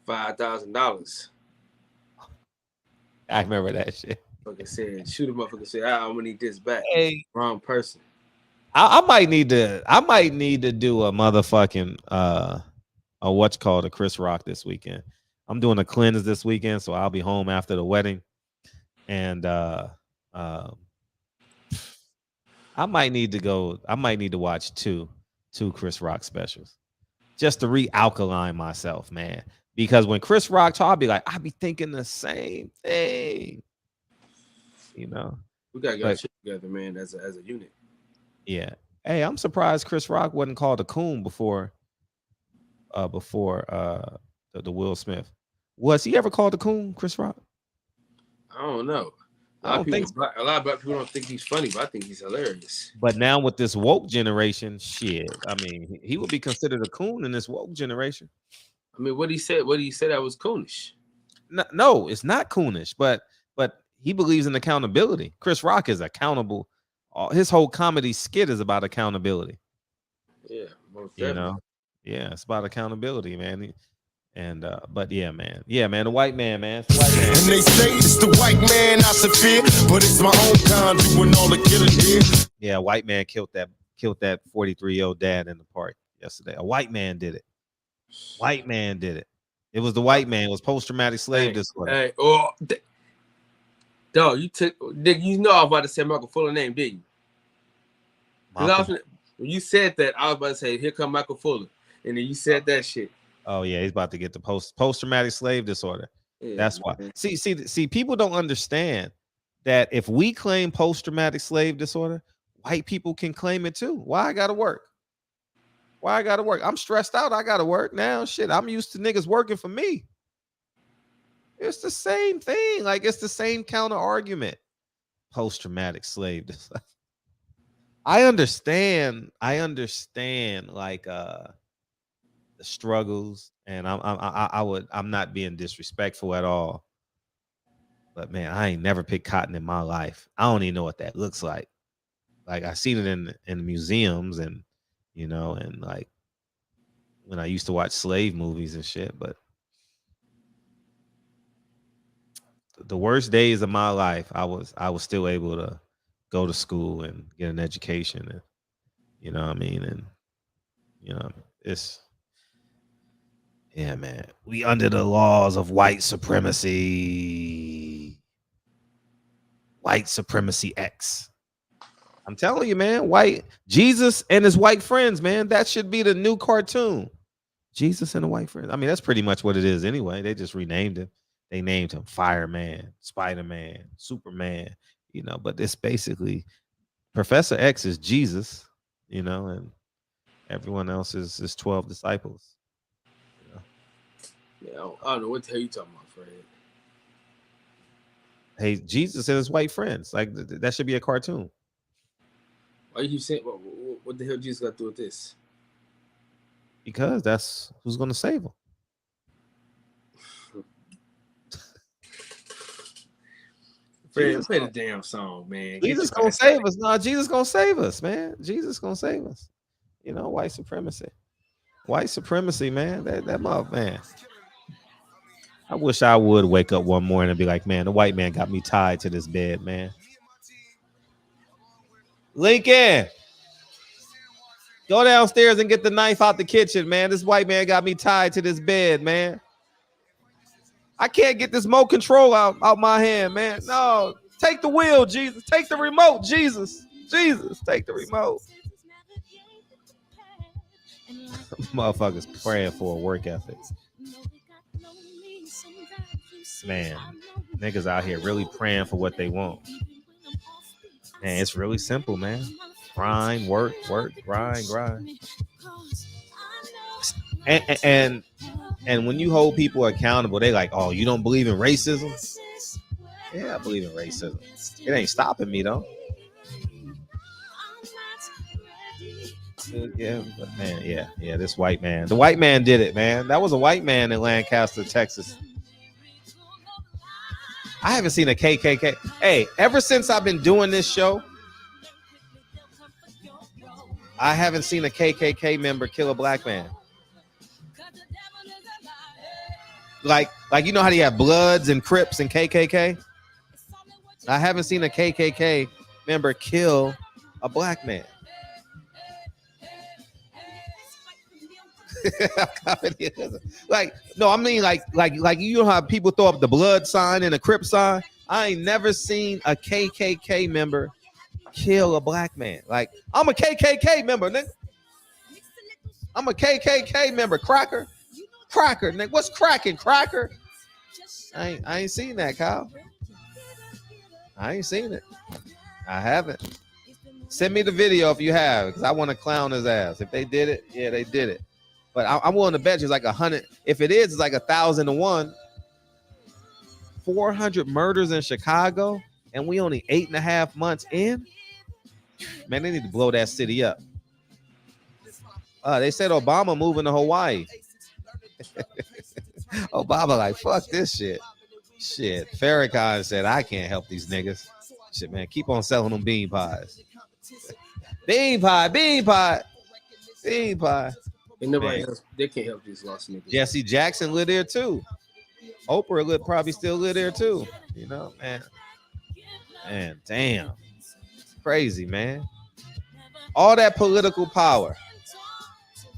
F: $5,000.
D: I remember that shit.
F: Fucking said, shoot a motherfucker. Said, I'm gonna need this back.
D: Hey,
F: wrong person.
D: I might need to do a motherfucking a Chris Rock this weekend. I'm doing a cleanse this weekend, so I'll be home after the wedding, and I might need to watch two Chris Rock specials just to re-alkaline myself, man. Because when Chris Rock talk, I'll be like, I be thinking the same thing. We
F: gotta get shit together, man, as a unit.
D: Yeah. Hey, I'm surprised Chris Rock wasn't called a coon before the Will Smith. Was he ever called a coon, Chris Rock?
F: I don't know. A lot of black people don't think he's funny, but I think he's hilarious.
D: But now with this woke generation, shit, I mean, he would be considered a coon in this woke generation.
F: I mean, what he said that was coonish.
D: No, it's not coonish, but he believes in accountability. Chris Rock is accountable. His whole comedy skit is about accountability.
F: Yeah, most definitely.
D: Yeah, it's about accountability, man. But yeah, man, the white man, man. It's the white man.
A: And they say it's the white man I should fear, but it's my own kind doing all the killing here.
D: Yeah, a white man killed that 43-year-old dad in the park yesterday. A white man did it. White man did it. It was the white man. It was post-traumatic slave disorder.
F: Hey, dog, you took, Nick. You know I was about to say Michael Fuller name, didn't you? When you said that, I was about to say, "Here come Michael Fuller," and then you said that shit.
D: Oh yeah, he's about to get the post-traumatic slave disorder. Yeah, that's why. Man. See, people don't understand that if we claim post-traumatic slave disorder, white people can claim it too. Why I gotta work? I'm stressed out. I gotta work now. Shit, I'm used to niggas working for me. It's the same thing. Like, it's the same counter argument. post-traumatic slave. I understand like the struggles, and I'm not being disrespectful at all. But man, I ain't never picked cotton in my life. I don't even know what that looks like. Like I seen it in museums, and you know, and like when I used to watch slave movies and shit. But the worst days of my life, I was still able to go to school and get an education, and you know what I mean, and you know, it's yeah, man. We under the laws of white supremacy. White supremacy X. I'm telling you, man, white Jesus and his white friends, man. That should be the new cartoon. Jesus and the white friends. I mean, that's pretty much what it is anyway. They just renamed him. They named him Fireman, Spider-Man, Superman, you know, but it's basically Professor X is Jesus, you know, and everyone else is 12 disciples. You know?
F: Yeah, I don't know what the hell you talking about, Fred.
D: Hey, Jesus and his white friends. Like that should be a cartoon.
F: Why you saying what the hell Jesus got to do with this?
D: Because that's who's gonna save him.
F: Fred, play the damn song, man.
D: Jesus gonna save us. No, Jesus gonna save us, man. Jesus gonna save us. You know, white supremacy. White supremacy, man. That mother, man. I wish I would wake up one morning and be like, man, the white man got me tied to this bed, man. Lincoln, go downstairs and get the knife out the kitchen, man. This white man got me tied to this bed, man. I can't get this remote control out my hand, man. No, take the wheel, Jesus. Take the remote, Jesus. Jesus, take the remote. Motherfuckers praying for a work ethic. Man, niggas out here really praying for what they want. Man, it's really simple, man. Grind, work, grind. And when you hold people accountable, they like, oh, you don't believe in racism? Yeah, I believe in racism. It ain't stopping me though. Yeah, but man, yeah, this white man. The white man did it, man. That was a white man in Lancaster, Texas. I haven't seen a KKK. Hey, ever since I've been doing this show, I haven't seen a KKK member kill a black man. Like you know how you have Bloods and Crips and KKK? I haven't seen a KKK member kill a black man. Like, no, I mean like you know how people throw up the blood sign and a Crip sign? I ain't never seen a KKK member kill a black man. Like, I'm a KKK member, nigga. I'm a KKK member. Cracker, nigga. What's cracking, Cracker? I ain't seen that, Kyle. I ain't seen it. I haven't. Send me the video if you have, because I want to clown his ass. If they did it, yeah, they did it. But I'm willing to bet you it's like 100. If it is, it's like 1,000-1. 400 murders in Chicago, and we only 8.5 months in. Man, they need to blow that city up. They said Obama moving to Hawaii. Obama like, fuck this shit. Shit. Farrakhan said, I can't help these niggas. Shit, man, keep on selling them bean pies. Bean pie.
F: And nobody else, they can't help these lost niggas.
D: Jesse Jackson lived there too. Oprah probably still live there too. You know, man. Man, damn. Crazy, man. All that political power.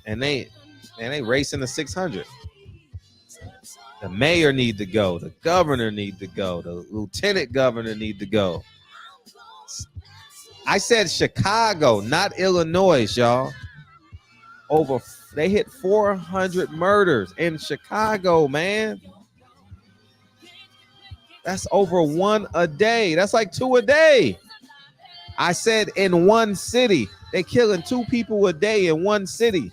D: And they racing the 600. The mayor need to go. The governor need to go. The lieutenant governor need to go. I said Chicago, not Illinois, y'all. They hit 400 murders in Chicago, man. That's over 1 a day. That's like 2 a day. I said in one city. They killing 2 people a day in one city.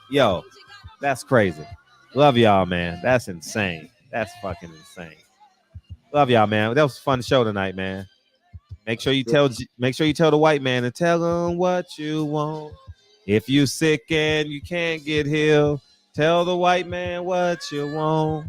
D: Yo, that's crazy. Love y'all, man. That's insane. That's fucking insane. Love y'all, man. That was a fun show tonight, man. Make sure you tell the white man to tell him what you want. If you sick and you can't get healed, tell the white man what you want.